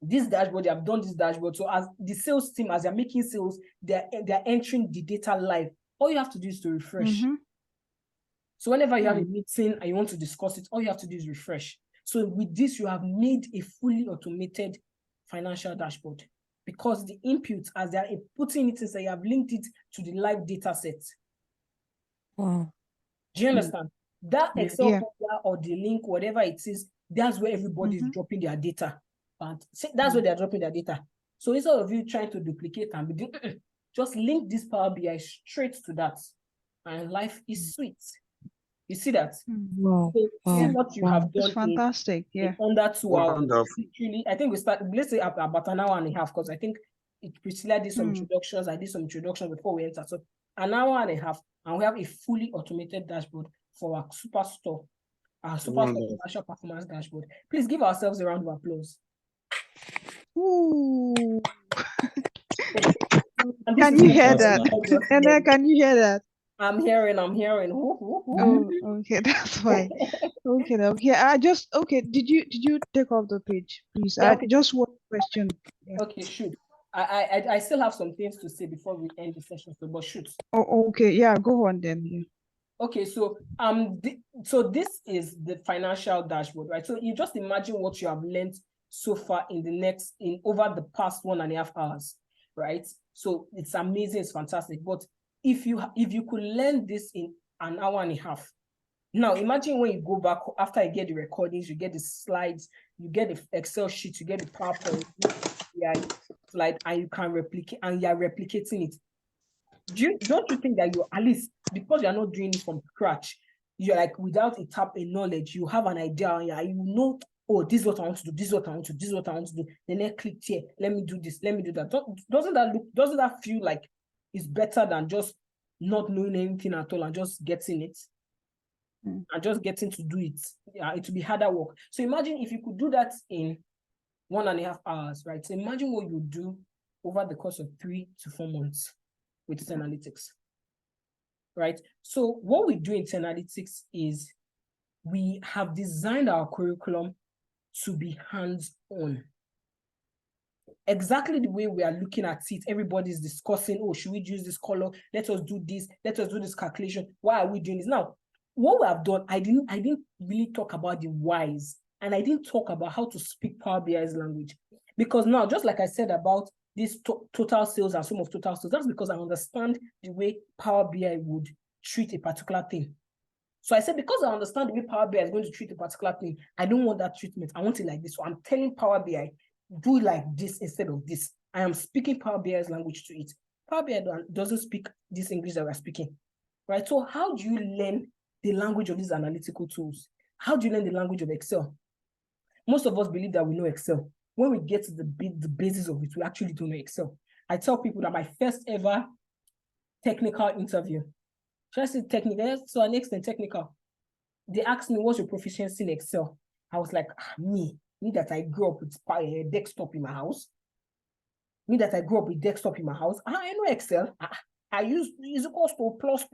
this dashboard, they have done this dashboard. So as the sales team, as they're making sales, they're entering the data live. All you have to do is to refresh. So whenever you have a meeting and you want to discuss it, all you have to do is refresh. So with this, you have made a fully automated financial dashboard because the inputs, as they are putting it inside, you have linked it to the live data set. Wow. Do you understand? That Excel Yeah. folder or the link, whatever it is, that's where everybody is dropping their data. And that's where they're dropping their data. So instead of you trying to duplicate and be doing, just link this Power BI straight to that. And life is sweet. You see that? Wow. So see what you have It's done fantastic. in under 2 hours. Wonderful. Literally, I think we start, let's say about an hour and a half, because I think Priscilla did some introductions. I did some introductions before we enter. So an hour and a half, and we have a fully automated dashboard for our superstore, our superstore commercial performance dashboard. Please give ourselves a round of applause. Ooh. And this Can is you what hear I'm that? not just And hearing. can you hear that? I'm hearing. Oh, okay, that's fine. Okay, okay. Did you take off the page, please? Yeah, I okay. just one question. Yeah. Okay, shoot. I still have some things to say before we end the session, so but shoot. Oh, okay. Yeah, go on then. Yeah. Okay, so so this is the financial dashboard, right? So you just imagine what you have learned so far in over the past 1.5 hours, right? So it's amazing, it's fantastic. But if you could learn this in an hour and a half, now imagine when you go back after you get the recordings, you get the slides, you get the Excel sheet, you get the PowerPoint, slide, and you can replicate, and you are replicating it. Don't you think that you at least, because you're not doing it from scratch, you're like without a knowledge, you have an idea, and you know, oh, this is what I want to do, this is what I want to do, this is what I want to do. Then I click here, let me do this, let me do that. Doesn't that feel like it's better than just not knowing anything at all and just getting it? And just getting to do it. Yeah, it will be harder work. So imagine if you could do that in 1.5 hours, right? So imagine what you do over the course of 3 to 4 months with analytics, right? So what we do in analytics is we have designed our curriculum to be hands-on. Exactly the way we are looking at it, everybody's discussing, oh, should we use this color? Let us do this calculation. Why are we doing this? Now, what we have done, I didn't really talk about the whys, and I didn't talk about how to speak Power BI's language. Because now, just like I said about this total sales and sum of total sales, that's because I understand the way Power BI would treat a particular thing. So I said, because I understand the way Power BI is going to treat a particular thing, I don't want that treatment. I want it like this. So I'm telling Power BI, do it like this instead of this. I am speaking Power BI's language to it. Power BI doesn't speak this English that we're speaking, right? So how do you learn the language of these analytical tools? How do you learn the language of Excel? Most of us believe that we know Excel. When we get to the basis of it, we actually don't know Excel. I tell people that my first ever technical interview, just technical, so an extent technical, they asked me, what's your proficiency in Excel? I was like, me that I grew up with a desktop in my house. I know Excel. I use is equals to plus.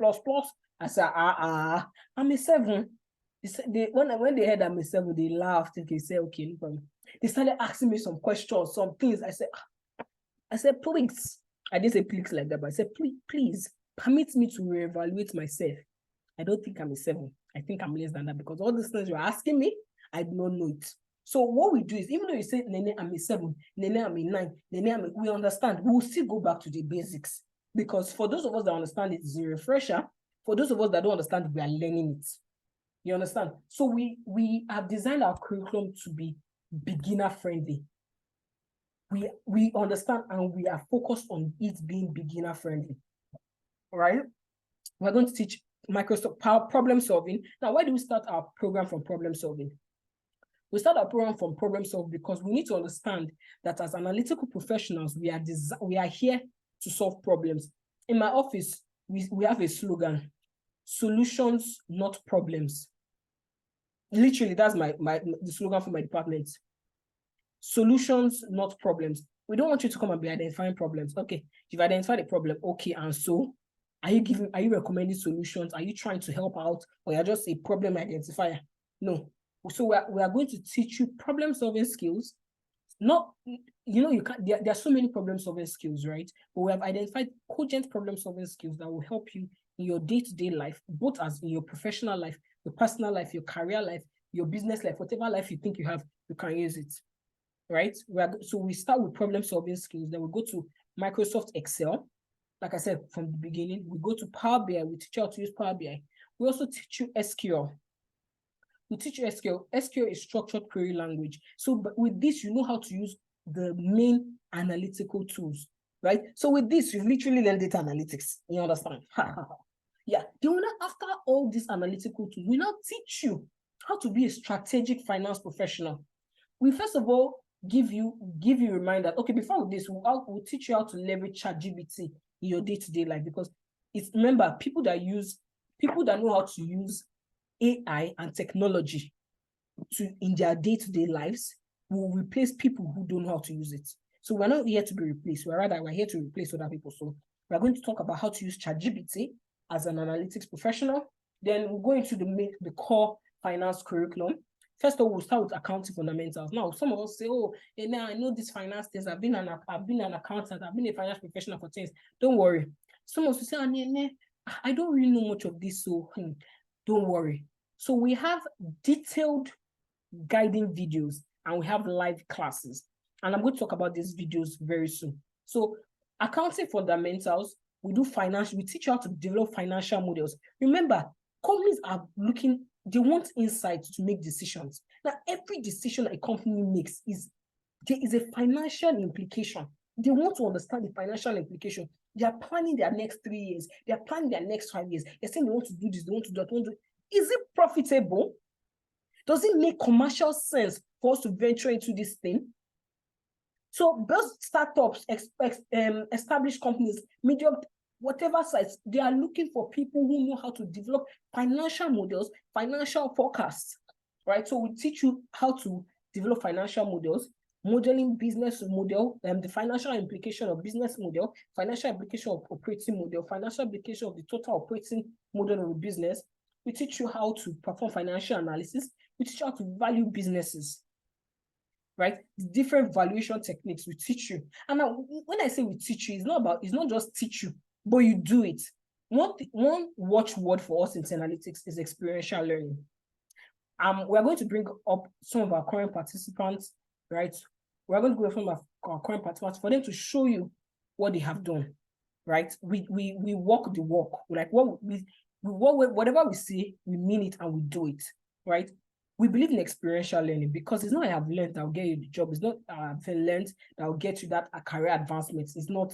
I said, I'm a 7. When they heard I'm a 7, they laughed. They said, okay, no problem. They started asking me some questions, some things. I said, please. I didn't say please like that, but I said, please permit me to reevaluate myself. I don't think I'm a 7. I think I'm less than that, because all these things you're asking me, I do not know it. So what we do is, even though you say, Nene, I'm a 7, Nene, I'm a 9, Nene, we understand. We will still go back to the basics. Because for those of us that understand it, it's a refresher. For those of us that don't understand, we are learning it. You understand? So we have designed our curriculum to be beginner friendly. We understand, and we are focused on it being beginner friendly. All right? We're going to teach Microsoft Power problem solving. Now, why do we start our program from problem solving? We start our program from problem solving because we need to understand that as analytical professionals, we are here to solve problems. In my office, we have a slogan: solutions, not problems. Literally, that's the slogan for my department. Solutions, not problems. We don't want you to come and be identifying problems. Okay, you've identified a problem. Okay, and so are you recommending solutions? Are you trying to help out, or you're just a problem identifier? No. So we are going to teach you problem solving skills. Not, you can't, there are so many problem solving skills, right? But we have identified cogent problem solving skills that will help you in your day-to-day life, both as in your professional life, your personal life, your career life, your business life, whatever life you think you have, you can use it, right? So we start with problem solving skills, then we go to Microsoft Excel. Like I said from the beginning, we go to Power BI, we teach you how to use Power BI. We also teach you SQL. We teach you SQL. SQL is structured query language. So with this, you know how to use the main analytical tools, right? So with this, you literally learn data analytics. You understand? Yeah. Then after all these analytical tools, we now teach you how to be a strategic finance professional. We first of all give you a reminder. Okay, before this, we'll teach you how to leverage ChatGPT in your day-to-day life, because remember, people that know how to use AI and technology in their day-to-day lives will replace people who don't know how to use it. So we're not here to be replaced. We're here to replace other people. So we're going to talk about how to use ChatGPT as an analytics professional. Then we'll go into the core finance curriculum. First of all, we'll start with accounting fundamentals. Now, some of us say, oh, now I know these finance things. I've been an accountant. I've been a finance professional for things. Don't worry. Some of us say, I don't really know much of this, so don't worry. So we have detailed guiding videos and we have live classes. And I'm going to talk about these videos very soon. So accounting fundamentals, we teach you how to develop financial models. Remember, companies are they want insight to make decisions. Now, every decision a company makes there is a financial implication. They want to understand the financial implication. They are planning their next 3 years. They are planning their next 5 years. They're saying they want to do this, they want to do that. Is it profitable? Does it make commercial sense for us to venture into this thing? So those startups, established companies, medium, whatever size, they are looking for people who know how to develop financial models, financial forecasts, right? So we teach you how to develop financial models, modeling business model, the financial implication of business model, financial implication of operating model, financial implication of the total operating model of a business. We teach you how to perform financial analysis. We teach you how to value businesses, right? The different valuation techniques we teach you. And now, when I say we teach you, it's not just teach you, but you do it. One watchword for us in analytics is experiential learning. We're going to bring up some of our current participants, right? We're going to go from our current participants for them to show you what they have done, right? We walk the walk. Like whatever we say, we mean it and we do it, right? We believe in experiential learning because it's not I have learned that will get you the job. It's not I've learned that will get you that career advancement. It's not,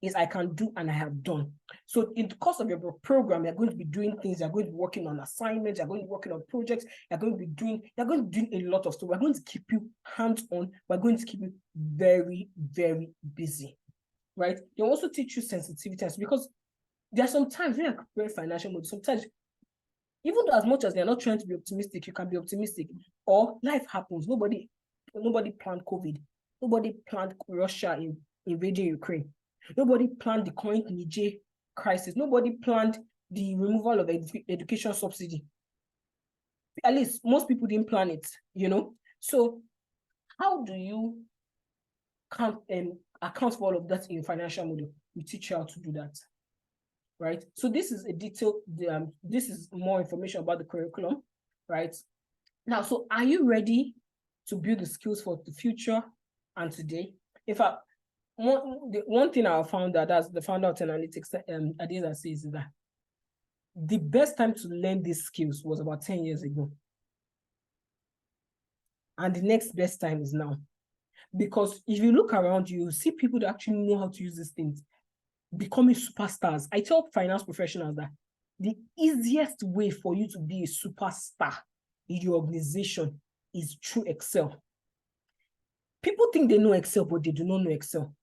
it's I can do and I have done. So in the course of your program, you're going to be doing things, you're going to be working on assignments, you're going to be working on projects, you're going to be doing a lot of stuff. We're going to keep you hands-on, we're going to keep you very, very busy, right? They also teach you sensitivity because there are some times when you're preparing financial models, sometimes even though as much as they're not trying to be optimistic, you can be optimistic. Or life happens. Nobody planned COVID. Nobody planned Russia invading Ukraine. Nobody planned the current Niger crisis. Nobody planned the removal of education subsidy. At least most people didn't plan it, So how do you account for all of that in your financial model? We teach you how to do that. Right? So this is a detail, this is more information about the curriculum, right? Now, so are you ready to build the skills for the future and today? In fact, one thing I found that's the founder of analytics, Adisa says is that the best time to learn these skills was about 10 years ago. And the next best time is now. Because if you look around you, see people that actually know how to use these things becoming superstars. I tell finance professionals that the easiest way for you to be a superstar in your organization is through Excel. People think they know Excel, but they do not know Excel.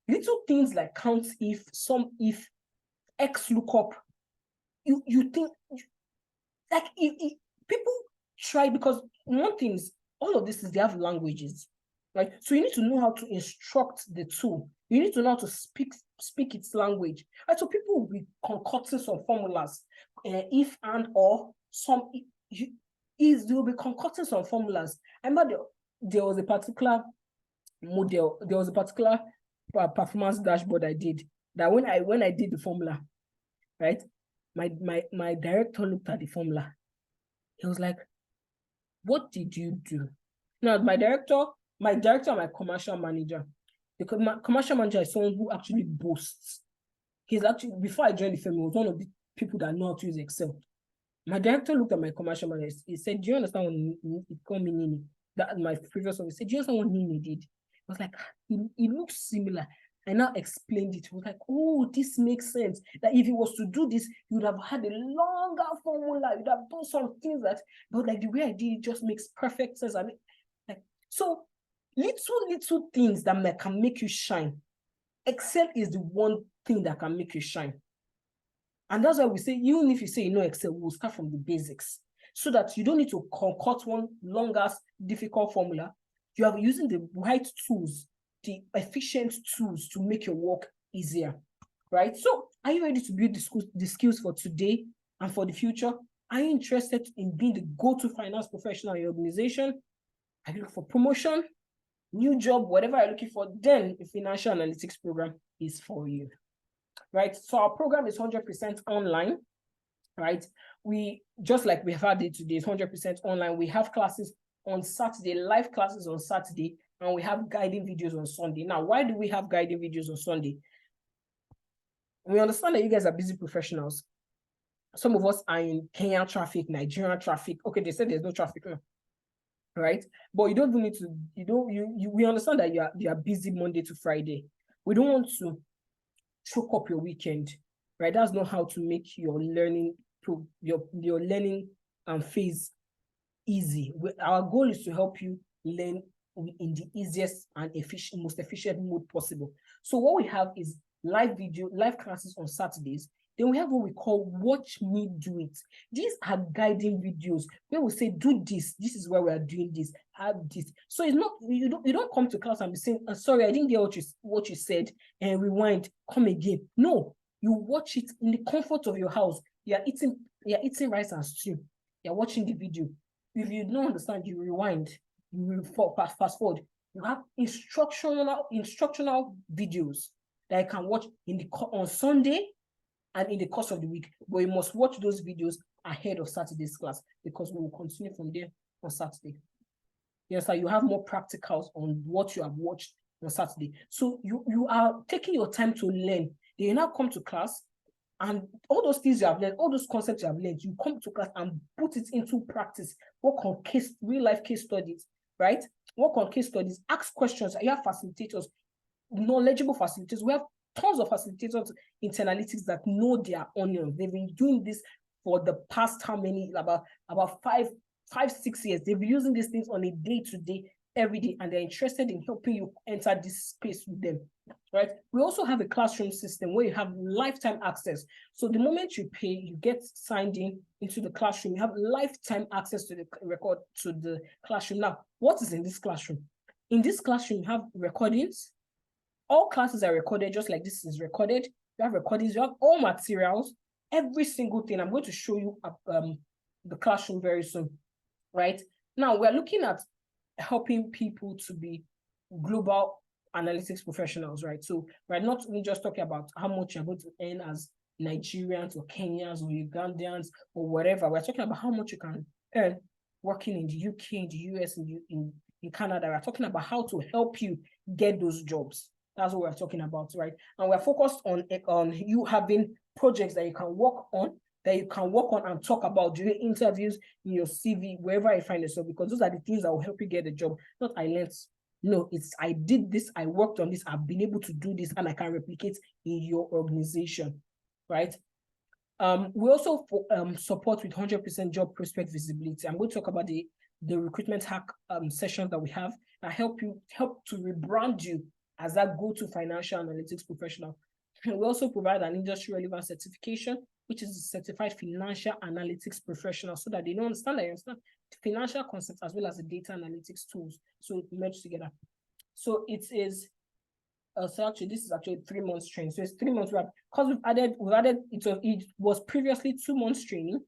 Little things like count if, sum if, X lookup, you think, like people try, because one thing is, all of this is they have languages, right? So you need to know how to instruct the tool. You need to know how to speak its language. Right? So people will be concocting some formulas, if and or some they will be concocting some formulas. I remember there was a particular model, there was a particular performance dashboard I did that when I did the formula, right? My director looked at the formula. He was like, What did you do? Now, my director, and my commercial manager, because my commercial manager is someone who actually boasts. He's actually, before I joined the firm, he was one of the people that know how to use Excel. My director looked at my commercial manager. He said, "Do you understand what it called me Nini?" That my previous one. He said, "Do you understand what Nini did?" I was like, it looks similar. I now explained it. I was like, oh, this makes sense. That if he was to do this, he would have had a longer formula. You'd have done some things that, but like the way I did it just makes perfect sense. I mean, like, so little things that can make you shine. Excel is the one thing that can make you shine. And that's why we say, even if you say you know Excel, we'll start from the basics so that you don't need to concoct one long-ass difficult formula. You are using the right tools, the efficient tools to make your work easier, right? So are you ready to build the skills for today and for the future? Are you interested in being the go-to finance professional in your organization? Are you looking for promotion, new job, whatever you're looking for? Then the financial analytics program is for you. Right, so our program is 100% online, right? We, just like we have had it today, it's 100% online. We have classes on Saturday, live classes on Saturday, and we have guiding videos on Sunday. Now, why do we have guiding videos on Sunday? We understand that you guys are busy professionals. Some of us are in Kenya traffic, Nigerian traffic. Okay, they said there's no traffic now, right? But you don't even need to, we understand that you are busy Monday to Friday. We don't want to choke up your weekend, right? That's not how to make your learning your learning phase easy. Our goal is to help you learn in the easiest and most efficient mode possible. So what we have is live classes on Saturdays. Then we have what we call Watch Me Do It. These are guiding videos where we say, do this. This is where we are doing this. Have this. So it's not, you don't come to class and be saying, sorry, I didn't get what you said, and rewind, come again. No, you watch it in the comfort of your house. You're eating rice and stew. You're watching the video. If you don't understand, you rewind. You will fast forward. You have instructional videos that you can watch on Sunday and in the course of the week, but you must watch those videos ahead of Saturday's class because we will continue from there on Saturday. Yes, so you have more practicals on what you have watched on Saturday. So you are taking your time to learn. Then you now come to class, and all those things you have learned, all those concepts you have learned, you come to class and put it into practice. Work on real life case studies, right? Work on case studies, ask questions. You have facilitators, knowledgeable facilitators. We have tons of facilitators in analytics that know their onion. They've been doing this for the past about 5-6 years. They've been using these things on a day-to-day, every day, and they're interested in helping you enter this space with them, right? We also have a classroom system where you have lifetime access. So the moment you pay, you get signed into the classroom. You have lifetime access to the classroom. Now, what is in this classroom? In this classroom, you have recordings. All classes are recorded, just like this is recorded. You have recordings, you have all materials, every single thing. I'm going to show you the classroom very soon, right? Now, we're looking at helping people to be global analytics professionals, right? So we're not even just talking about how much you're going to earn as Nigerians or Kenyans or Ugandans or whatever. We're talking about how much you can earn working in the UK, in the US, in Canada. We're talking about how to help you get those jobs. That's what we're talking about, right? And we're focused on you having projects that you can work on, and talk about during interviews, in your CV, wherever you find yourself, because those are the things that will help you get the job. Not I learned. No, it's I did this, I worked on this, I've been able to do this, and I can replicate in your organization, right? We also support with 100% job prospect visibility. I'm going to talk about the recruitment hack session that we have that help to rebrand you as that go-to financial analytics professional. We also provide an industry relevant certification, which is a certified financial analytics professional, so that they don't understand that you understand the financial concepts as well as the data analytics tools. So it merged together. So it is so actually this is actually 3 months training. So it's 3 months because we've added it was previously 2 months training,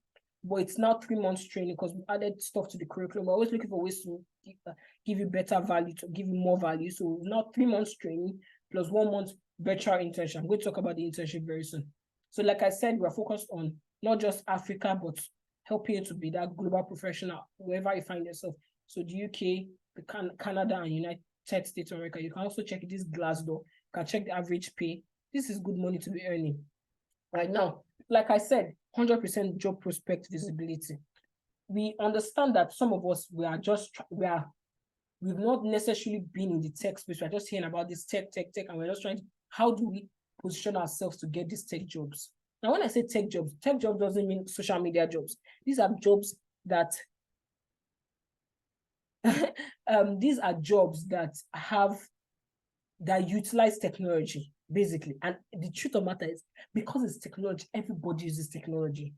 but it's now 3 months training because we added stuff to the curriculum. We're always looking for ways to give you better value, to give you more value. So now 3 months training plus 1 month virtual internship. I'm going to talk about the internship very soon. So like I said, we're focused on not just Africa, but helping you to be that global professional wherever you find yourself. So the UK, Canada, and United States of America. You can also check this Glassdoor. You can check the average pay. This is good money to be earning. Right now, like I said, 100% job prospect visibility. We understand that some of us, we've not necessarily been in the tech space. We're just hearing about this tech, and we're just trying to, how do we position ourselves to get these tech jobs? Now, when I say tech jobs doesn't mean social media jobs. These are jobs that these are jobs that utilize technology, basically. And the truth of the matter is, because it's technology, everybody uses technology.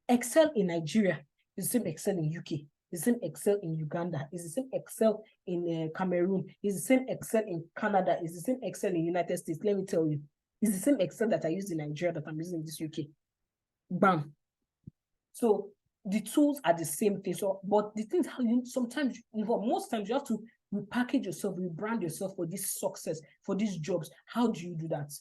Excel in Nigeria is the same Excel in UK, is the same Excel in Uganda, is the same Excel in Cameroon, is the same Excel in Canada, is the same Excel in United States. Let me tell you, it's the same Excel that I use in Nigeria that I'm using in this UK. Bam. So the tools are the same thing. So, but the things how you sometimes, most times you have to repackage yourself, rebrand yourself for this success, for these jobs. How do you do that?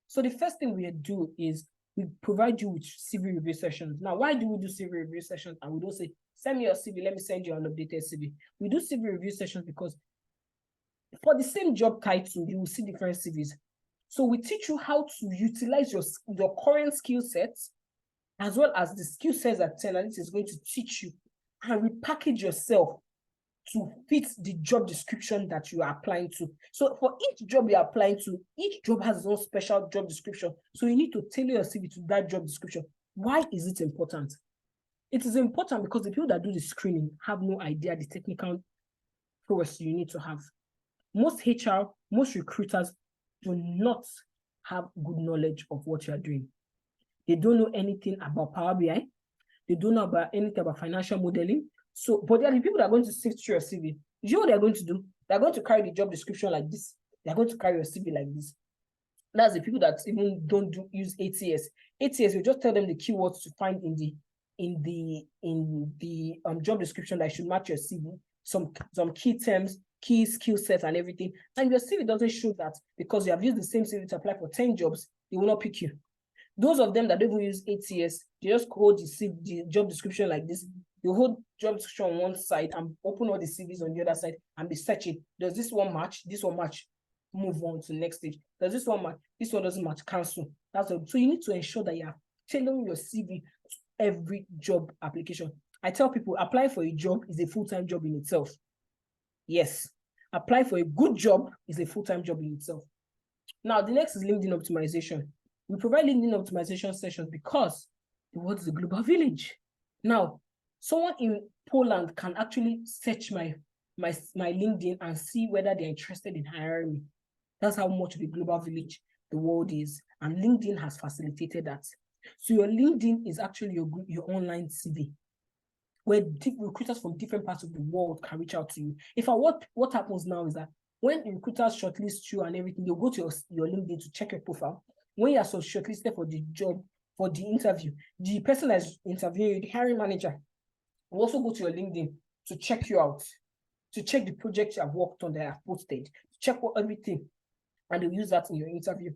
So the first thing we do is we provide you with CV review sessions. Now, why do we do CV review sessions? And we don't say, send me your CV, let me send you an updated CV. We do CV review sessions because for the same job title, you will see different CVs. So we teach you how to utilize your current skill sets, as well as the skill sets that Analytics is going to teach you, and repackage yourself to fit the job description that you are applying to. So for each job you're applying to, each job has its own special job description. So you need to tailor your CV to that job description. Why is it important? It is important because the people that do the screening have no idea the technical prowess you need to have. Most HR, most recruiters do not have good knowledge of what you are doing. They don't know anything about Power BI. They don't know about anything about financial modeling. So, but there are the people that are going to sift through your CV. You know what they're going to do? They're going to carry the job description like this. They're going to carry your CV like this. That's the people that even don't use ATS. ATS, you just tell them the keywords to find in the job description that should match your CV. Some key terms, key skill sets, and everything. And your CV doesn't show that because you have used the same CV to apply for 10 jobs. They will not pick you. Those of them that don't even use ATS, they just hold the job description like this. They hold job description on one side and open all the CVs on the other side and be searching. Does this one match? This one match? Move on to the next stage. Does this one match? This one doesn't match. Cancel. That's all. So you need to ensure that you are tailoring your CV to every job application. I tell people, applying for a job is a full-time job in itself. Yes. Applying for a good job is a full-time job in itself. Now, the next is LinkedIn optimization. We provide LinkedIn optimization sessions because the world is a global village. Now, someone in Poland can actually search my LinkedIn and see whether they're interested in hiring me. That's how much of a global village the world is. And LinkedIn has facilitated that. So your LinkedIn is actually your online CV, where recruiters from different parts of the world can reach out to you. In fact, what happens now is that when recruiters shortlist you and everything, they'll go to your LinkedIn to check your profile. When you are so shortlisted for the job, for the interview, the person that's interviewing you, the hiring manager, will also go to your LinkedIn to check you out, to check the projects you have worked on that I have posted, to check everything, and they'll use that in your interview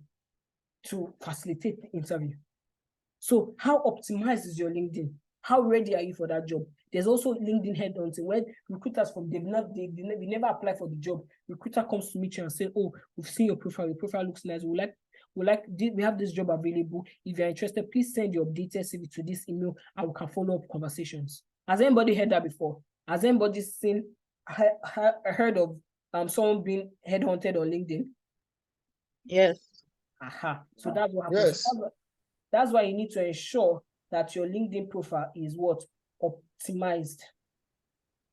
to facilitate the interview. So how optimized is your LinkedIn? How ready are you for that job? There's also LinkedIn headhunting where recruiters they never apply for the job. Recruiter comes to meet you and say, oh, we've seen your profile looks nice. We have this job available. If you're interested, please send your updated CV to this email and we can follow up conversations. Has anybody heard that before? Has anybody heard of someone being headhunted on LinkedIn? Yes. Aha. So that's what happens. Yes. That's why you need to ensure that your LinkedIn profile is what? Optimized.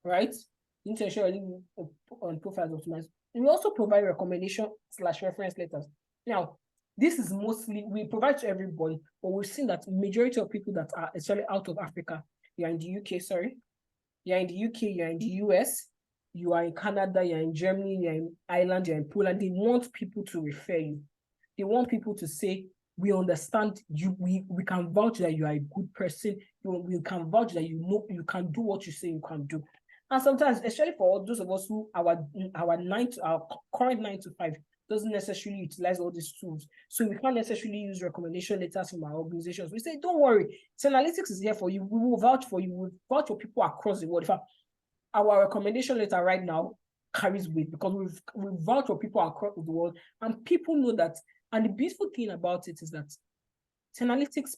Right? You need to ensure your LinkedIn profile is optimized. We also provide recommendation/reference letters. Now, this is mostly, we provide to everybody, but we've seen that majority of people that are especially out of Africa, you're in the UK, you're in the UK, you're in the US, you are in Canada, you're in Germany, you're in Ireland, you're in Poland. They want people to refer you. They want people to say, we understand you, we can vouch that you are a good person. We can vouch that you can do what you say you can do. And sometimes, especially for those of us who our current 9 to 5 doesn't necessarily utilize all these tools. So we can't necessarily use recommendation letters from our organizations. We say, don't worry, Analytics is here for you. We will vouch for you. We will vouch for people across the world. In fact, our recommendation letter right now carries weight because we've vouched for people across the world, and people know that. And the beautiful thing about it is that Analytics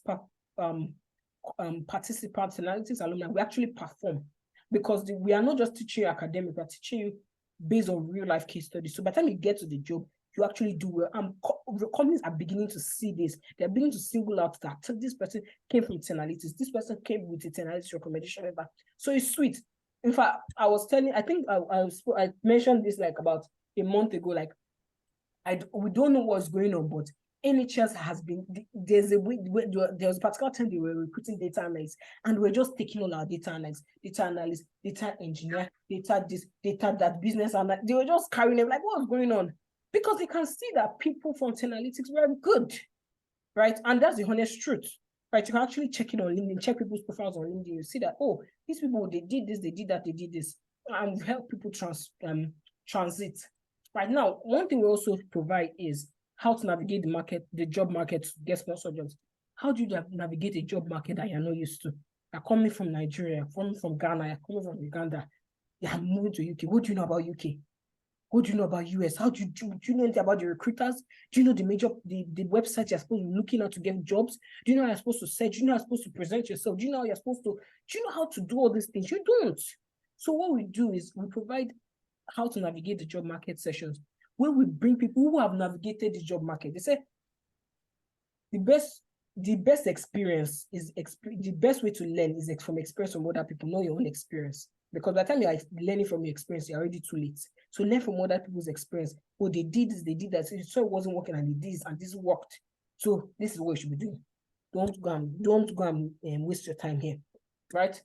participants, Analytics alumni, we actually perform, because we are not just teaching you academic, we're teaching you based on real life case studies. So by the time you get to the job, you actually do well. And the companies are beginning to see this. They're beginning to single out that this person came from Analytics, this person came with a Analytics recommendation letter. So it's sweet. In fact, I was telling, I think I mentioned this like about a month ago, like we don't know what's going on, but NHS has been, there's a particular time they were recruiting data analysts, and we're just taking all our data analysts, data engineer, data this, data that, business analyst. They were just carrying them like, what's going on? Because they can see that people from Analytics were good, right? And that's the honest truth, right? You can actually check it on LinkedIn, check people's profiles on LinkedIn. You see that, oh, these people, they did this, they did that, they did this, and help people transit. Right now, one thing we also provide is how to navigate the market, the job market, to get sponsored jobs. How do you navigate a job market that you're not used to? You're coming from Nigeria, coming from Ghana, you're coming from Uganda, you're moving to UK. What do you know about UK? What do you know about US? How do you know anything about the recruiters? Do you know the websites you're supposed to be looking at to get jobs? Do you know how you're supposed to search? Do you know how you're supposed to present yourself? Do you know how you're supposed to, do you know how to do all these things? You don't. So what we do is we provide how to navigate the job market sessions, where we bring people who have navigated the job market. They say the best experience is the best way to learn is from experience from other people, not your own experience. Because by the time you're learning from your experience, you're already too late. So learn from other people's experience. Oh, they did this, they did that. So it wasn't working, and they did this, and this worked. So this is what you should be doing. Don't go and waste your time here, right?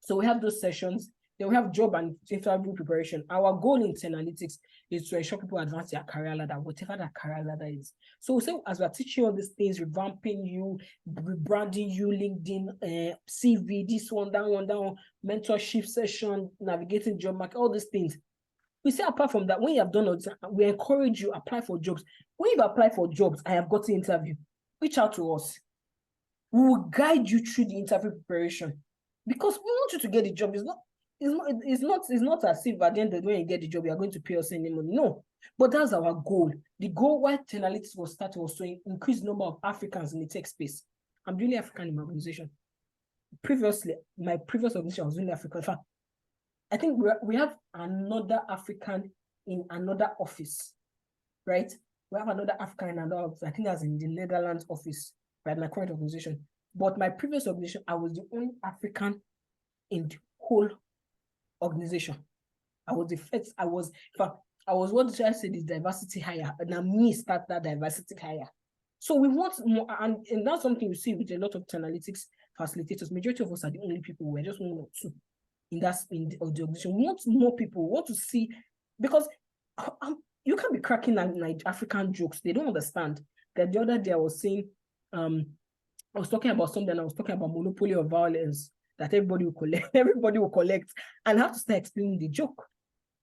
So we have those sessions. Then we have job and interview preparation. Our goal in Analytics is to ensure people advance their career ladder, whatever that career ladder is. So we say, as we're teaching all these things, revamping you, rebranding you, LinkedIn, CV, this one, that one, mentorship session, navigating job market, all these things. We say, apart from that, when you have done it, we encourage you apply for jobs. When you apply for jobs, I have got an interview. Reach out to us. We will guide you through the interview preparation, because we want you to get the job. It's not as if at the end of the day, when you get the job, you are going to pay us any money. No, but that's our goal. The goal why Analytics was started was to increase the number of Africans in the tech space. I'm really African in my organization. Previously, my previous organization was really African. In fact, I think we have another African in another office, right? We have another African in another office. I think that's in the Netherlands office, right? My current organization. But my previous organization, I was the only African in the whole organization. I was the first. I was what did I say? This diversity hire, and I me start that diversity hire. So we want more, and that's something you see with a lot of Analytics facilitators. Majority of us are the only people. We're just 1 or 2 in the organization. We want more people. We want to see, because you can't be cracking African jokes. They don't understand. That the other day I was saying, I was talking about something. I was talking about monopoly of violence that everybody will collect, and I have to start explaining the joke,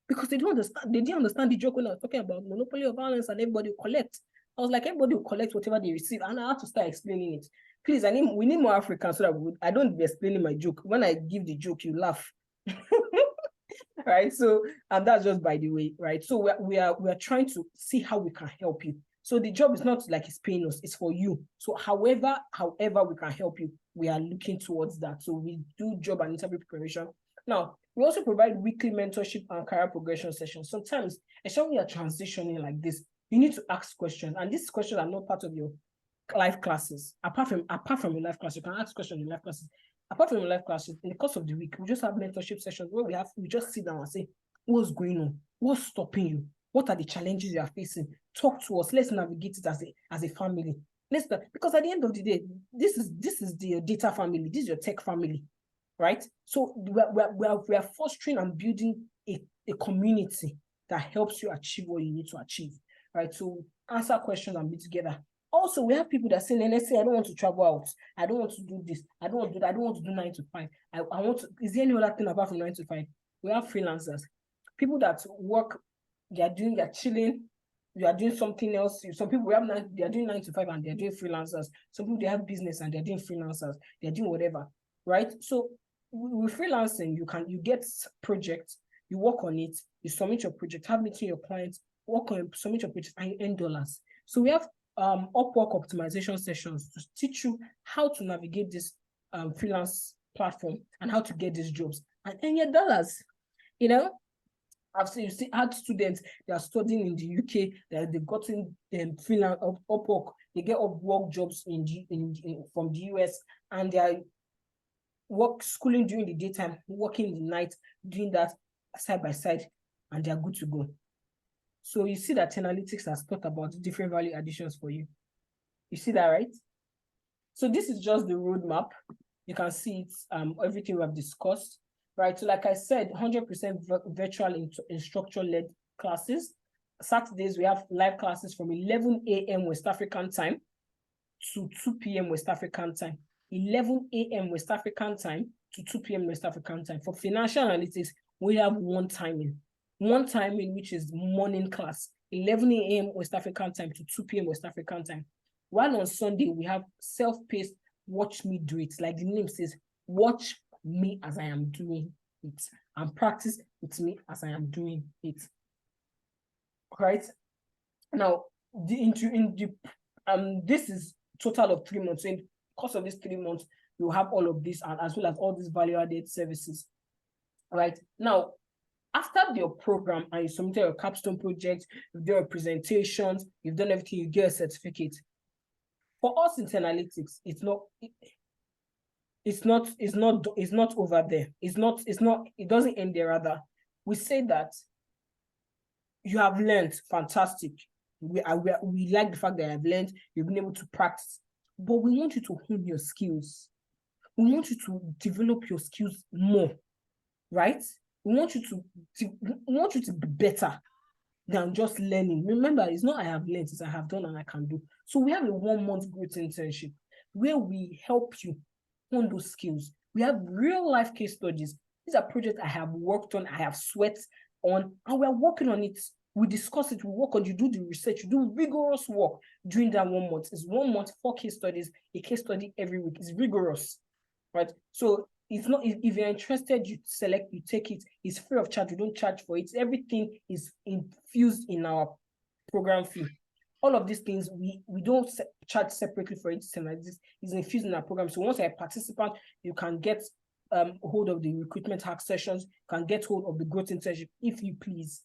because they don't understand. They didn't understand the joke when I was talking about monopoly of violence and everybody will collect. I was like, everybody will collect whatever they receive, and I have to start explaining it. Please, we need more Africans so that I don't be explaining my joke. When I give the joke, you laugh. Right? So, and that's just by the way, right? So we are trying to see how we can help you. So the job is not like it's paying us, it's for you. So however we can help you, we are looking towards that. So we do job and interview preparation. Now, we also provide weekly mentorship and career progression sessions. Sometimes, especially when you're transitioning like this, you need to ask questions. And these questions are not part of your live classes. Apart from your live class, you can ask questions in live classes. Apart from your live classes, in the course of the week, we just have mentorship sessions where we just sit down and say, what's going on? What's stopping you? What are the challenges you are facing? Talk to us. Let's navigate it as a family. Because at the end of the day, this is the data family. This is your tech family, right? So we are fostering and building a community that helps you achieve what you need to achieve, right? So answer questions and be together. Also, we have people that say, let's say, I don't want to travel out. I don't want to do this. I don't want to do that. I don't want to do 9 to 5. I want to, is there any other thing apart from 9 to 5? We have freelancers, people that work, they're chilling, you are doing something else. Some people they are doing 9 to 5 and they're doing freelancers. Some people they have business and they're doing freelancers, they're doing whatever, right? So with freelancing, you get projects, you work on it, you submit your project, have meeting your clients, work on it, submit your project, and you earn dollars. So we have Upwork optimization sessions to teach you how to navigate this freelance platform and how to get these jobs and earn your dollars. You know, I've seen, had students that are studying in the UK that they've gotten freelance Upwork. They get Upwork jobs from the US, and they are schooling during the daytime, working in the night, doing that side by side, and they are good to go. So you see that Analytics has thought about different value additions for you. You see that, right? So this is just the roadmap. You can see it's everything we have discussed, right? So like I said, 100% virtual instructor-led classes. Saturdays, we have live classes from 11 a.m. West African time to 2 p.m. West African time. 11 a.m. West African time to 2 p.m. West African time. For financial analytics, we have one timing, which is morning class, 11 a.m. West African time to 2 p.m. West African time. While on Sunday, we have self-paced, watch me do it. Like the name says, watch me as I am doing it, and practice with me as I am doing it. Right? Now, this is total of 3 months. So in the course of these 3 months, you have all of this, and as well as all these value-added services. Right? Now, after your program and you submit your capstone project, you've done your presentations, you've done everything, you get a certificate. For us in analytics, it's not over there. It doesn't end there. Rather, we say that you have learned, fantastic. We like the fact that you have learned, you've been able to practice, but we want you to hone your skills. We want you to develop your skills more, right? We want you to be better than just learning. Remember, it's not I have learned, it's I have done and I can do. So we have a 1-month growth internship where we help you hone those skills. We have real life case studies. These are projects I have worked on, I have sweat on, and we're working on it. We discuss it, we work on, you do the research, you do rigorous work during that 1 month. It's 1 month, 4 case studies, a case study every week. It's rigorous, right? So it's not, if you're interested, you select, you take it. It's free of charge. We don't charge for it. Everything is infused in our program fee. All of these things, we don't charge separately for it. This is infused in our program. So once you're a participant, you can get hold of the recruitment hack sessions, you can get hold of the growth internship if you please.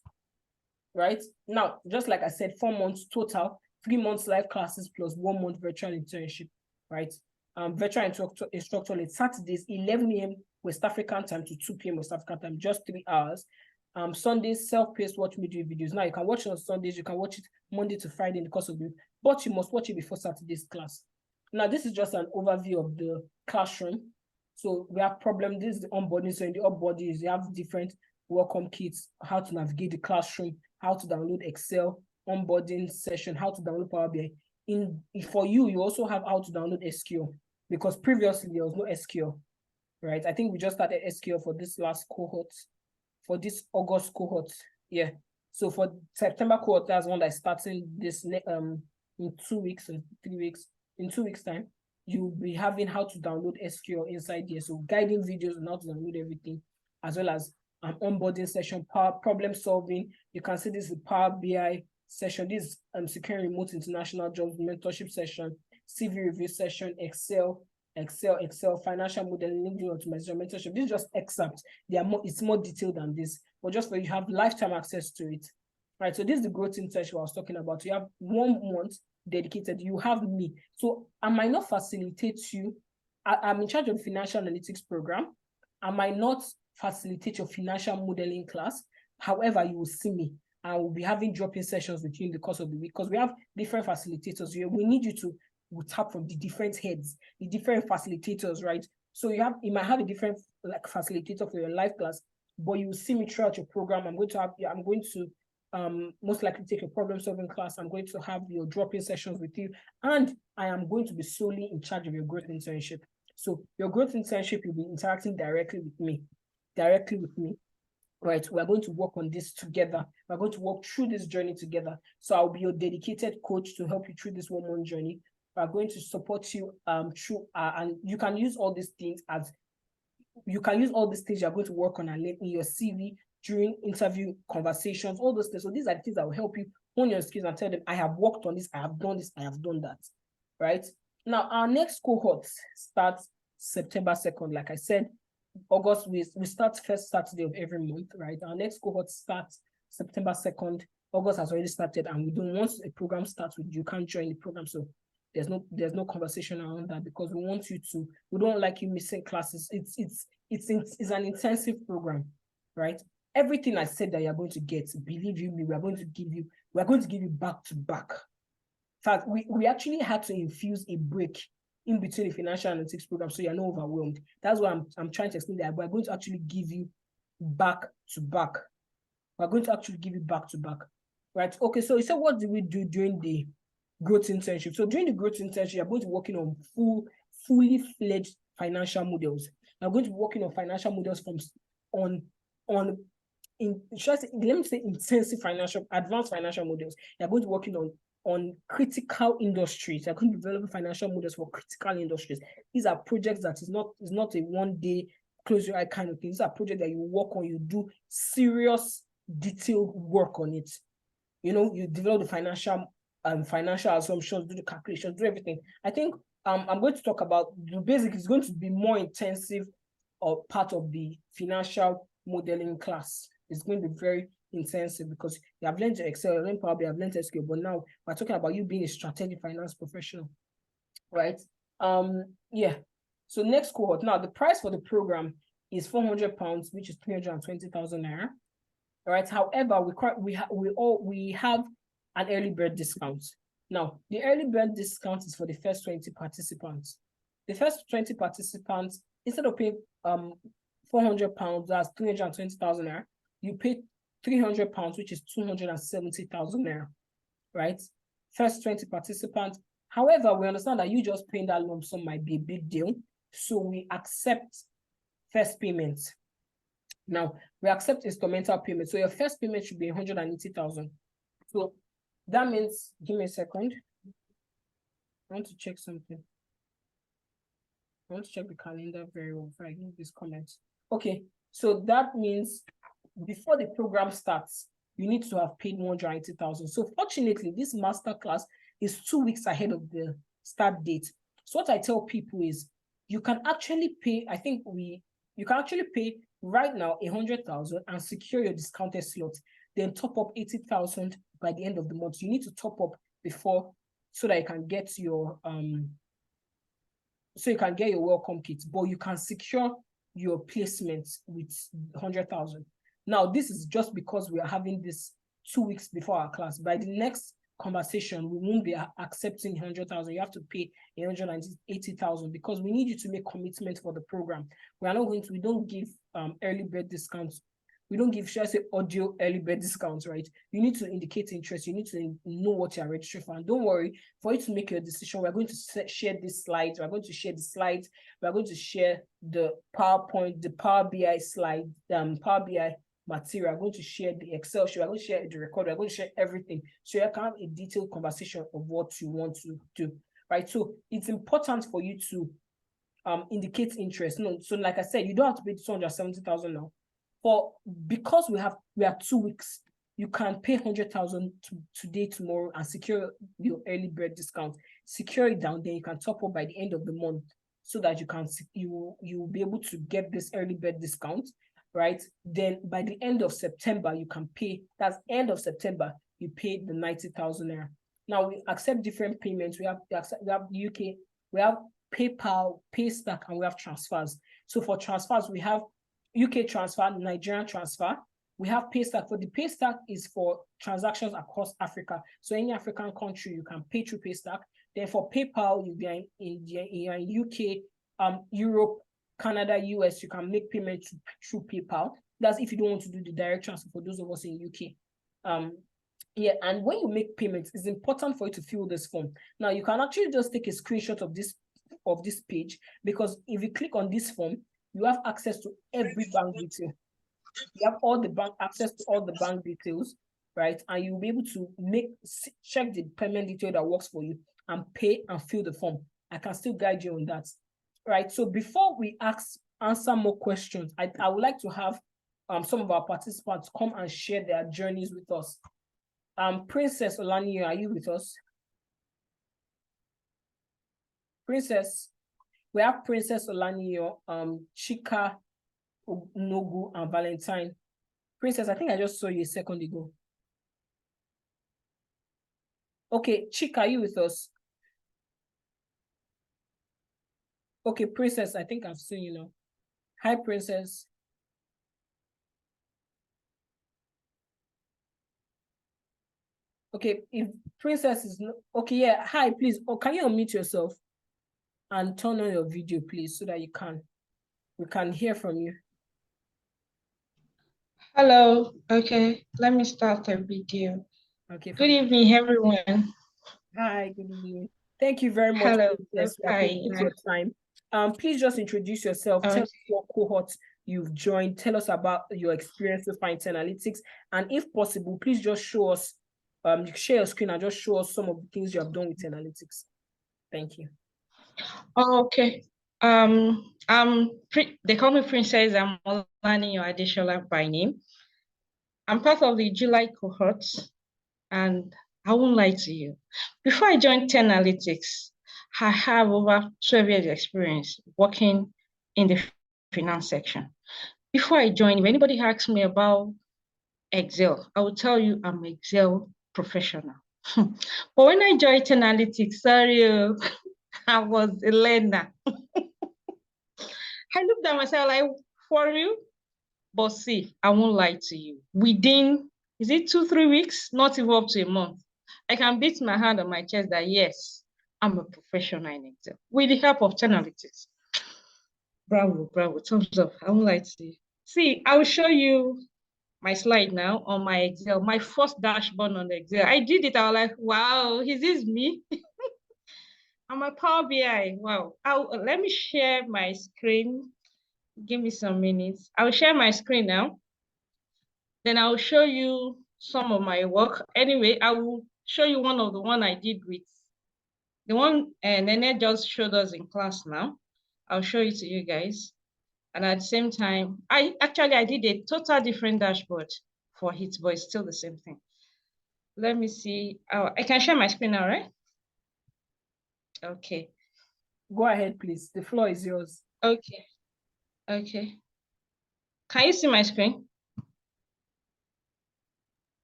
Right? Now, just like I said, 4 months total, 3 months live classes plus 1 month virtual internship, right? Virtual instructor late Saturdays, 11 a.m. West African time to 2 p.m. West African time, just 3 hours. Sundays, self-paced watch me do videos. Now you can watch it on Sundays, you can watch it Monday to Friday in the course of the week, but you must watch it before Saturday's class. Now, this is just an overview of the classroom. So we have problem. This is the onboarding. So in the onboarding, you have different welcome kits, how to navigate the classroom, how to download Excel, onboarding session, how to download Power BI. For you also have how to download SQL, because previously there was no SQL, right? I think we just started SQL for this last cohort, for this August cohort. Yeah. So for September cohort, that's one that's starting this in 2 weeks and 3 weeks. In 2 weeks' time, you'll be having how to download SQL inside here. So guiding videos on how to download everything, as well as onboarding session, problem solving. You can see this is the Power BI session. This is securing remote international jobs mentorship session, CV review session, Excel, financial modeling, LinkedIn automation, mentorship. This is just excerpts. It's more detailed than this, but just for you have lifetime access to it. Right. So this is the growth internship I was talking about. You have 1 month dedicated. You have me. So I might not facilitate you. I'm in charge of the financial analytics program. I might not facilitate your financial modeling class. However, you will see me. I will be having drop-in sessions with you in the course of the week, because we have different facilitators here. We need you to tap from the different heads, the different facilitators, right? So you might have a different facilitator for your live class, but you will see me throughout your program. I'm going to most likely take a problem-solving class. I'm going to have your drop-in sessions with you, and I am going to be solely in charge of your growth internship. So your growth internship, you'll be interacting directly with me. right? We're going to work on this together. We're going to walk through this journey together. So I'll be your dedicated coach to help you through this 1 month journey. We're going to support you through, and you can use all these things as you're going to work on and in your CV during interview conversations, all those things. So these are the things that will help you hone your skills and tell them, I have worked on this, I have done this, I have done that, right? Now, our next cohort starts September 2nd. Like I said, August, we start first Saturday of every month, right? Our next cohort starts September 2nd. August has already started, and we don't want a program starts with you can't join the program. So there's no conversation around that, because we don't like you missing classes. It's an intensive program, right? Everything I said that you're going to get, believe you me, we're going to give you back to back. In fact, we actually had to infuse a break in between the financial analytics program, so you're not overwhelmed. That's why I'm trying to explain that. We're going to actually give you back to back. We're going to actually give you back to back, right? Okay, so you said, what do we do during the growth internship? So during the growth internship, you're going to be working on fully fledged financial models. You're going to be working on financial models intensive advanced financial models. You're going to be working on critical industries. You're going to be developing financial models for critical industries. These are projects that is not a one-day close your eye kind of thing. These are projects that you work on, you do serious detailed work on it. You develop the financial assumptions, do the calculations, do everything. I think I'm going to talk about the basic. Is going to be more intensive or part of the financial modeling class. It's going to be very intensive because you have learned to Excel, you have learned Power BI, you have learned SQL, but now we're talking about you being a strategic finance professional, right? Yeah. So next cohort. Now the price for the program is £400, which is 320,000 naira. All right. However, we have an early bird discount. Now, the early bird discount is for the first 20 participants. The first 20 participants, instead of paying £400, that's 320,000 naira, you pay £300, which is 270,000 naira, right? First 20 participants. However, we understand that you just paying that lump sum might be a big deal, so we accept first payment. Now, we accept instrumental payment. So your first payment should be 180,000. So that means, give me a second. I want to check something. I want to check the calendar very well before I give this comment. Okay, so that means before the program starts, you need to have paid 180,000. So fortunately, this masterclass is 2 weeks ahead of the start date. So what I tell people is you can actually pay, you can actually pay right now 100,000 and secure your discounted slot, then top up 80,000 by the end of the month. You need to top up before so that you can get your welcome kit, but you can secure your placement with 100,000. Now, this is just because we are having this 2 weeks before our class. By the next conversation, we won't be accepting 100,000. You have to pay 180,000 because we need you to make commitment for the program. We don't give early bird discounts. We don't give, should I say, audio early bird discounts, right? You need to indicate interest. You need to know what you're registering for. And don't worry, for you to make your decision, we're going to share these slides. We're going to share the slides. We're going to share the PowerPoint, the Power BI slide, Power BI material. We're going to share the Excel sheet. We're going to share the record. We're going to share everything. So you can have a detailed conversation of what you want to do, right? So it's important for you to indicate interest. No, so like I said, you don't have to pay 270,000 now. Because we have 2 weeks, you can pay 100,000 today, tomorrow, and secure your early bird discount. Secure it down, then you can top up by the end of the month so that you will be able to get this early bird discount, right? Then by the end of September, you can pay. That's end of September, you pay the 90,000 naira. Now we accept different payments. We have UK, we have PayPal, Paystack, and we have transfers. So for transfers, we have UK transfer, Nigerian transfer. We have Paystack. For the Paystack is for transactions across Africa. So any African country, you can pay through Paystack. Then for PayPal, you're in UK, Europe, Canada, US, you can make payment through PayPal. That's if you don't want to do the direct transfer for those of us in UK. Yeah, and when you make payments, it's important for you to fill this form. Now, you can actually just take a screenshot of this page, because if you click on this form, you have access to every bank detail. You have all the bank access to all the bank details, right? And you'll be able to check the payment detail that works for you and pay and fill the form. I can still guide you on that, right? So before we answer more questions, I would like to have some of our participants come and share their journeys with us. Princess Olani, are you with us? Princess, we have Princess Olanio, Chika, Nogu, and Valentine. Princess, I think I just saw you a second ago. Okay, Chika, are you with us? Okay, Princess, I think I've seen you now. Hi, Princess. Okay, if Princess is not, okay, yeah, hi, please. Oh, can you unmute yourself and turn on your video, please, so that we can hear from you. Hello. Okay, let me start the video. Okay. Good evening, everyone. Hi, good evening. Thank you very much. Hello. Princess. We appreciate your time. Please just introduce yourself. Tell us what cohort you've joined. Tell us about your experience with Finance Analytics, and if possible, please just show us. Share your screen and just show us some of the things you have done with analytics. Thank you. Okay. They call me Princess. I'm Olani Adeshola by name. I'm part of the July cohort, and I won't lie to you. Before I joined Analytics, I have over 12 years experience working in the finance section. Before I joined, if anybody asks me about Excel, I will tell you I'm Excel professional. But when I joined Analytics, sorry, I was a learner. I looked at myself like, for real? But see, I won't lie to you. Within, is it 2-3 weeks? Not even up to a month. I can beat my hand on my chest that yes, I'm a professional in Excel with the help of Analytics. Bravo, bravo, thumbs up. I won't lie to you. See, I will show you my slide now on my Excel, my first dashboard on the Excel. I did it, I was like, wow, is this me? On my Power BI, wow. Let me share my screen. Give me some minutes. I'll share my screen now. Then I'll show you some of my work. Anyway, I will show you one of the one I did with the one Nene just showed us in class now. I'll show it to you guys. And at the same time, I did a total different dashboard for it, but it's still the same thing. Let me see. Oh, I can share my screen now, right? Okay. Go ahead, please. The floor is yours. Okay. Okay. Can you see my screen?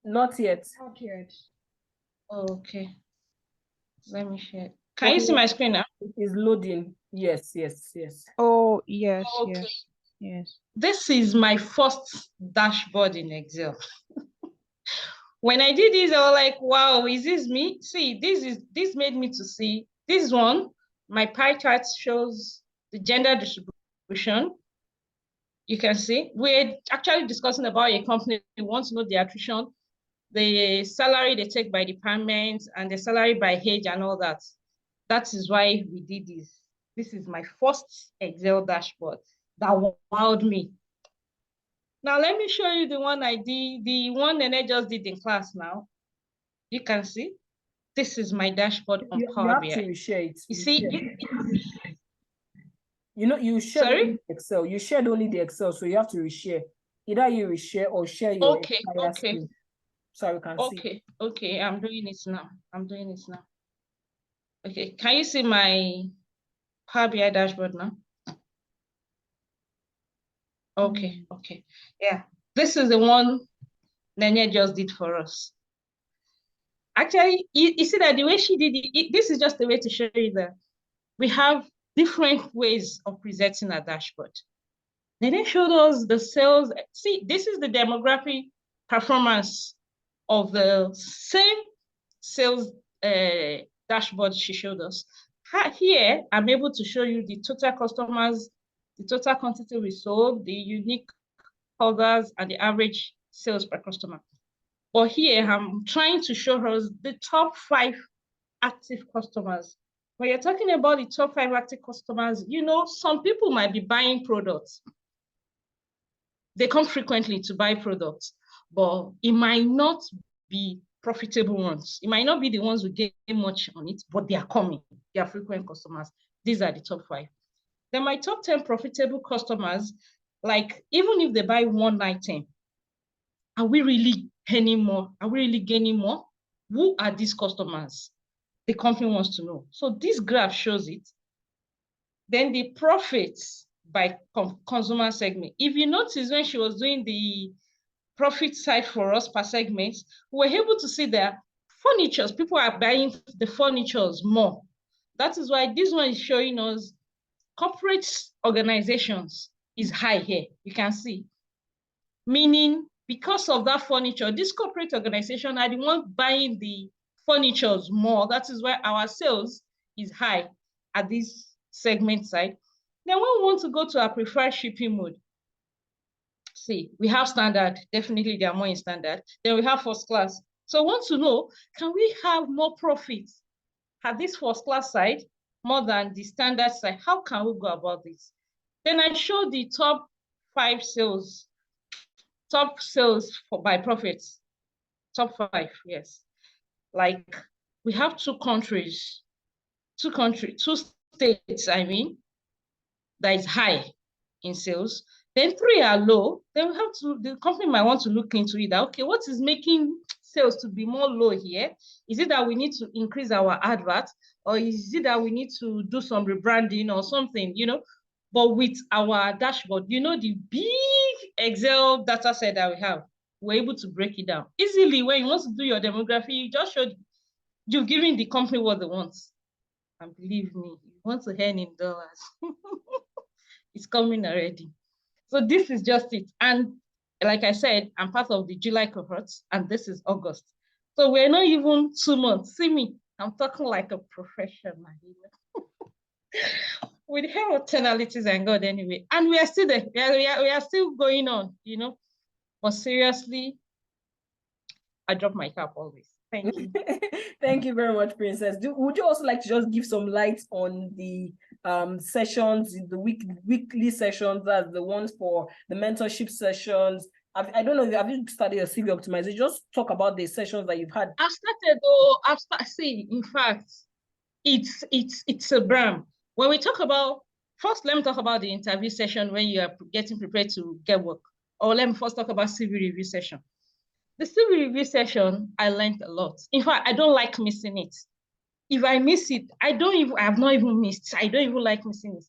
Not yet. Not yet. Okay. Let me share. Can you see my screen now? It is loading. Yes, yes, yes. Oh, yes, Okay. yes. This is my first dashboard in Excel. When I did this, I was like, wow, is this me? See, this made me to see this one. My pie chart shows the gender distribution. You can see we're actually discussing about a company. We want to know the attrition, the salary they take by department, and the salary by age and all that. That is why we did this. This is my first Excel dashboard that wowed me. Now, let me show you the one I did, the one that I just did in class now. You can see, this is my dashboard on Power BI. You have to reshare it. You see, you know, you shared sorry? only the Excel. You shared only the Excel, so you have to reshare. Either you reshare or share your entire screen. So we can see. Okay, I'm doing it now. Okay, can you see my Power BI dashboard now? Okay, okay. Yeah, this is the one Nene just did for us. Actually, you see that the way she did it, this is just a way to show you that we have different ways of presenting a dashboard. Nene showed us the sales. See, this is the demographic performance of the same sales dashboard she showed us. Here, I'm able to show you the total customers, the total quantity we sold, the unique orders, and the average sales per customer. But here, I'm trying to show us the top 5 active customers. When you're talking about the top 5 active customers, you know, some people might be buying products. They come frequently to buy products, but it might not be profitable ones. It might not be the ones who gain much on it, but they are coming. They are frequent customers. These are the top 5. Then my top 10 profitable customers, like even if they buy one item, are we really earning more? Are we really gaining more? Who are these customers? The company wants to know. So this graph shows it. Then the profits by consumer segment. If you notice when she was doing the profit side for us per segment, we were able to see that furnitures, people are buying the furnitures more. That is why this one is showing us corporate organizations is high here. You can see. Meaning, because of that furniture, this corporate organization are the ones buying the furnitures more. That is why our sales is high at this segment side. Then when we want to go to our preferred shipping mode, see, we have standard. Definitely, they are more in standard. Then we have first class. So I want to know, can we have more profits at this first class side more than the standard side? How can we go about this? Then I show the top 5 sales, top sales by profits. Top 5, yes. Like we have 2 countries, 2 states, I mean, that is high in sales. Then 3 are low. Then we have to, the company might want to look into it. That, okay, what is making sales to be more low here? Is it that we need to increase our advert, or is it that we need to do some rebranding or something, you know? But with our dashboard, you know, the big Excel data set that we have, we're able to break it down easily. When you want to do your demography, you just show, you've given the company what they want. And believe me, you want to earn in dollars. It's coming already. So this is just it. And like I said, I'm part of the July cohort, and this is August. So we're not even 2 months. See me, I'm talking like a professional. We have 10 analytics and God anyway. And we are still there. We are still going on, you know. But seriously, I drop my cap always. Thank you. Thank you very much, Princess. Would you also like to just give some light on the sessions, the weekly sessions, that's the ones for the mentorship sessions? I don't know, have you studied a CV optimization? Just talk about the sessions that you've had. I've started, see, in fact, it's a brand. When we talk about, first, let me talk about the interview session when you are getting prepared to get work. Or let me first talk about CV review session. The CV review session, I learned a lot. In fact, I don't like missing it. If I miss it, I have not even missed. I don't even like missing it.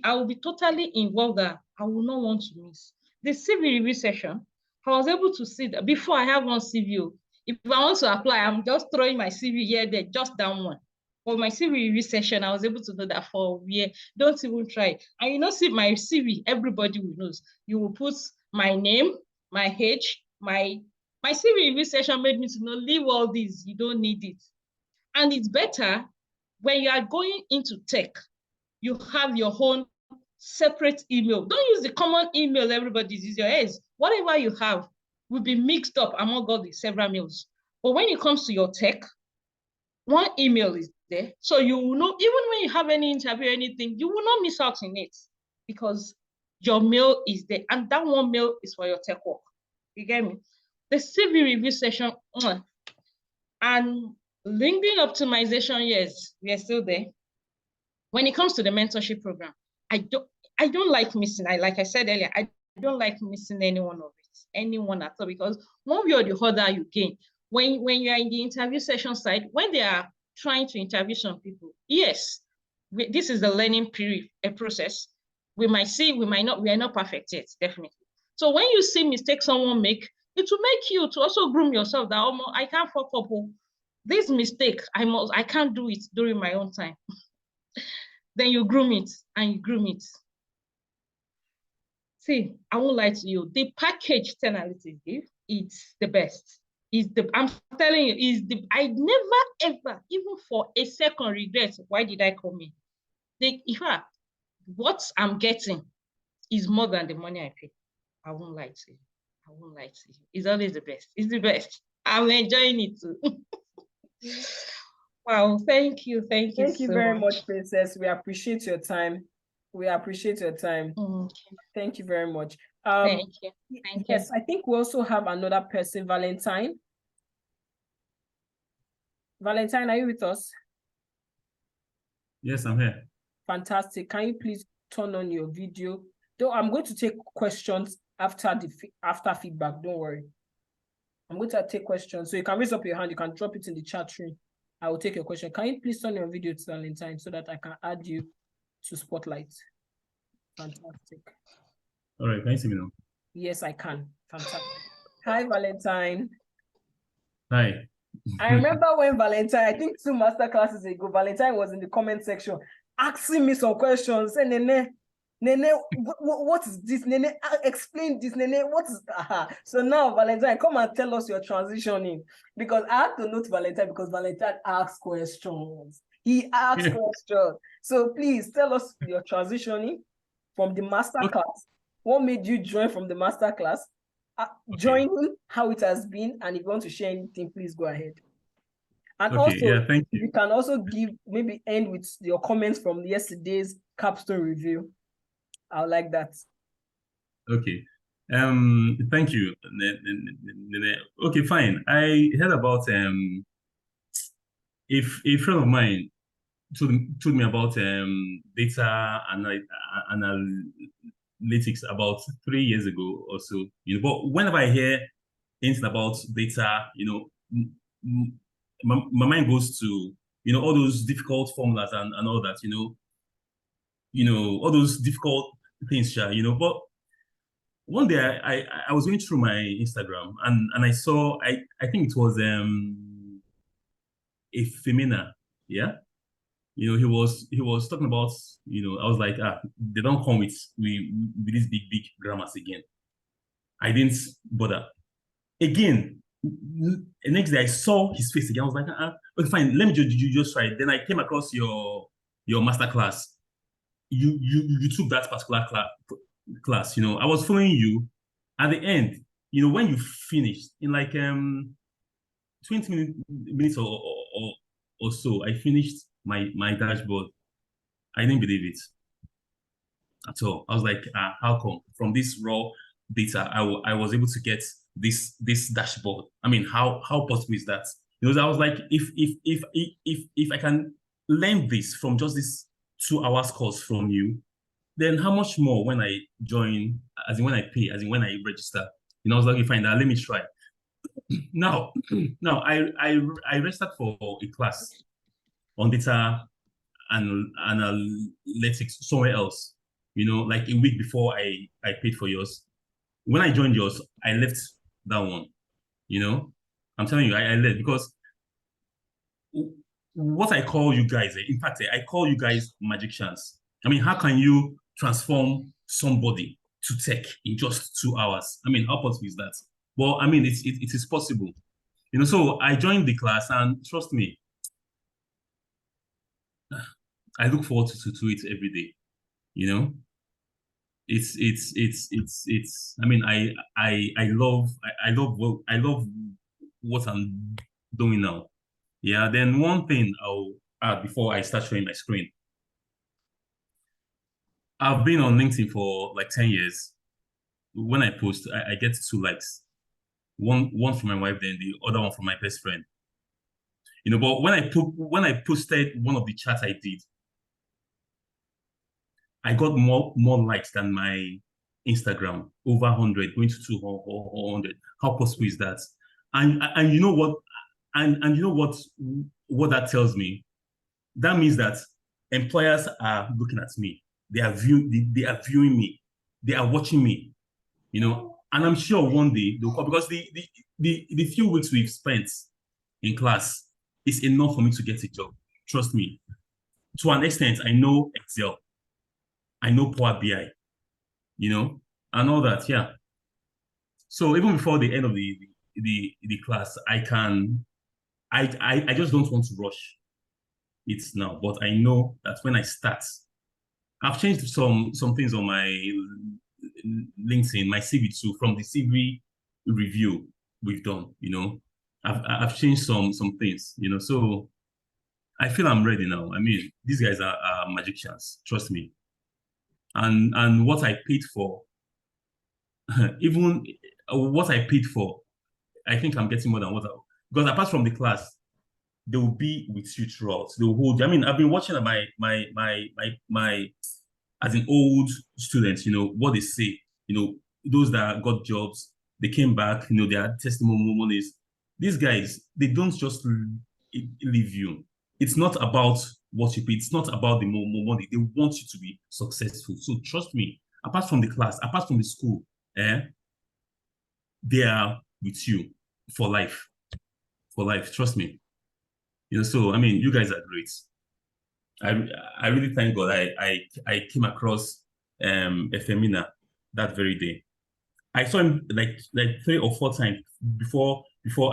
I will be totally involved that I will not want to miss. The CV review session, I was able to see that before I have one CV. If I want to apply, I'm just throwing my CV here, there, just down one. For my CV review session, I was able to do that for a year. Don't even try. And you know, see my CV, everybody will know. You will put my name, my age, my CV review session made me to know, leave all these, you don't need it. And it's better when you are going into tech, you have your own separate email. Don't use the common email everybody's using. Yes, whatever you have will be mixed up among all the several mails. But when it comes to your tech, one email is there. So you will know, even when you have any interview or anything, you will not miss out in it because your mail is there. And that one mail is for your tech work. You get me? The CV review session, and LinkedIn optimization, yes, we are still there. When it comes to the mentorship program, I don't like missing. Like I said earlier, I don't like missing any one of it, anyone at all, because one way or the other you gain. When you are in the interview session side, when they are trying to interview some people, yes, this is the learning period, a process. We might see, we are not perfect yet, definitely. So when you see mistakes someone make, it will make you to also groom yourself that, oh, I can't fuck up. This mistake, I can't do it during my own time. Then you groom it and you groom it. See, I won't lie to you. The package 10 analytics give, it's the best. I'm telling you, I never ever, even for a second, regret why did I come in. In fact, what I'm getting is more than the money I pay. I won't lie to you. I won't lie to you. It's always the best. It's the best. I'm enjoying it too. Wow, thank you. Thank you so very much, Princess. We appreciate your time. We appreciate your time. Okay. Thank you very much. Thank you. Thank you. Yes, I think we also have another person, Valentine. Valentine, are you with us? Yes, I'm here. Fantastic. Can you please turn on your video? Though I'm going to take questions after feedback. Don't worry. I'm going to take questions. So you can raise up your hand. You can drop it in the chat room. I will take your question. Can you please turn your video to Valentine so that I can add you to Spotlight? Fantastic. All right, can you see me now? Yes, I can. Fantastic. Hi, Valentine. Hi. I remember when Valentine, I think 2 master classes ago, Valentine was in the comment section asking me some questions. Say, Nene, what is this? Nene, explain this. Nene, what is So now, Valentine, come and tell us your transitioning. Because I had to note Valentine because Valentine asks questions. He asks questions. So please tell us your transitioning from the master class. What made you join from the master class? Joining, how it has been, and if you want to share anything, please go ahead. And also, thank you. You can also maybe end with your comments from yesterday's capstone review. I would like that. Okay. Thank you. Okay, fine. I heard about if a friend of mine told me about data analytics about 3 years ago or so. But whenever I hear anything about data, my mind goes to all those difficult formulas and all that, all those difficult things, but one day I was going through my Instagram and I saw I think it was a femina, yeah. He was talking about, I was like, they don't come with these big grammars again. I didn't bother. Again, the next day I saw his face again. I was like, okay, fine, let me just try it. Then I came across your master class. You took that particular class. I was following you. At the end, when you finished in like 20 minutes or so, I finished my dashboard. I didn't believe it at all. I was like, how come from this raw data I was able to get this dashboard? I mean, how possible is that? I was like, if I can learn this from just this 2 hours course from you, then how much more when I join, as in when I pay, as in when I register? I was like, okay, fine, let me try. Now I registered for a class on data and analytics somewhere else, like a week before I paid for yours. When I joined yours, I left that one. I'm telling you, I left because what I call you guys, in fact, I call you guys magicians. I mean, how can you transform somebody to tech in just 2 hours? I mean, how possible is that? Well, I mean, it is possible. So I joined the class, and trust me, I look forward to it every day. It's I mean, I love what I'm doing now. Yeah, then one thing I'll add before I start showing my screen. I've been on LinkedIn for like 10 years. When I post, I get 2 likes. One from my wife, then the other one from my best friend. But when I posted one of the chats I did, I got more likes than my Instagram, over 100, going to 200. How possible is that? And you know what? And you know what that tells me? That means that employers are looking at me. They are viewing me. They are watching me. And I'm sure one day they'll call, because the few weeks we've spent in class is enough for me to get a job. Trust me. To an extent, I know Excel. I know Power BI, and all that. Yeah. So even before the end of the class, I just don't want to rush it now. But I know that when I start, I've changed some things on my LinkedIn, my CV too, from the CV review we've done. I've changed some things. So I feel I'm ready now. I mean, these guys are magicians. Trust me. And what I paid for even what I paid for, I think I'm getting more than what I, because apart from the class, they will be with you throughout. They will hold you. I mean, I've been watching my as an old students, what they say, those that got jobs, they came back, their testimonies. These guys, they don't just leave you. It's not about what you pay. It's not about the more money. They want you to be successful. So trust me, apart from the class, apart from the school, they are with you for life. For life, trust me. So I mean, you guys are great. I really thank God I came across Efemina that very day. I saw him like 3 or 4 times before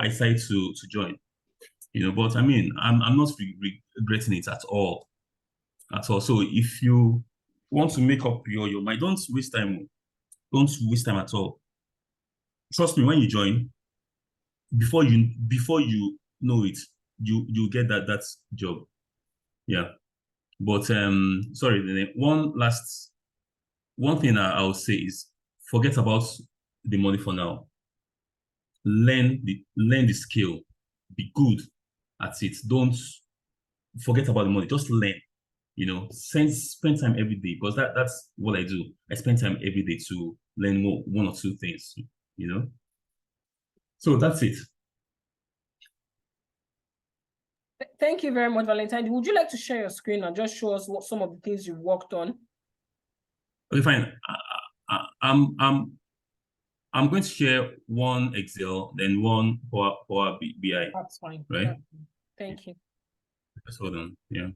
I decided to join. But I mean, I'm not regretting it at all. At all. So if you want to make up your mind, don't waste time. Don't waste time at all. Trust me, when you join, before you know it, you get that job. Yeah. But sorry, one thing I'll say is forget about the money for now. Learn the skill. Be good at it. Don't forget about the money. Just learn. Spend time every day, because that's what I do. I spend time every day to learn one or two things. So that's it. Thank you very much, Valentine. Would you like to share your screen and just show us what some of the things you've worked on? Okay, fine. I'm going to share one Excel, then one Power BI. That's fine. Right? Thank you. Just hold on. Yeah.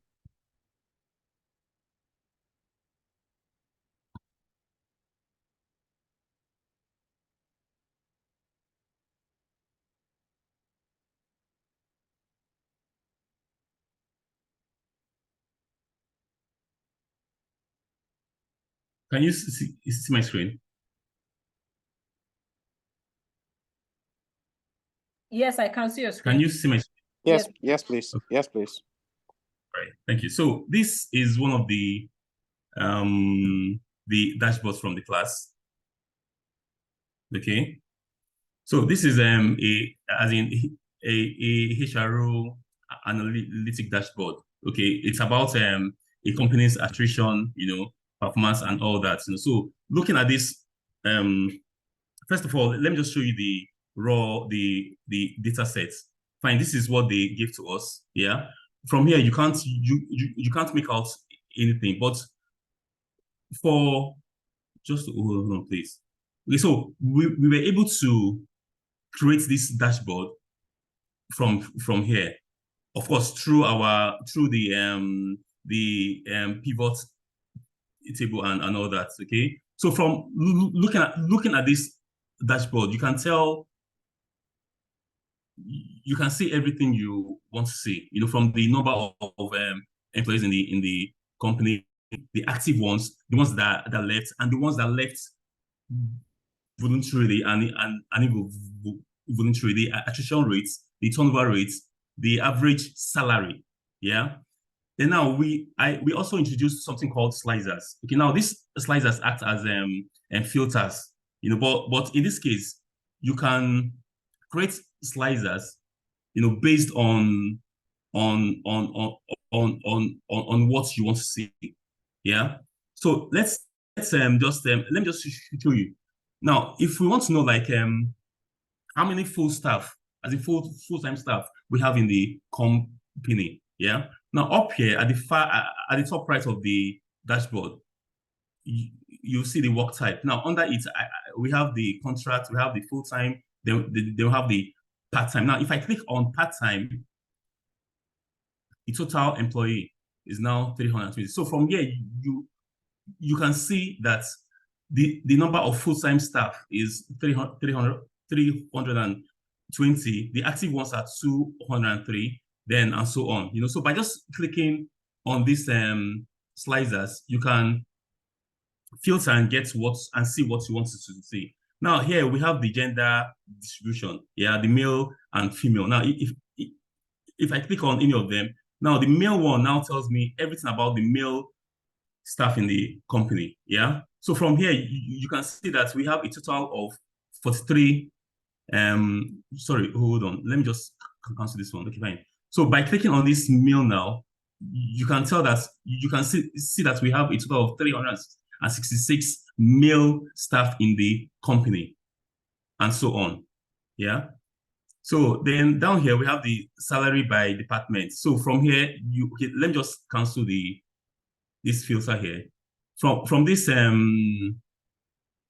Can you see my screen? Yes, I can see your screen. Can you see my screen? Yes, please. Okay. Yes, please. Right. Thank you. So this is one of the dashboards from the class. Okay. So this is a HRO analytic dashboard. Okay, it's about a company's attrition, performance and all that. So looking at this, first of all, let me just show you the data sets. Fine, this is what they give to us. Yeah. From here, you can't make out anything, but for just hold on, please. Okay, so we were able to create this dashboard from here, of course, through the pivot table and all that. Okay, so from looking at this dashboard, you can tell, you can see everything you want to see. From the number of employees in the company, the active ones, the ones that left, and the ones that left voluntarily and voluntarily, the attrition rates, the turnover rates, the average salary. Yeah. Then now we also introduced something called slicers. Okay, now these slicers act as filters. But in this case, you can create slicers, based on what you want to see. Yeah. So let me just show you. Now, if we want to know how many full-time staff we have in the company, yeah. Now up here at the top right of the dashboard, you see the work type. Now under it, we have the contract, we have the full-time, then they'll have the part-time. Now, if I click on part-time, the total employee is now 320. So from here, you can see that the number of full-time staff is 320. The active ones are 203, then and so on. So by just clicking on these slicers, you can filter and see what you want to see. Now here we have the gender distribution. Yeah, the male and female. Now if I click on any of them, now the male one now tells me everything about the male staff in the company. Yeah. So from here, you can see that we have a total of 43. Sorry, hold on. Let me just cancel this one. Okay, fine. So by clicking on this mail now, you can tell that you can see that we have a total of 366 male staff in the company, and so on. Yeah. So then down here we have the salary by department. So from here, let me just cancel this filter here. From this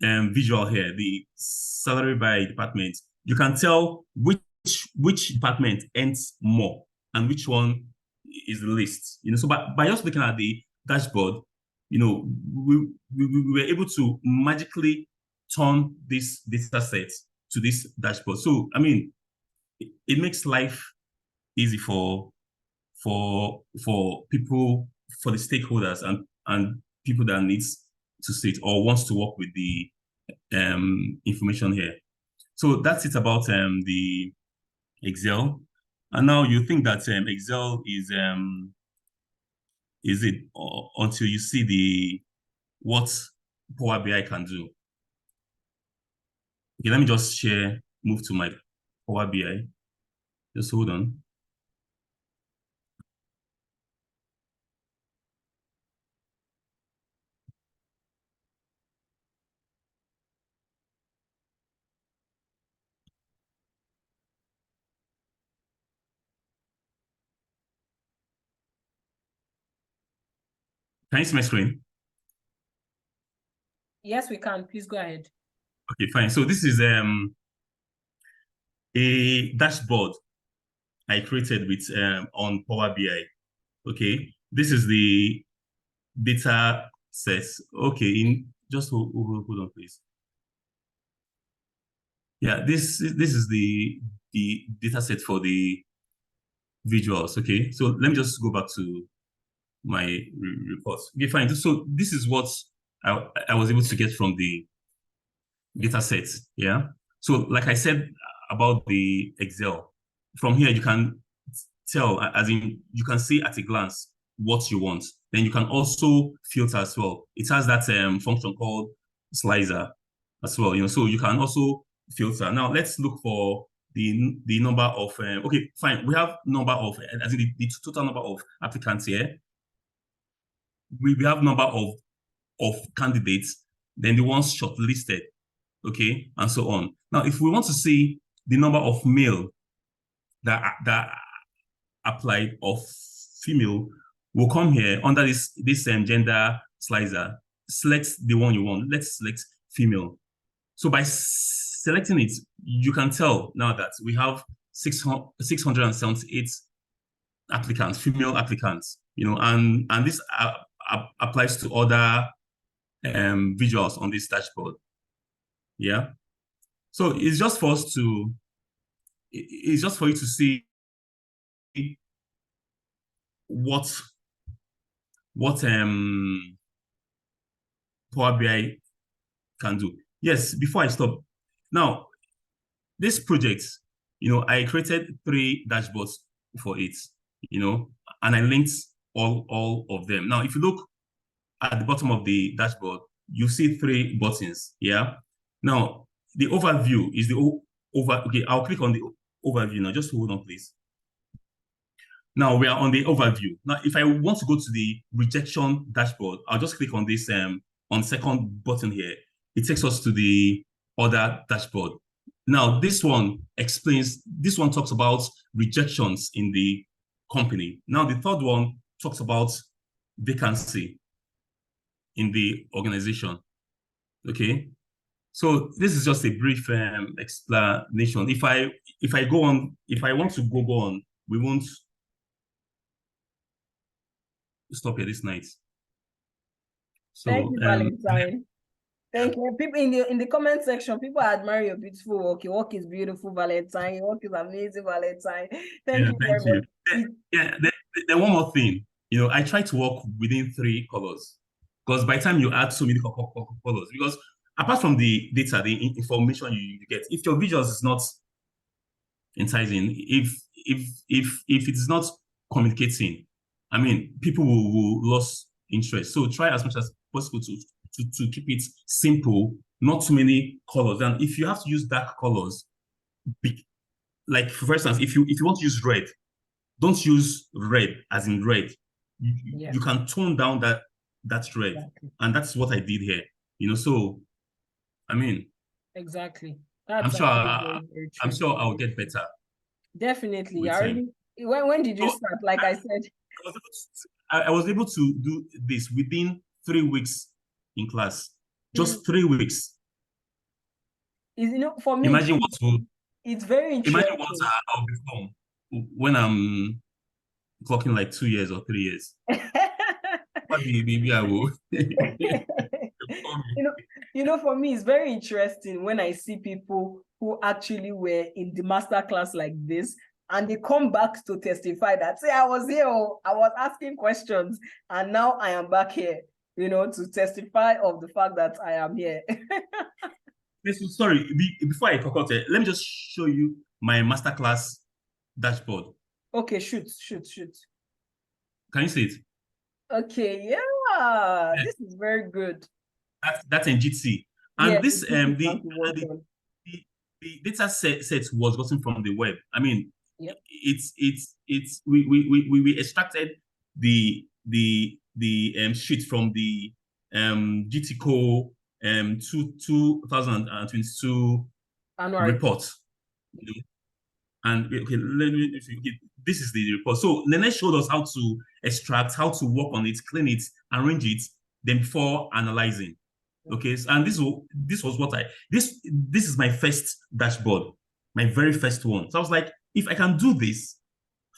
visual here, the salary by department, you can tell which department earns more and which one is the least. So by just looking at the dashboard, we were able to magically turn this data set to this dashboard. So I mean, it makes life easy for people, for the stakeholders and people that needs to see it or wants to work with the information here. So that's it about the Excel. And now you think that Excel is it until you see what Power BI can do. Okay, let me just move to my Power BI. Just hold on. Can you see my screen? Yes, we can. Please go ahead. Okay, fine. So this is a dashboard I created with on Power BI. Okay, this is the data sets. Okay, just hold on, please. Yeah, this is the data set for the visuals. Okay, so let me just go back to my report. Okay, fine. So this is what I was able to get from the data set. Yeah. So like I said about the Excel, from here you can tell, as in you can see at a glance what you want. Then you can also filter as well. It has that function called slicer as well. So you can also filter. Now let's look for the number of okay, fine. We have number of as in the total number of applicants here. We have number of candidates, then the ones shortlisted, okay, and so on. Now, if we want to see the number of male that applied or female, we'll come here under this gender slicer, select the one you want. Let's select female. So by selecting it, you can tell now that we have 678 applicants, female applicants, and this applies to other visuals on this dashboard. Yeah. So it's just for you to see what Power BI can do. Yes, before I stop. Now, this project, I created 3 dashboards for it, and I linked all of them. Now, if you look at the bottom of the dashboard, you see 3 buttons. Yeah. Now, the overview is okay, I'll click on the overview now. Just hold on, please. Now we are on the overview. Now, if I want to go to the rejection dashboard, I'll just click on this on second button here. It takes us to the other dashboard. Now, this one talks about rejections in the company. Now, the third one talks about vacancy in the organization. Okay. So this is just a brief explanation. If I want to go on, we won't stop here this night. So thank you, Valentine. Thank you. People in the comment section, people admire your beautiful work. Your work is beautiful, Valentine. Your work is amazing, Valentine. Thank you very much. Yeah, then one more thing. I try to work within 3 colors, because by the time you add so many colors, because apart from the data, the information you get, if your visuals is not enticing, if it is not communicating, I mean, people will lose interest. So try as much as possible to keep it simple, not too many colors. And if you have to use dark colors, like for instance, if you want to use red, don't use red as in red. You can tone down that red, exactly. And that's what I did here. So I mean, exactly. I'm sure I'll get better. Definitely. When did you start? Like I said, I was able to do this within 3 weeks in class. Just 3 weeks. For me, imagine it's very interesting. Imagine what I'll become when I'm clocking like 2 years or 3 years. Maybe I will. For me, it's very interesting when I see people who actually were in the master class like this, and they come back to testify that, say, I was here, I was asking questions, and now I am back here, to testify of the fact that I am here. Sorry, before I talk out, let me just show you my masterclass dashboard. Okay, shoot. Can you see it? Okay, yeah. This is very good. That's in GT. And this the data set was gotten from the web. I mean, we extracted the sheet from the GTCO 2022 report. And okay, this is the report. So Nene showed us how to extract, how to work on it, clean it, arrange it, then before analyzing. Okay, and this was what this is my first dashboard, my very first one. So I was like, if I can do this,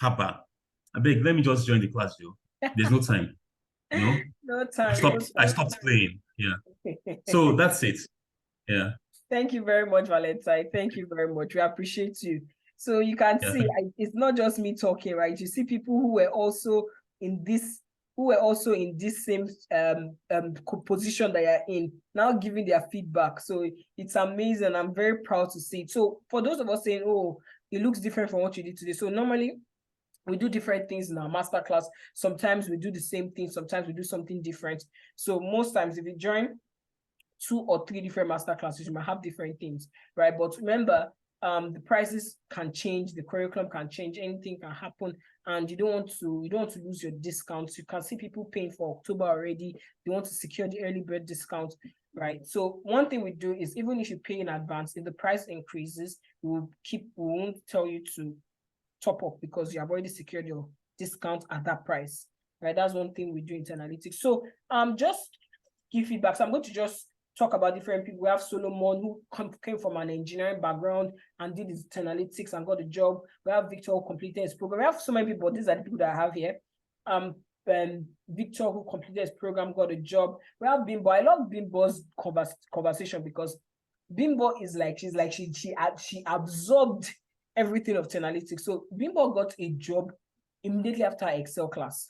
Haba, I beg, let me just join the class, Joe. There's no time, No time. I stopped playing. Yeah. So that's it. Yeah. Thank you very much, Valentine. Thank you very much. We appreciate you. So you can see, it's not just me talking, right? You see people who were also in this same position that you're in, now giving their feedback. So it's amazing. I'm very proud to see it. So for those of us saying, oh, it looks different from what you did today. So normally we do different things in our masterclass. Sometimes we do the same thing. Sometimes we do something different. So most times if you join 2 or 3 different masterclasses, you might have different things, right? But remember, the prices can change, the curriculum can change, anything can happen, and you don't want to lose your discounts. You can see people paying for October already. They want to secure the early bird discount, right? So one thing we do is, even if you pay in advance, if the price increases, we won't tell you to top up because you have already secured your discount at that price, right? That's one thing we do in analytics. So just give feedback. So I'm going to just talk about different people. We have Solomon, who came from an engineering background and did his analytics and got a job. We have Victor, who completed his program. We have so many people. These are the people that I have here. Victor, who completed his program, got a job. We have Bimbo. I love Bimbo's conversation because Bimbo is like, she absorbed everything of analytics. So Bimbo got a job immediately after her Excel class.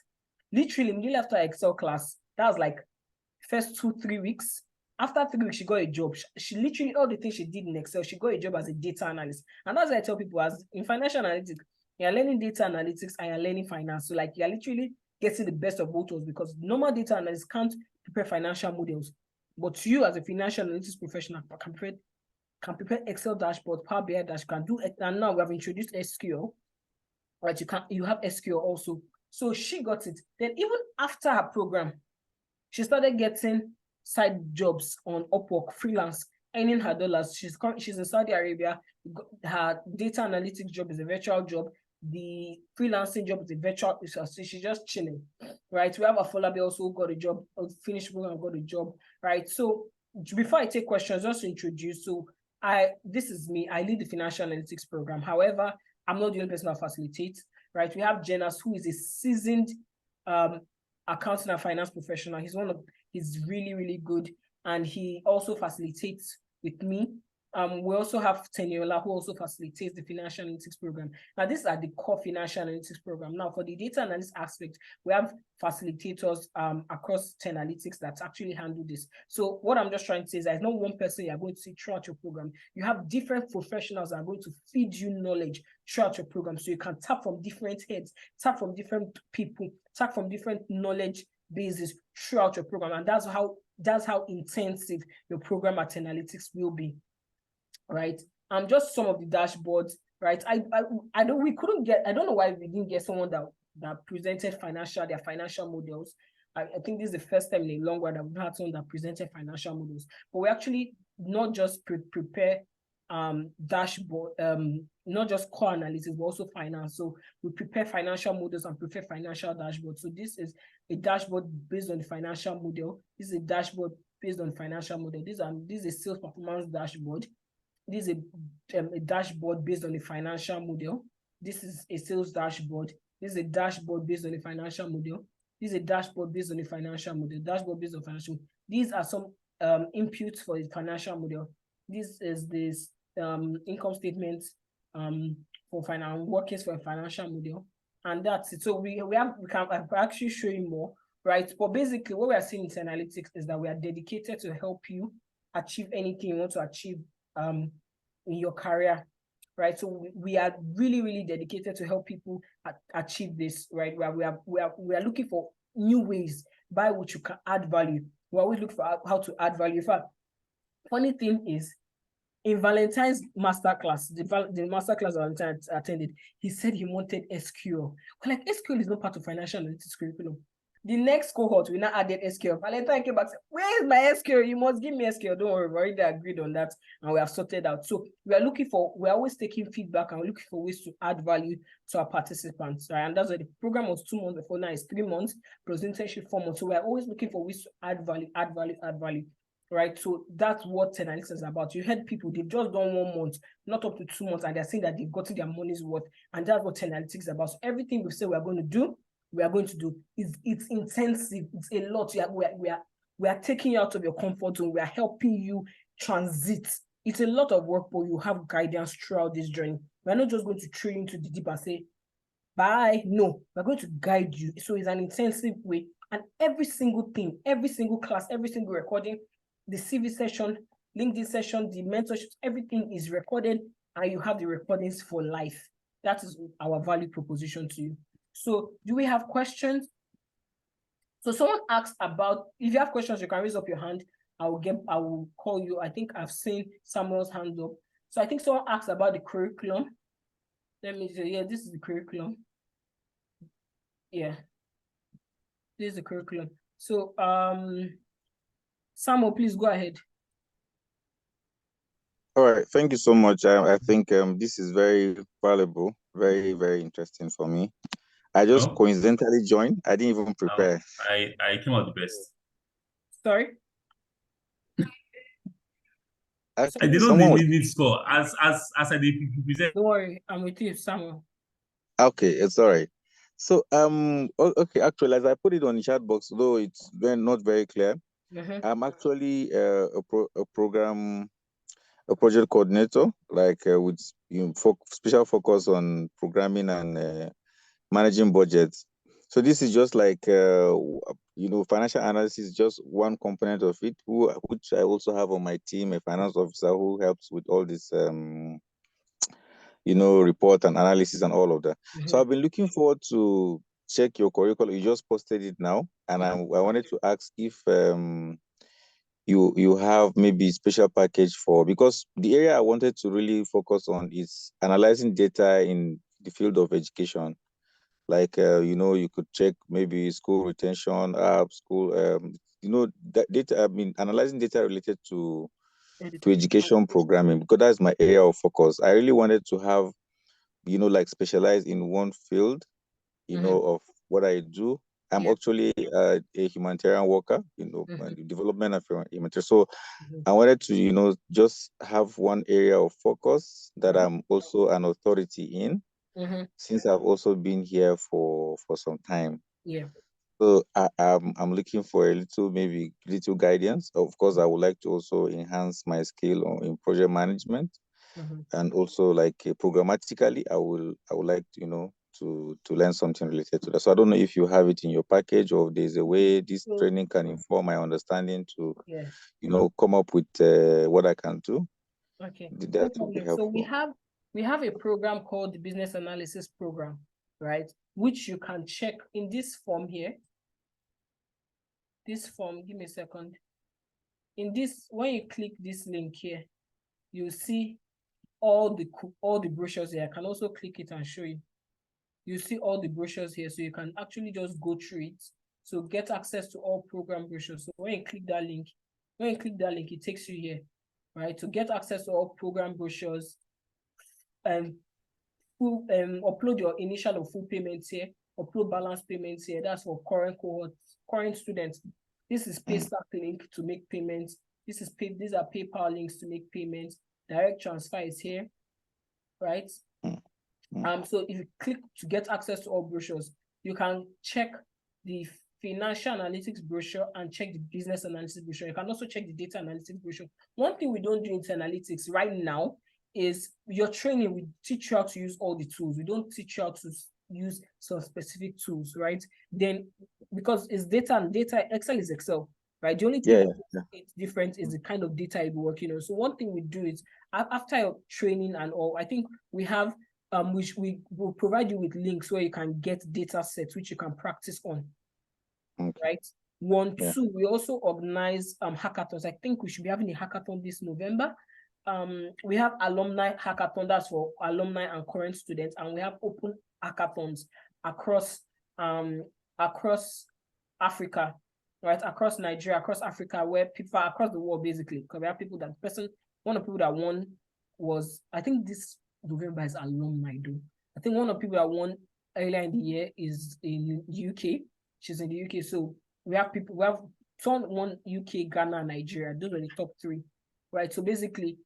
Literally immediately after her Excel class. That was like first 2-3 weeks. After 3 weeks, she got a job. She literally, all the things she did in Excel, she got a job as a data analyst. And that's what I tell people, as in financial analytics, you're learning data analytics and you're learning finance. So like, you're literally getting the best of both worlds, because normal data analysts can't prepare financial models. But you, as a financial analytics professional, can prepare Excel dashboard, Power BI dashboard, can do it. And now we have introduced SQL, right? You have SQL also. So she got it. Then even after her program, she started getting side jobs on Upwork, freelance, earning her dollars. She's in Saudi Arabia. Her data analytics job is a virtual job. The freelancing job is a virtual. So she's just chilling, right? We have Afolabi also got a job, finished program, got a job, right? So before I take questions, just to introduce. So this is me. I lead the financial analytics program. However, I'm not the only person that facilitates, right? We have Jenas, who is a seasoned accounting and finance professional. He's really, really good. And he also facilitates with me. We also have Teniola, who also facilitates the financial analytics program. Now, these are the core financial analytics program. Now, for the data analytics aspect, we have facilitators across 10 analytics that actually handle this. So what I'm just trying to say is there's not one person you're going to see throughout your program. You have different professionals that are going to feed you knowledge throughout your program. So you can tap from different heads, tap from different people, tap from different knowledge basis throughout your program. And that's how that's how intensive your program at Analytics will be, right? Just some of the dashboards, right? I don't know why we didn't get someone that presented their financial models. I think this is the first time in a long while that we've had someone that presented financial models. But we actually not just prepare dashboard, not just core analytics, but also finance. So we prepare financial models and prepare financial dashboards. So this is a dashboard based on the financial model. This is a dashboard based on financial model. This is a sales performance dashboard. This is a dashboard based on the financial model. This is a sales dashboard. This is a dashboard based on the financial model. This is a dashboard based on the financial model. Dashboard based on financial. These are some inputs for the financial model. This is this income statement for financial workings for a financial model, and that's it. So we can actually show you more, right? But basically, what we are seeing in analytics is that we are dedicated to help you achieve anything you want to achieve in your career, right? So we are really dedicated to help people achieve this, right? We are looking for new ways by which you can add value. We always look for how to add value. In fact, funny thing is, in Valentine's masterclass, the masterclass Valentine attended, he said he wanted SQL. We're like, SQL is not part of financial analytics curriculum. The next cohort, we now added SQL. Valentine came back and said, where is my SQL? You must give me SQL. Don't worry, we've already agreed on that and we have sorted out. So we're always taking feedback and we're looking for ways to add value to our participants, right? And that's why the program was 2 months before, now it's 3 months, presentation 4 months. So we're always looking for ways to add value. Right, so that's what analytics is about. You heard people, they've just done 1 month, not up to 2 months, and they're saying that they've gotten their money's worth, and that's what analytics is about. So everything we say we are going to do. It's intensive. It's a lot. We are taking you out of your comfort zone. We are helping you transit. It's a lot of work, but you have guidance throughout this journey. We're not just going to throw you into the deep and say, bye. No, we're going to guide you. So it's an intensive way. And every single thing, every single class, every single recording, the CV session, LinkedIn session, the mentorship, everything is recorded and you have the recordings for life. That is our value proposition to you. So do we have questions? So someone asked about, if you have questions, you can raise up your hand. I will call you. I think I've seen Samuel's hand up. So I think someone asked about the curriculum. Let me say, yeah, this is the curriculum. Yeah, this is the curriculum. So Samuel, please go ahead. All right, thank you so much. I think this is very valuable, very interesting for me. I just coincidentally joined. I didn't even prepare. I came out the best. Sorry? I didn't need score. As I did present. Don't worry, I'm with you, Samuel. Okay, it's all right. So okay, actually, as I put it on the chat box, though it's not very clear, I'm actually a project coordinator, like with special focus on programming and managing budgets. So this is just like financial analysis is just one component of it, which I also have on my team, a finance officer who helps with all this report and analysis and all of that. So I've been looking forward to check your curriculum. You just posted it now, and I wanted to ask if you have maybe a special package because the area I wanted to really focus on is analyzing data in the field of education. Like you could check maybe school retention, school data. I mean, analyzing data related to education programming, because that's my area of focus. I really wanted to have like specialize in one field of what I do. I'm actually a humanitarian worker, development of humanitarian. So I wanted to just have one area of focus that I'm also an authority in, since I've also been here for some time. Yeah. So I'm looking for a little guidance. Of course, I would like to also enhance my skill in project management, and also like programmatically, I would like to learn something related to that. So I don't know if you have it in your package, or if there's a way this training can inform my understanding to come up with what I can do. Okay. That would be helpful. So we have a program called the Business Analysis Program, right? Which you can check in this form here. This form, give me a second. in this, when you click this link here, you'll see all the brochures here. I can also click it and show you. You see all the brochures here, so you can actually just go through it. So get access to all program brochures. So when you click that link, it takes you here, right? To get access to all program brochures, and upload your initial or full payments here, upload balance payments here. That's for current cohorts, current students. This is PayStack link to make payments. These are PayPal links to make payments. Direct transfer is here, right? So if you click to get access to all brochures, you can check the financial analytics brochure and check the business analytics brochure. You can also check the data analytics brochure. One thing we don't do in analytics right now is your training. We teach you how to use all the tools. We don't teach you how to use some specific tools, right? Then, because it's data, and data, Excel is Excel, right? The only thing it's different is the kind of data you're working on. So one thing we do is, after your training and all, I think we have which we will provide you with links where you can get data sets which you can practice on. Right? Two, we also organize hackathons. I think we should be having a hackathon this November. We have alumni hackathon, that's for alumni and current students, and we have open hackathons across Africa, right? Across Nigeria, across Africa, where people are across the world, basically. Because we have people that one of the people that won was, I think this November is alumni though. I think one of the people that won earlier in the year is in the UK. She's in the UK. So we have someone UK, Ghana, Nigeria. Those are the top three, right? So basically,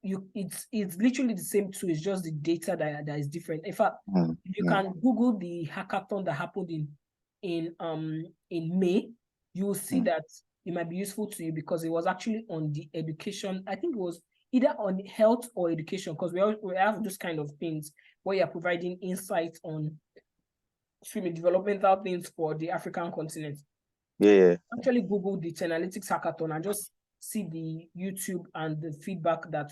it's literally the same tool. It's just the data that is different. In fact, if you can Google the hackathon that happened in May, you will see that it might be useful to you, because it was actually on the education. I think it was either on health or education, because we have those kind of things where you're providing insight on developmental things for the African continent. Actually Google the analytics hackathon and just see the YouTube and the feedback that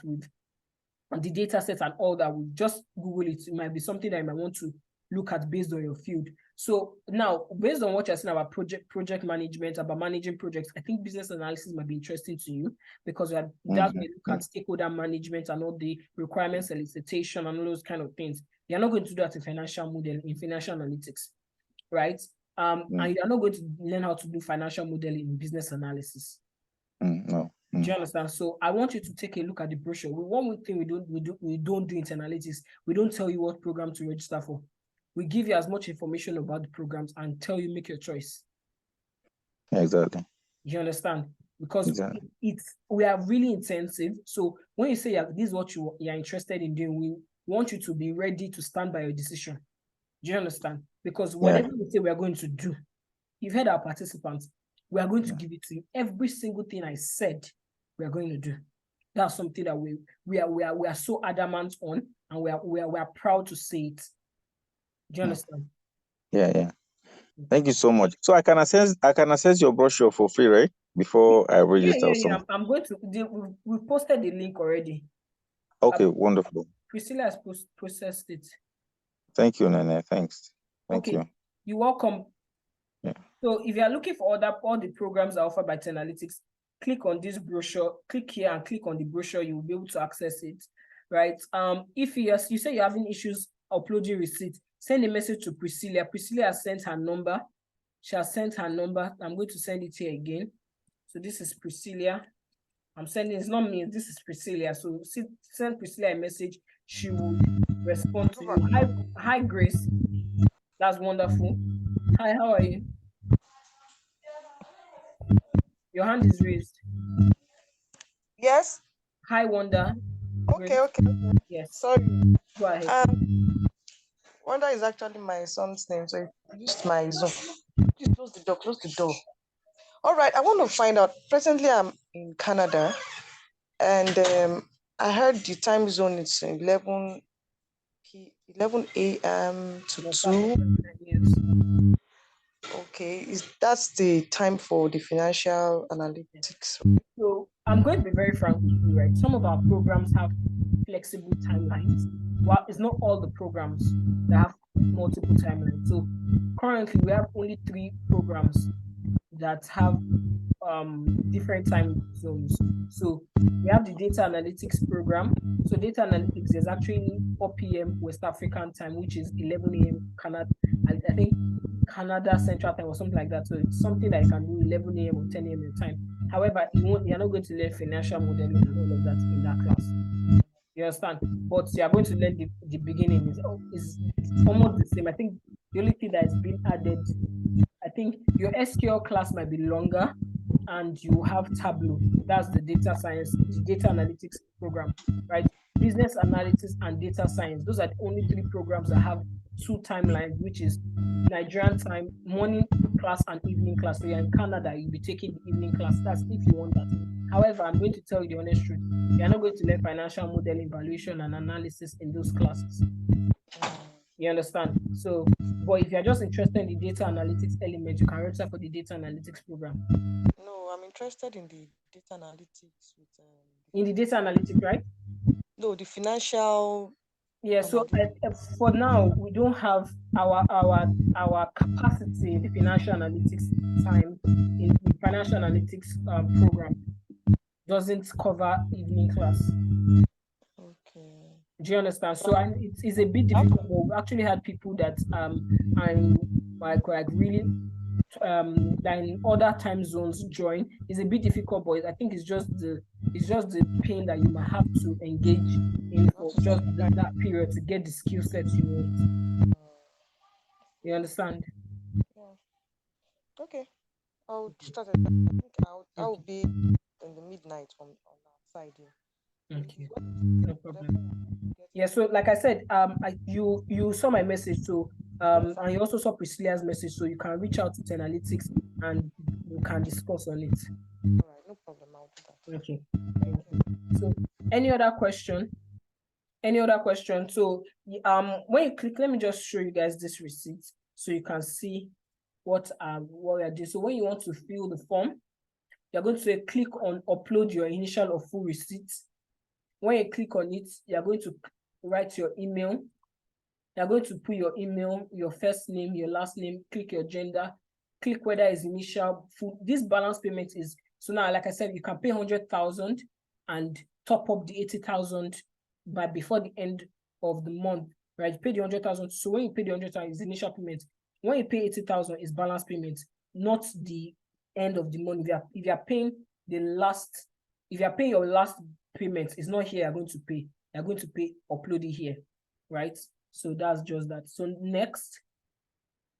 and the data sets and all that. Would just Google it. It might be something that you might want to look at based on your field. So now, based on what you're saying about project management, about managing projects, I think business analysis might be interesting to you, because that's where you look at stakeholder management and all the requirement solicitation and all those kind of things. You're not going to do that in financial analytics, right? And you're not going to learn how to do financial modeling in business analysis. No. Do you understand? So I want you to take a look at the brochure. One thing we don't do in analytics, we don't tell you what program to register for. We give you as much information about the programs and tell you make your choice. Exactly. You understand? Because we are really intensive. So when you say this is what you're interested in doing, we want you to be ready to stand by your decision. Do you understand? Because whatever we say we are going to do, you've heard our participants, we are going to give it to you. Every single thing I said, we are going to do. That's something that we are so adamant on, and we are proud to say it. Do you understand? Yeah. Thank you so much. So I can access your brochure for free, right? Before I register. Yeah. I'm going to. We posted the link already. Okay, wonderful. Priscilla has processed it. Thank you, Nene. Thanks. Thank you. You're welcome. Yeah. So if you are looking for all the programs that are offered by Analytics, click on this brochure. Click here and click on the brochure. You will be able to access it, right? If you say you're having issues uploading receipts, send a message to Priscilla. Priscilla has sent her number. She has sent her number. I'm going to send it here again. So this is Priscilla. I'm sending, it's not me, this is Priscilla. So send Priscilla a message. She will respond to you. Hi, Grace. That's wonderful. Hi, how are you? Your hand is raised. Yes. Hi, Wanda. Okay. Yes. Sorry. Go ahead. Wanda is actually my son's name, so I used my Zoom. Please close the door. Close the door. All right. I want to find out. Presently, I'm in Canada, and I heard the time zone is 11 a.m. to 2. Yes. Okay, that's the time for the financial analytics. So I'm going to be very frank with you, right? Some of our programs have flexible timelines. Well, it's not all the programs that have multiple timelines. So currently we have only 3 programs that have different time zones. So we have the data analytics program. So data analytics is actually 4 p.m. West African time, which is 11 a.m. Canada. I think Canada Central Time or something like that. So it's something that you can do 11 a.m. or 10 a.m. your time. However, you're not going to learn financial modeling and all of that in that class. You understand? But you are going to learn the beginning is almost the same. I think the only thing that has been added, I think your SQL class might be longer, and you have Tableau. That's the data science, the data analytics program, right? Business analytics and data science. Those are the only 3 programs that have 2 timelines, which is Nigerian time, morning class and evening class. So you're in Canada, you'll be taking the evening class. That's if you want that. However, I'm going to tell you the honest truth. You're not going to learn financial modeling, valuation, and analysis in those classes. You understand? So, but if you're just interested in the data analytics element, you can register for the data analytics program. No, I'm interested in the data analytics with in the data analytics, right? No, the financial. Yeah, so for now, we don't have our capacity in the financial analytics time in the financial analytics program doesn't cover evening class. Okay. Do you understand? So it's a bit difficult. We've actually had people that I'm like really that in other time zones join. It's a bit difficult, but I think it's just the pain that you might have to engage in for just that period to get the skill sets you want. You understand? Yeah. Okay. I'll start. I think I'll be in the midnight on that side here. Okay, no problem. Yeah, so like I said, you saw my message, so and you also saw Priscilla's message, so you can reach out to Analytics and we can discuss on it. All right, no problem. I'll do that. Okay. So any other question? Any other question? So when you click, let me just show you guys this receipt so you can see what we are doing. So when you want to fill the form, you're going to click on upload your initial or full receipt. When you click on it, you're going to write your email. You're going to put your email, your first name, your last name, click your gender, click whether it's initial, full. This balance payment is, so now, like I said, you can pay 100,000 and top up the 80,000 by before the end of the month, right? You pay the 100,000. So when you pay the 100,000, it's initial payment. When you pay 80,000, it's balance payment, not the end of the month. If you are paying your last payment, it's not here you're going to pay. You're going to pay upload it here, right? So that's just that. So next,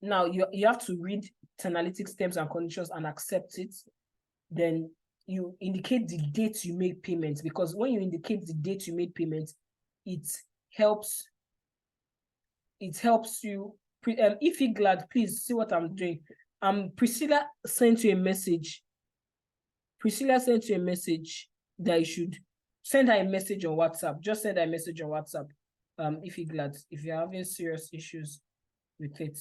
now you have to read Analytics terms and conditions and accept it. Then you indicate the date you make payments, because when you indicate the date you made payments, it helps you. If you're glad, please see what I'm doing. Priscilla sent you a message. Priscilla sent you a message that you should send her a message on WhatsApp. Just send her a message on WhatsApp. If you're glad, if you're having serious issues with it,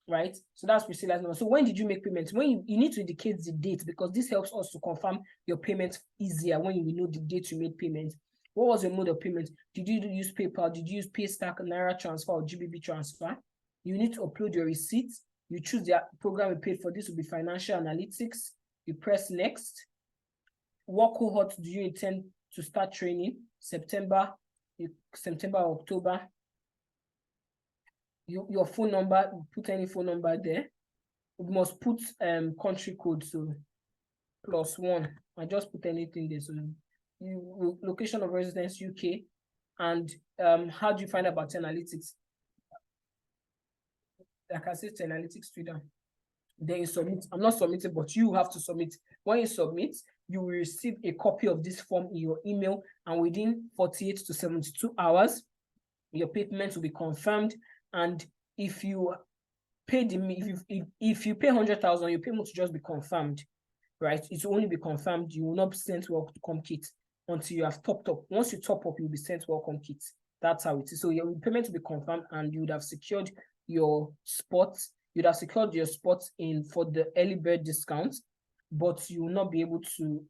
right? So that's Priscilla's number. So when did you make payments? When you need to indicate the date, because this helps us to confirm your payment easier when we know the date you made payment. What was your mode of payment? Did you use PayPal? Did you use Paystack, Naira transfer, or GBP transfer? You need to upload your receipt. You choose the program you paid for. This will be financial analytics. You press next. What cohort do you intend to start training? September, October. Your phone number, put any phone number there. You must put country code, so +1. I just put anything there. So location of residence UK, and how do you find about Analytics? Like I said, Analytics Twitter. Then you submit. I'm not submitting, but you have to submit. When you submit, you will receive a copy of this form in your email, and within 48 to 72 hours, your payment will be confirmed. And if you pay if you pay 100,000, your payment will just be confirmed, right? It will only be confirmed. You will not be sent welcome kit until you have topped up. Once you top up, you'll be sent welcome kit. That's how it is. So your payment will be confirmed, and you would have secured your spot. You'd have secured your spot for the early bird discount, but you will not be able to.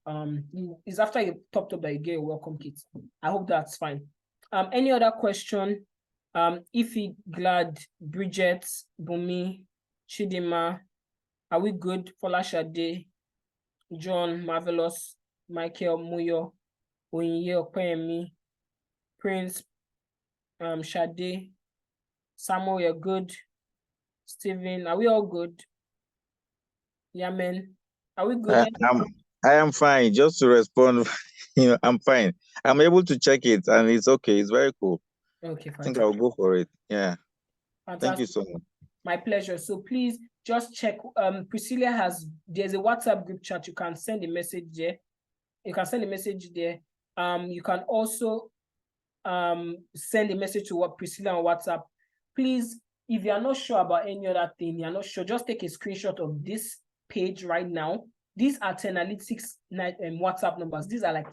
It's after you topped up that you get a welcome kit. I hope that's fine. Any other question? Ify, Glad, Bridget, Bumi, Chidima, are we good? Folashade, John, Marvelous, Michael, Muyo, Oyinye Okoyemi, Prince, Shade, Samuel, you're good. Steven, are we all good? Yeah, man. Are we good? I am fine. Just to respond, I'm fine. I'm able to check it, and it's okay. It's very cool. Okay, I think I'll go for it. Yeah. Thank you so much. My pleasure. So please just check. Priscilla there's a WhatsApp group chat. You can send a message there. You can send a message there. You can also send a message to Priscilla on WhatsApp. Please, if you are not sure about any other thing, you're not sure, just take a screenshot of this page right now. These are Tenalytics WhatsApp numbers. These are like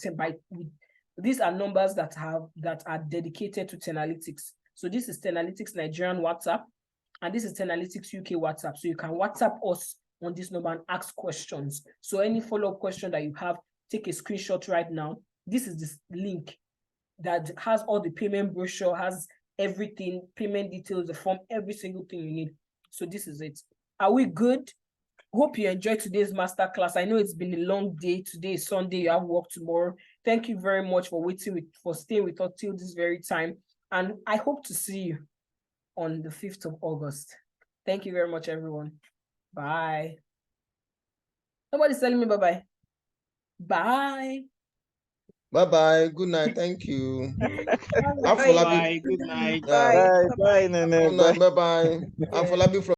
these are numbers that are dedicated to Tenalytics. So this is Tenalytics Nigerian WhatsApp, and this is Tenalytics UK WhatsApp. So you can WhatsApp us on this number and ask questions. So any follow-up question that you have, take a screenshot right now. This is this link that has all the payment brochure, has everything, payment details, the form, every single thing you need. So this is it. Are we good? Hope you enjoyed today's masterclass. I know it's been a long day. Today is Sunday. You have work tomorrow. Thank you very much for staying with us till this very time. And I hope to see you on the 5th of August. Thank you very much, everyone. Bye. Nobody's telling me bye-bye. Bye. Bye-bye. Good night. Thank you. Bye. Bye. Good night. Yeah. Bye, Nene. Good night. Bye-bye. Afolabi from